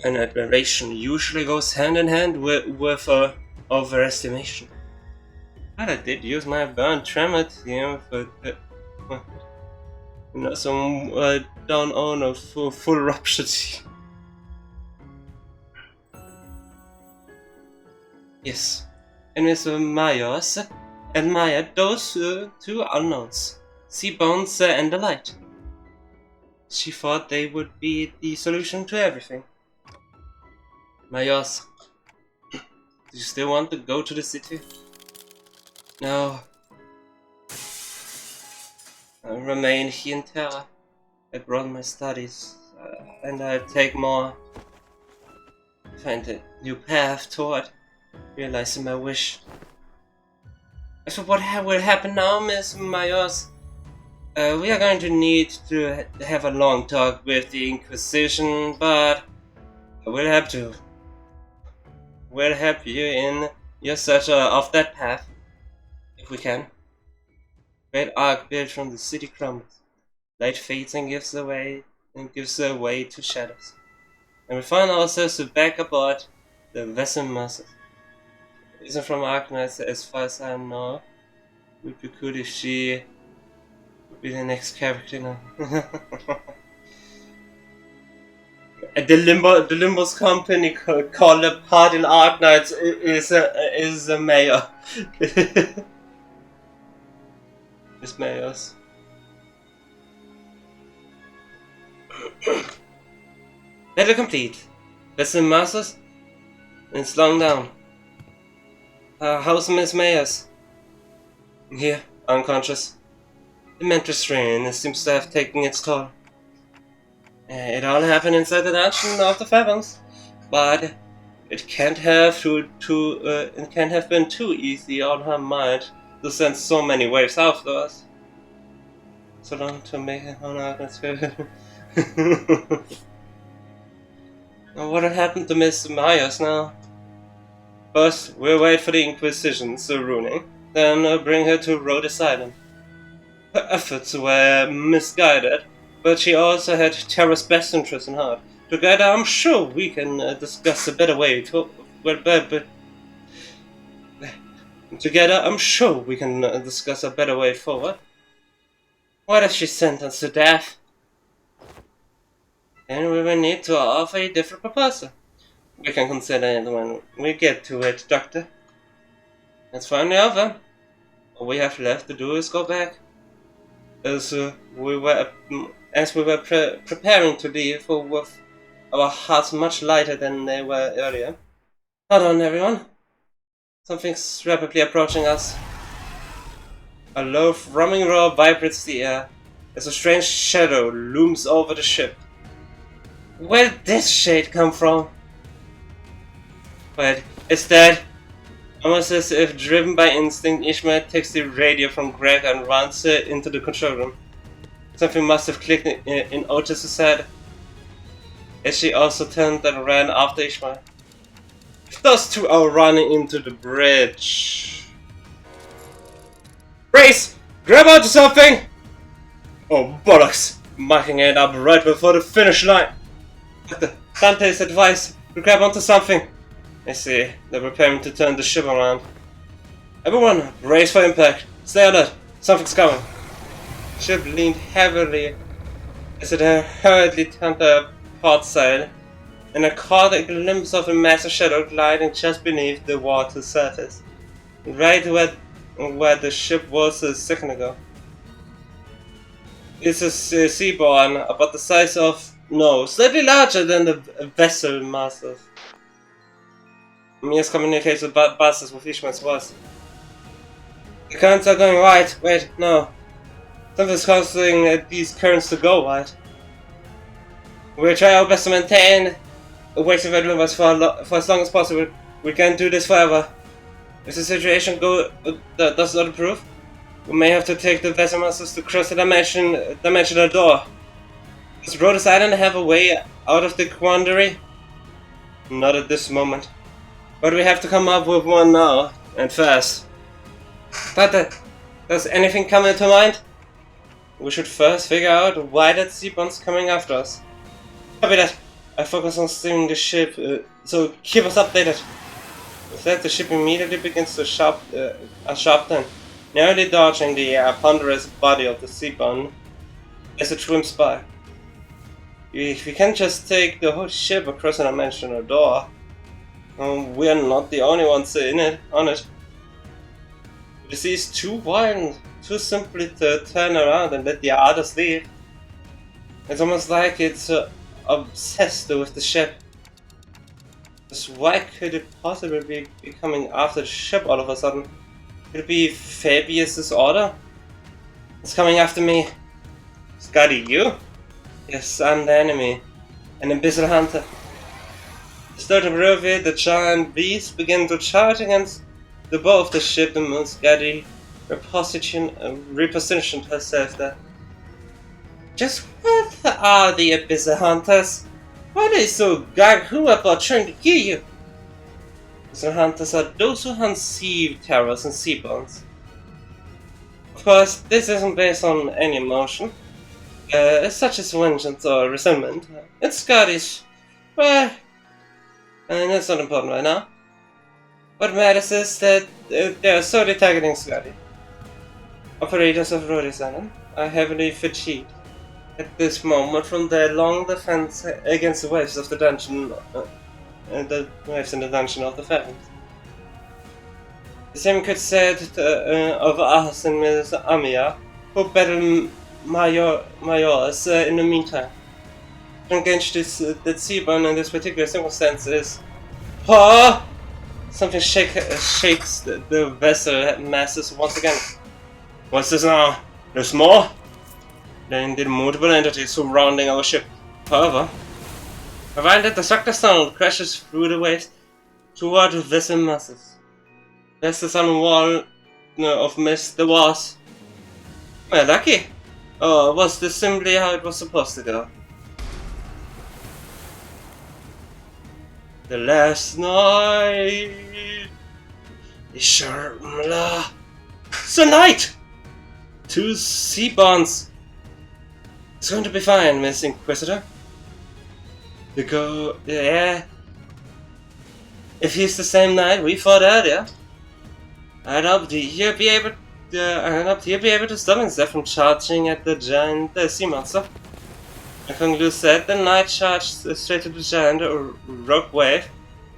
And admiration usually goes hand in hand with overestimation. But I did use my burn tremor theme for some down on a full rupture team. Yes, and Mr. Myers admired those two unknowns, Sea Bones and the Light. She thought they would be the solution to everything. Mayos, do you still want to go to the city? No. I'll remain here in Terra. I brought my studies, and I'll take more. Find a new path toward realizing my wish. As for what will happen now, Miss Mayos, we are going to need to have a long talk with the Inquisition, but we'll have to. We'll help you in your search of that path, if we can. Great arc built from the city crumbles. Light fades and gives way to shadows. And we find ourselves back aboard the vessel Masses. It isn't from Arknights as far as I know. It would be cool if she would be the next character now. The Limbus Company called a part in Arknights is a mayor. It's mayors. Battle complete. Vessel Masters. It's slowing down. How's Miss Mayors? Here, unconscious. The mental strain seems to have taken its toll. It all happened inside the dungeon of the Fathoms, but it can't have been too easy on her mind to send so many waves after us. So long to make it on atmosphere. What had happened to Miss Myers now? First, we'll wait for the Inquisition's ruling, then bring her to Rhode Island. Her efforts were misguided, but she also had Terra's best interest in heart. Together, I'm sure we can discuss a better way to. Together, I'm sure we can discuss a better way forward. What if she's sentenced to death? Then we will need to offer a different proposal. We can consider it when we get to it, Doctor. Let's find the offer. All we have left to do is go back. As we were preparing to leave with our hearts much lighter than they were earlier. Hold on, everyone. Something's rapidly approaching us. A low thrumming roar vibrates the air as a strange shadow looms over the ship. Where did this shade come from? Wait, it's dead. Almost as if driven by instinct, Ishmael takes the radio from Greg and runs it into the control room. Something must have clicked in Otis's head, as she also turned and ran after Ishmael. Those two are running into the bridge. Race! Grab onto something! Oh bollocks! Marking it up right before the finish line. Dante's advice to grab onto something. I see. They're preparing to turn the ship around. Everyone, brace for impact. Stay alert. Something's coming. The ship leaned heavily as it hurriedly turned the port side, and I caught a glimpse of a massive shadow gliding just beneath the water surface, right where the ship was a second ago. It's a seaborne, about the size of, no, slightly larger than the vessel Masters. Mia's communicates with buses with Ishmael's voice. The currents are going right. Wait, no. Something's causing these currents to go right. We'll try our best to maintain a waiting Limbus for as long as possible. We can't do this forever. If the situation does not improve, we may have to take the vessel masters to cross the dimensional door. Does Rhode Island have a way out of the quandary? Not at this moment. But we have to come up with one now, and fast. But does anything come into mind? We should first figure out why that seaborne's coming after us. Copy that. I focus on steering the ship, so keep us updated. With that, the ship immediately begins to sharp turn, narrowly dodging the ponderous body of the seaborne as it swims by. If we can't just take the whole ship across a dimensional door, we are not the only ones on it. The sea is too wide and too simply to turn around and let the others leave. It's almost like it's obsessed with the ship. Just why could it possibly be coming after the ship all of a sudden? Could it be Fabius's order? It's coming after me. Scotty, you? Yes, I'm the enemy. An abyssal hunter. Start to reveal the giant beast began to charge against the bow of the ship, and Muscati repositioned herself there. Just what are the abyssal hunters? Why are they so gung-ho about trying to kill you? Abyssal hunters are those who hunt sea terrors and sea bones. Of course, this isn't based on any emotion, such as vengeance or resentment. It's Scottish. Well, and that's not important right now. What matters is that they are solely targeting Scotty. Operators of Rhodes Island are heavily fatigued at this moment from their long defense against the waves of the dungeon, the waves in the dungeon of the Phantoms. The same could say of us and Ms. Amiya, who battled Majors in the meantime. To engage that Seaburn in this particular circumstance is... Oh! Something shakes the vessel masses once again. What's this now? There's more? There are indeed multiple entities surrounding our ship. However, provided the Structure Tunnel crashes through the waves toward the vessel masses. There's the sun wall of mist there was. Well, lucky. Or was this simply how it was supposed to go? The last night... Isharmla... Tonight! 2 sea bonds! It's going to be fine, Miss Inquisitor. Yeah. If he's the same knight we fought earlier, I'd hope he'll be able to stop himself from charging at the giant sea monster. I conclude that the knight charged straight to the giant rogue wave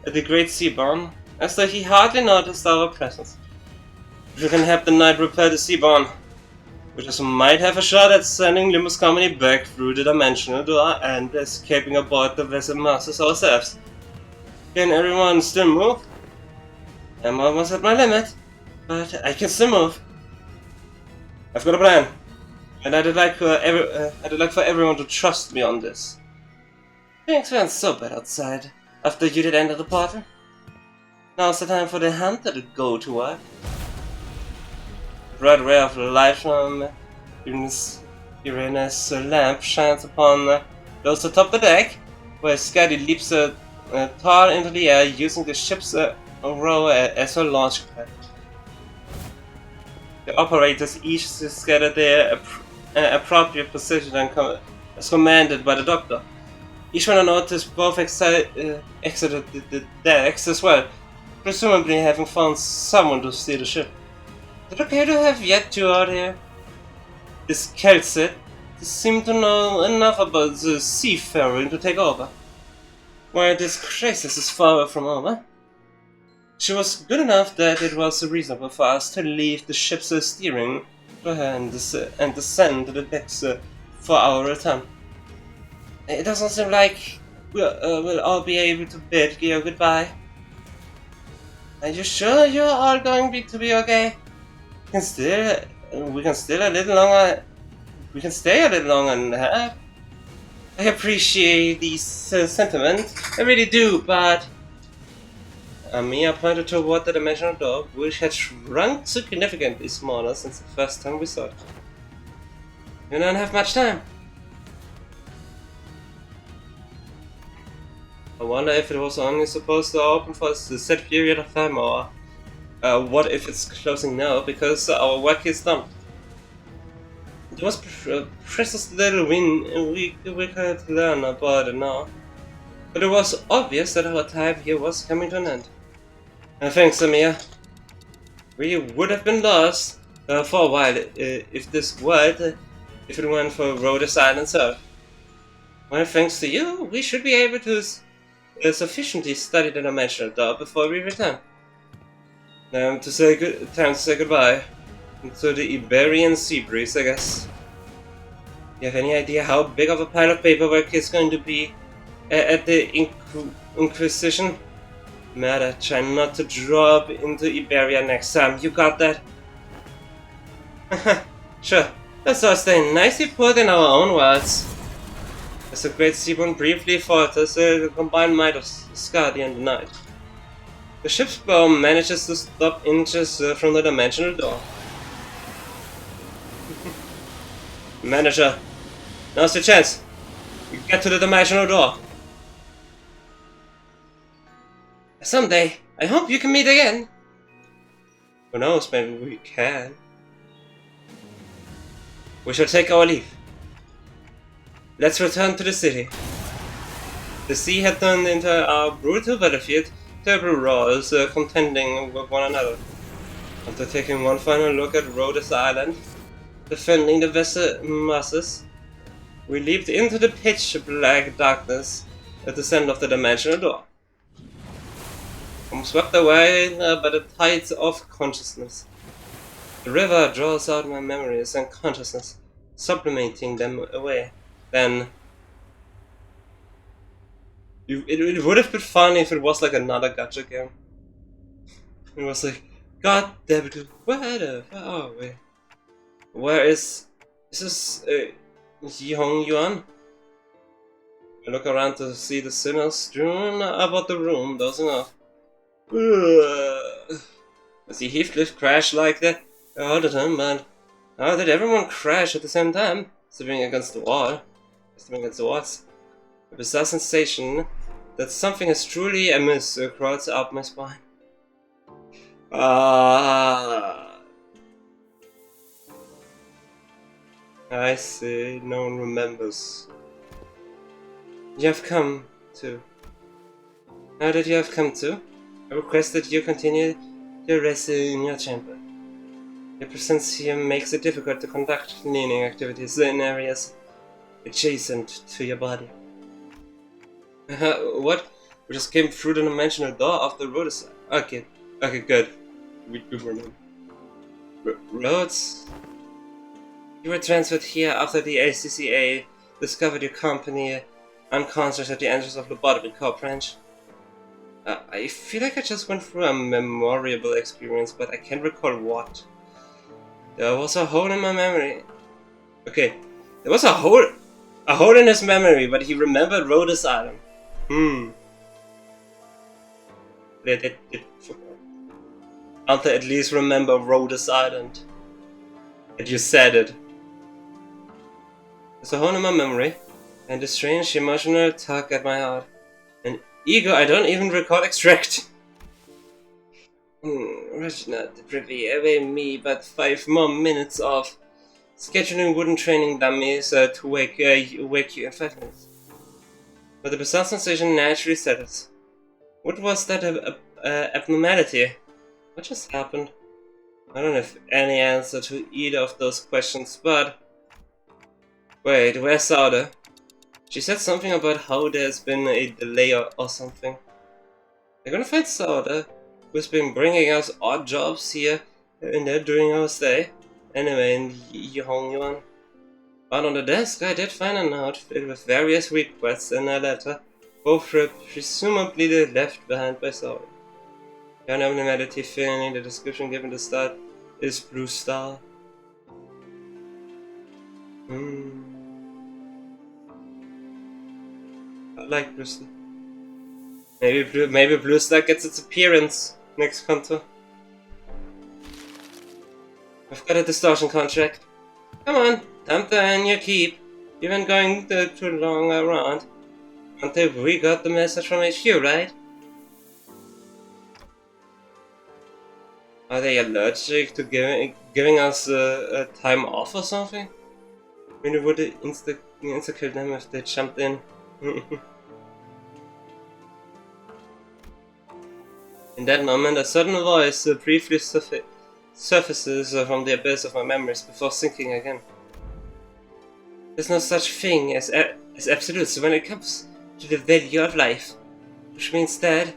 at the Great Seaborn, as though he hardly noticed our presence. If you can help the knight repair the Seaborn, we just might have a shot at sending Limbus Company back through the dimensional door and escaping aboard the vessel masters ourselves. Can everyone still move? I'm almost at my limit, but I can still move. I've got a plan. And I'd like for everyone to trust me on this. Things went so bad outside after you did enter the portal. Now's the time for the hunter to go to work. A bright ray of light from Uranus' lamp shines upon those atop the deck, where Scotty leaps tall into the air using the ship's row as her launch pad. The operators each scatter their appropriate position and as commanded by the doctor. Each one noticed both exited the decks as well, presumably having found someone to steer the ship. Did appear to have yet to out here. This Kelset seemed to know enough about the seafaring to take over. While this crisis is far from over, she was good enough that it was reasonable for us to leave the ship's steering to her and descend to the decks for our return. It doesn't seem like we'll all be able to bid E.G.O goodbye. Are you sure you're all going to be okay? We can stay a little longer and have. I appreciate these sentiments, I really do, but... Amiya pointed toward the dimensional door, which had shrunk significantly smaller since the first time we saw it. We don't have much time. I wonder if it was only supposed to open for a set period of time, or what if it's closing now because our work is done. There was precious little we could learn about it now, but it was obvious that our time here was coming to an end. Thanks, Amiya. We would have been lost for a while if it went for Rhodes Island Surf. Well, thanks to you, we should be able to sufficiently study the dimensional door before we return. Time to say goodbye to the Iberian sea breeze, I guess. You have any idea how big of a pile of paperwork is going to be at the Inquisition? Matter, try not to drop into Iberia next time. You got that? Sure. Let's all stay nicely put in our own words. As the great Seaborn briefly fought as the combined might of Skadi and the Night, the ship's bow manages to stop inches from the dimensional door. Manager, now's your chance. You get to the dimensional door. Someday, I hope you can meet again. Who knows, maybe we can. We shall take our leave. Let's return to the city. The sea had turned into a brutal battlefield, terrible roars contending with one another. After taking one final look at Rhodes Island, defending the vessel masses, we leaped into the pitch-black darkness at the center of the dimensional door. I'm swept away by the tides of consciousness. The river draws out my memories and consciousness, sublimating them away. Then it would have been funny if it was like another gacha game. It was like, god damn it, where the fuck are we? Where is this E.G.O Yuan? I look around to see the sinners strewn about the room, dozing off. I see Heathcliff crash like that all the time, man. How did everyone crash at the same time? Sitting against the wall. Sitting against the walls. A bizarre sensation that something is truly amiss crawls up my spine. I see, no one remembers. You have come to. How did you have come to? I request that you continue your rest in your chamber. Your presence here makes it difficult to conduct cleaning activities in areas adjacent to your body. What? We just came through the dimensional door of the road side. Okay, good. We remember. Rhodes? You were transferred here after the ACCA discovered your company unconscious at the entrance of the Lobotomy Corp branch. I feel like I just went through a memorable experience, but I can't recall what. There was a hole in my memory. Okay, there was a hole in his memory, but he remembered Rhodes Island. Dante at least remember Rhodes Island. And you said it. There's a hole in my memory, and a strange emotional tug at my heart. An ego I don't even recall extract. Regina, the privy away me but 5 more minutes of scheduling wooden training dummies to wake you in 5 minutes. But the bizarre sensation naturally settles. What was that abnormality? What just happened? I don't have any answer to either of those questions, but... Wait, where's Sauda? She said something about how there's been a delay or something. We're gonna find Sauda, who's been bringing us odd jobs here and there during our stay. Anyway, in E.G.O Yuan. Out on the desk, I did find a note filled with various requests and a letter, both presumably left behind by Sauda. The abnormality feeling, the description given at the start is Blue Star. I like Blue Star. Maybe Blue Star gets its appearance next Kanto. I've got a distortion contract. Come on, time to earn your keep. You've been going too long around. Until we got the message from HQ, right? Are they allergic to giving us a time off or something? I mean, it would insta-kill them if they jumped in. In that moment, a sudden voice briefly surfaces from the abyss of my memories before sinking again. There's no such thing as absolutes when it comes to the value of life, which means that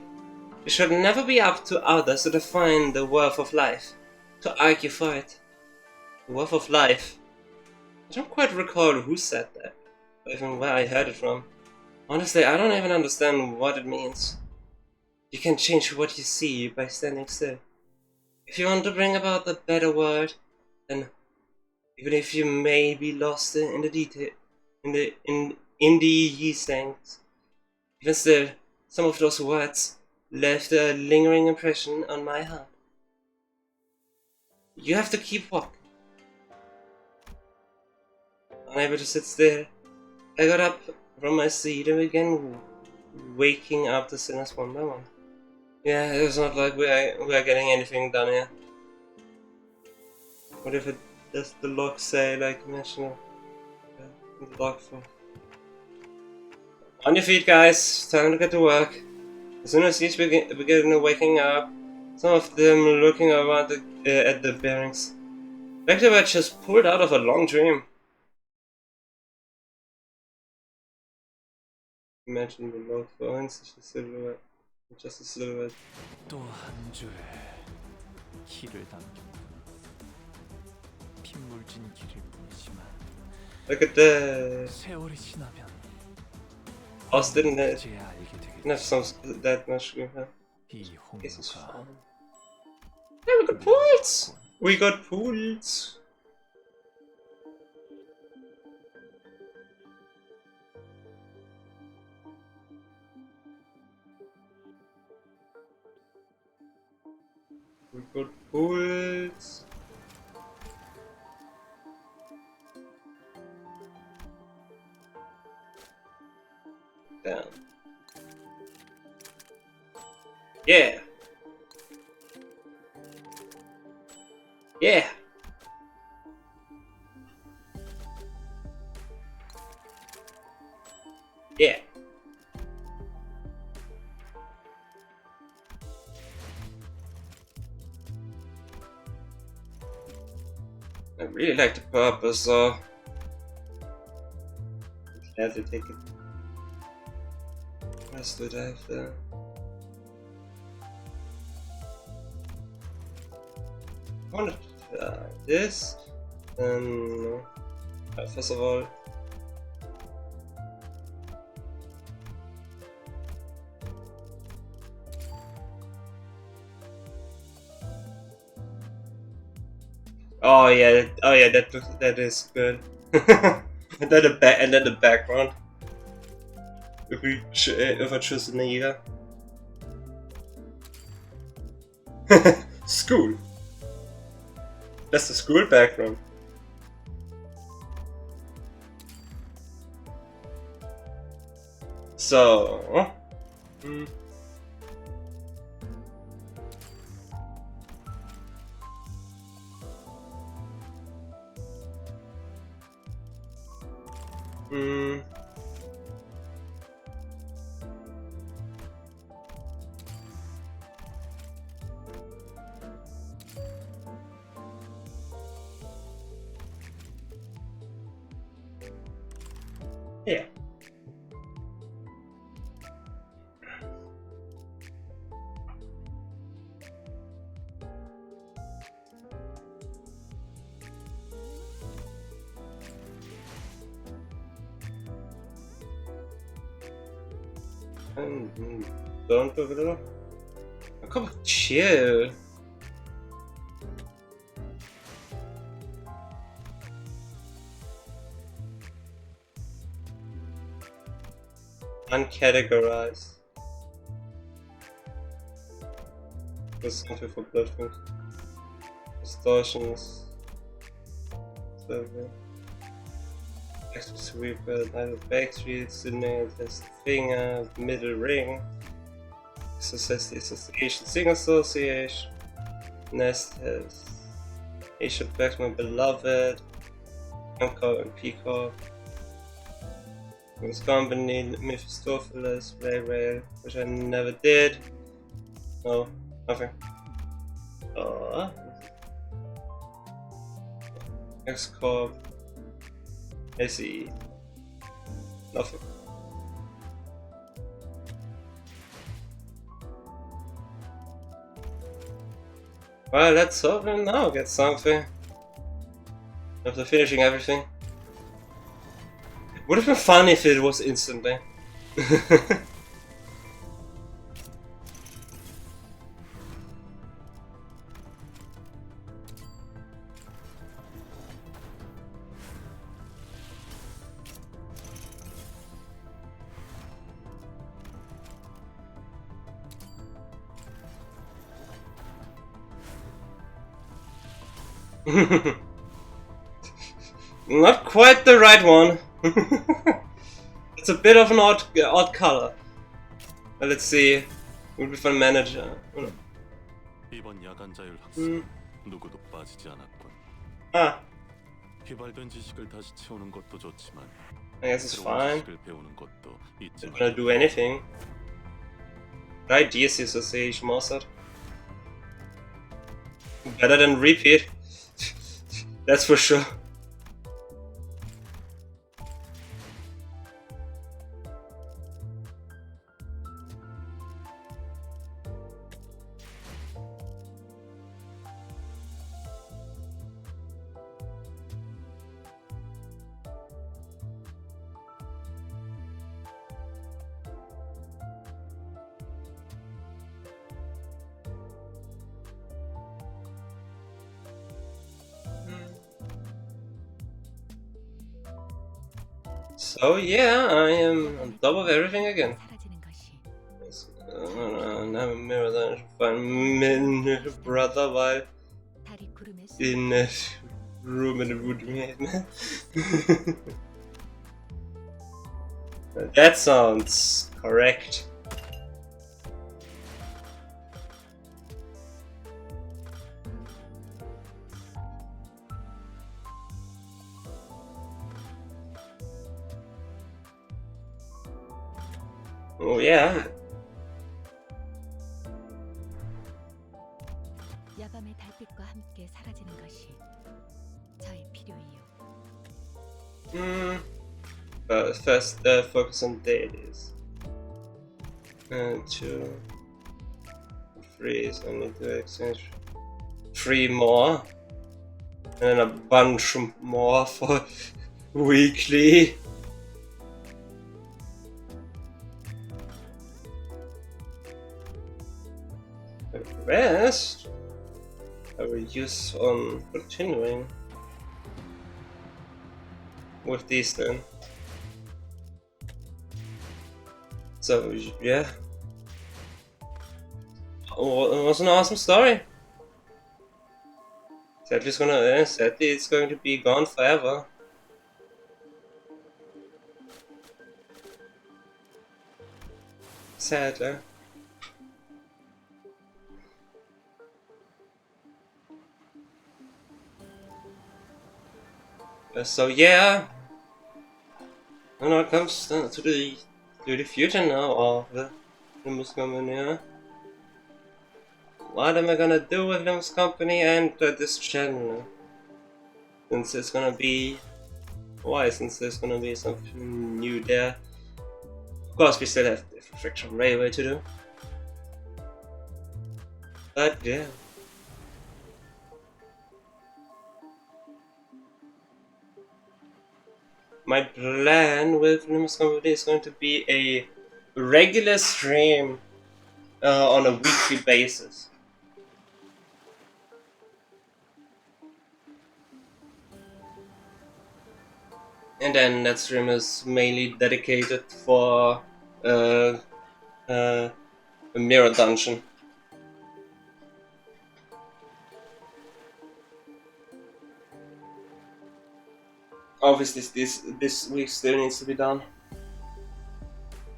it should never be up to others to define the worth of life, to argue for it. The worth of life. I don't quite recall who said that, or even where I heard it from. Honestly, I don't even understand what it means. You can change what you see by standing still. If you want to bring about the better world, then even if you may be lost in the detail, in the things, even still, some of those words left a lingering impression on my heart. You have to keep walking. Unable to sit still, I got up from my seat and began waking up the sinners one by one. Yeah, it's not like we are getting anything done here. What if it does the log say, like mentioned in the log for? On your feet, guys. Time to get to work. As soon as these begin waking up, some of them looking around at the bearings, like they were just pulled out of a long dream. Imagine the log for just a silhouette. Just a silhouette. 또 한 줄의 길을 남겼구나. 핏물진 길일 뿐이지만 Look at that. 세월이 지나면 Us didn't 이제야 알게 have 되겠지. some that much good, huh? 이 Guess it's 홍로가 fine. Hey, we got pools! We got pools! We got pools! Down. Yeah! Yeah! Yeah! I really like the purpose, so I have to take it. What else did I have there? I wanted to try this, and first of all, oh yeah, that is good. And then the background. If I choose an E.G.O. School. That's the school background. So, yeah. Don't do it. Come on, chill. Uncategorized. Center for blood things. Distortions. Extra sweeper, neither back streets, the nail test finger, middle ring. Success association, single association. Nest has Asia Back, my beloved. Uncle and Peacock. Limbus Company, Mephistopheles, Rail, which I never did. No, nothing. X-Corp. SE. Nothing. Well, let's hope we now get something. After finishing everything. Would have been fun if it was instantly. Not quite the right one. It's a bit of an odd color. Let's see. Would be fun manager. 이번 야간 자율 학습 누구도 빠지지 않았군. Ah, 휘발된 지식을 다시 채우는 것도 좋지만 I guess it's 새로운 fine. 지식을 배우는 것도 잊지 Not gonna do anything. Right, Disassociation Mossad. Better than repeat. That's for sure. So yeah, I am on top of everything again. Now mirror that find brother while in a room in a wood. That sounds correct. Oh yeah. 야밤의 달빛과 함께 사라지는 것이 저의 필요이요. But first, focus on dailies. 2, 3, so I need to exchange 3 more. And then a bunch more for weekly. The rest I will use on continuing with these then. So yeah, oh, it was an awesome story. Sadly it's going to be gone forever. Sadly. So yeah, when it comes to the future now of the Limbus Company, huh? What am I gonna do with Limbus Company and this channel? Since it's gonna be since there's gonna be something new there. Of course, we still have the Friction Railway to do, but yeah. My plan with Limbus Company is going to be a regular stream on a weekly basis. And then that stream is mainly dedicated for a mirror dungeon. Obviously, this week still needs to be done,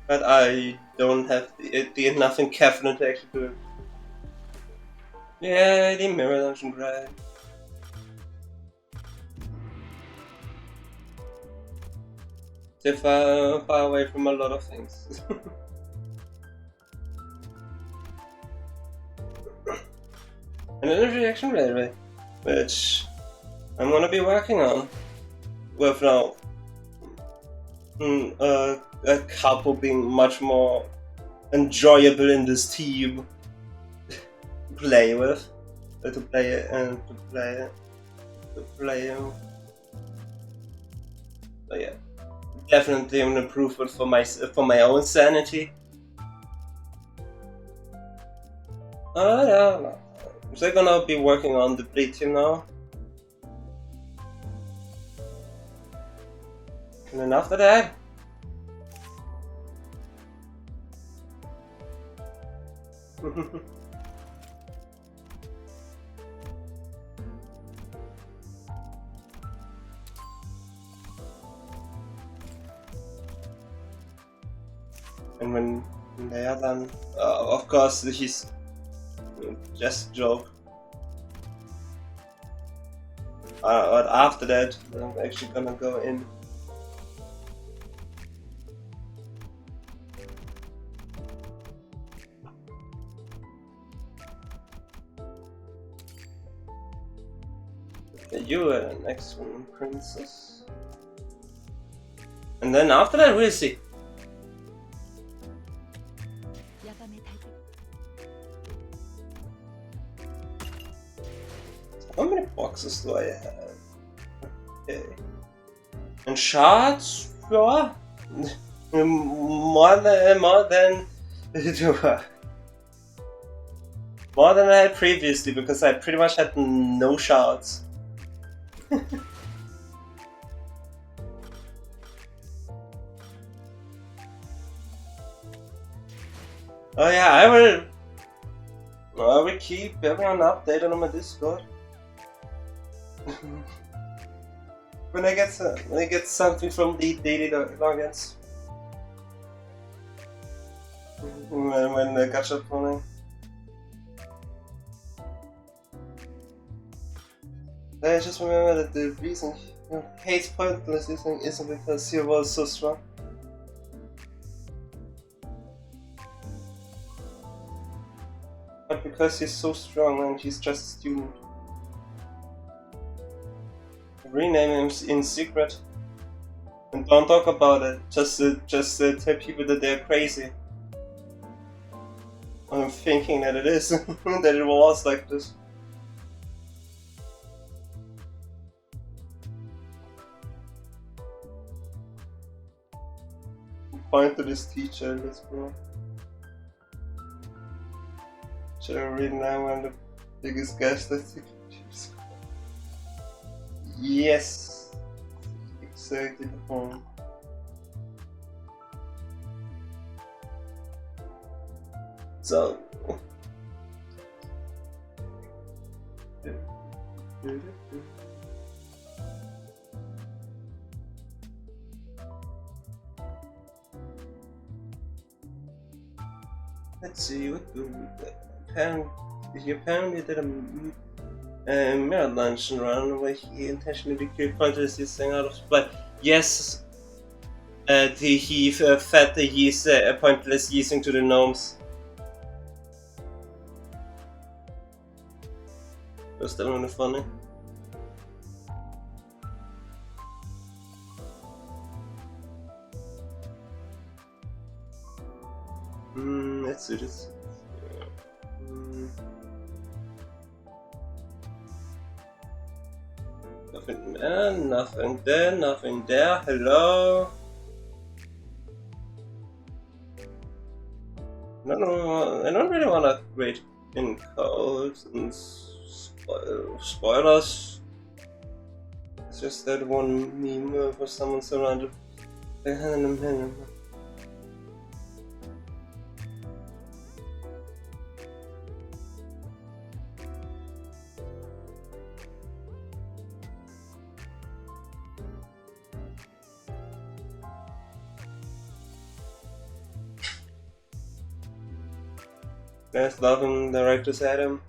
but I don't have the enough in caffeine to actually do it. Yeah, the mirror dungeon, right? They're far away from a lot of things. And then reaction railway, which I'm gonna be working on. With now a couple being much more enjoyable in this team to play with, to play. So yeah, definitely an improvement for my own sanity. Yeah. They're gonna be working on the Bleed team now. And then after that, and when they are done, of course, he's just a joke. But after that, I'm actually gonna go in. You are the next one, princess. And then after that, we'll see. 야밤의 달빛 How many boxes do I have? Okay. And shards? Yeah. more than more than I had previously, because I pretty much had no shards. Oh yeah, I will keep everyone updated on my Discord. when I get something from the daily logins. When the gacha pulling. I just remember that the reason he hates pointless isn't because he was so strong. But because he's so strong and he's just a student. Rename him in secret. And don't talk about it. Just tell people that they're crazy. I'm thinking that it is. that it was like this. Point to this teacher, let's go. Should I read now? I'm the biggest guest I think. Yes! Exactly the point. So. Let's see what he apparently did a mirror luncheon run where he intentionally killed pointers using out of supply. Yes, he fed the yeast pointless yeasting to the gnomes. It was still really funny. Let's do this. Nothing there, nothing there, nothing there. Hello. I don't really want to upgrade in codes and spoilers. It's just that one meme where someone surrounded. There's nothing directors at him.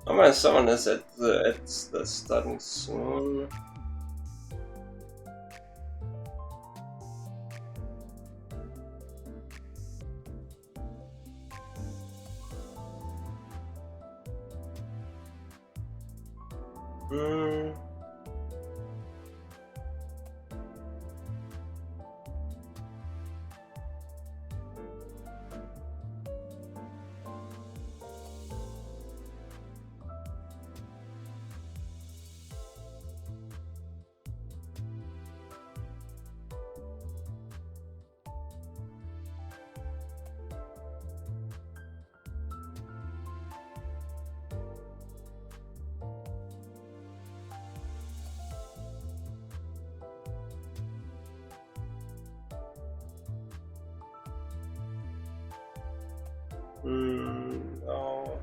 I'm gonna summon this at the starting soon. Mm. Oh.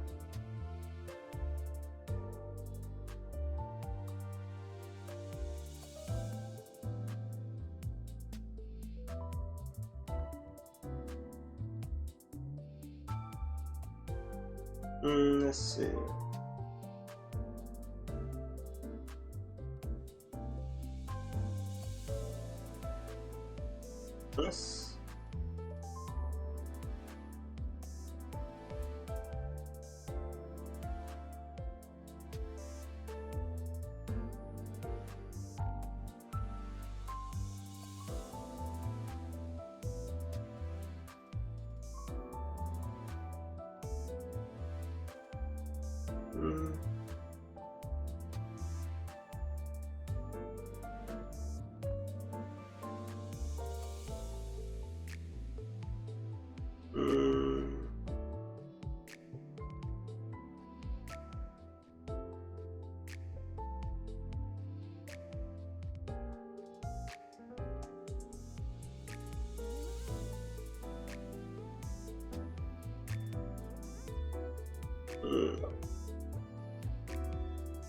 Let's see. Yes. Mm. Mm. Mm.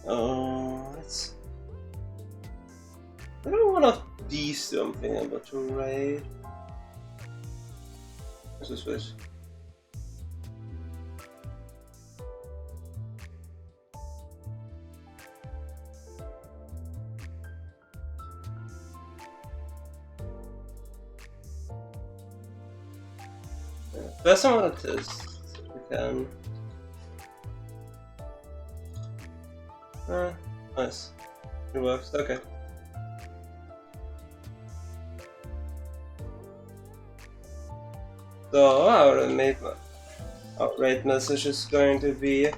Oh, let's. I don't want to do something about to raid. Let's just switch. First, I want to test if we can. Nice. It works. Okay. So our raid message is going to be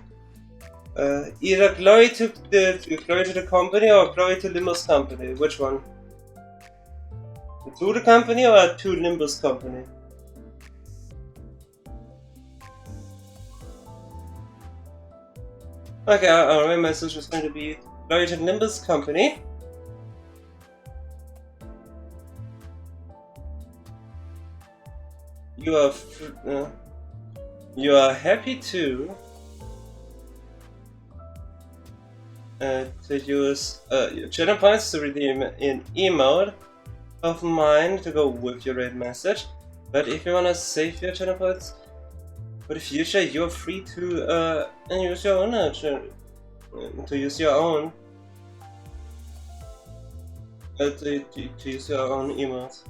either glory to the company or glory to Limbus Company. Which one? To the company or to Limbus Company? Okay, our main message is going to be glory to Limbus Company. You are happy to use your channel points to redeem an emote of mine to go with your raid message. But if you wanna save your channel points for the future, you're free to use your own to use your own to use your own emotes.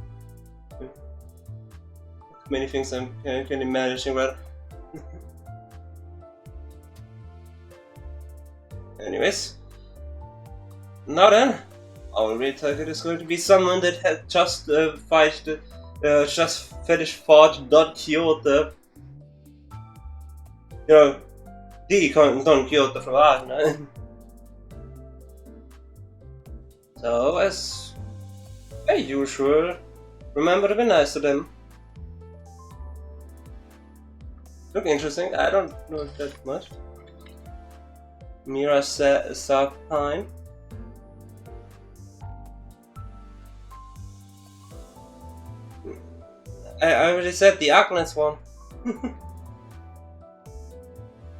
Many things I'm currently managing, but anyways, now then, our raid target is going to be someone that had just fought Don Quixote. You know, the Don Quixote from Arknights. So, as usual, remember to be nice to them. Look interesting, I don't know that much. Mira South Pine. I already said the Arknights one.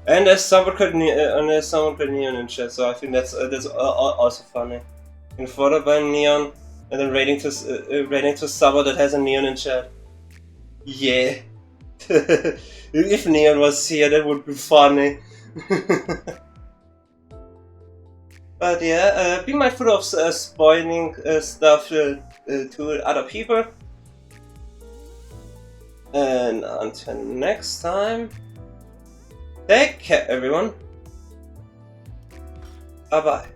And there's someone could Neon in chat, so I think that's also funny. And followed by Neon, and then rating to someone that has a Neon in chat. Yeah. If Neon was here, that would be funny. But yeah, be mindful of spoiling stuff to other people. And until next time, take care everyone. Bye bye.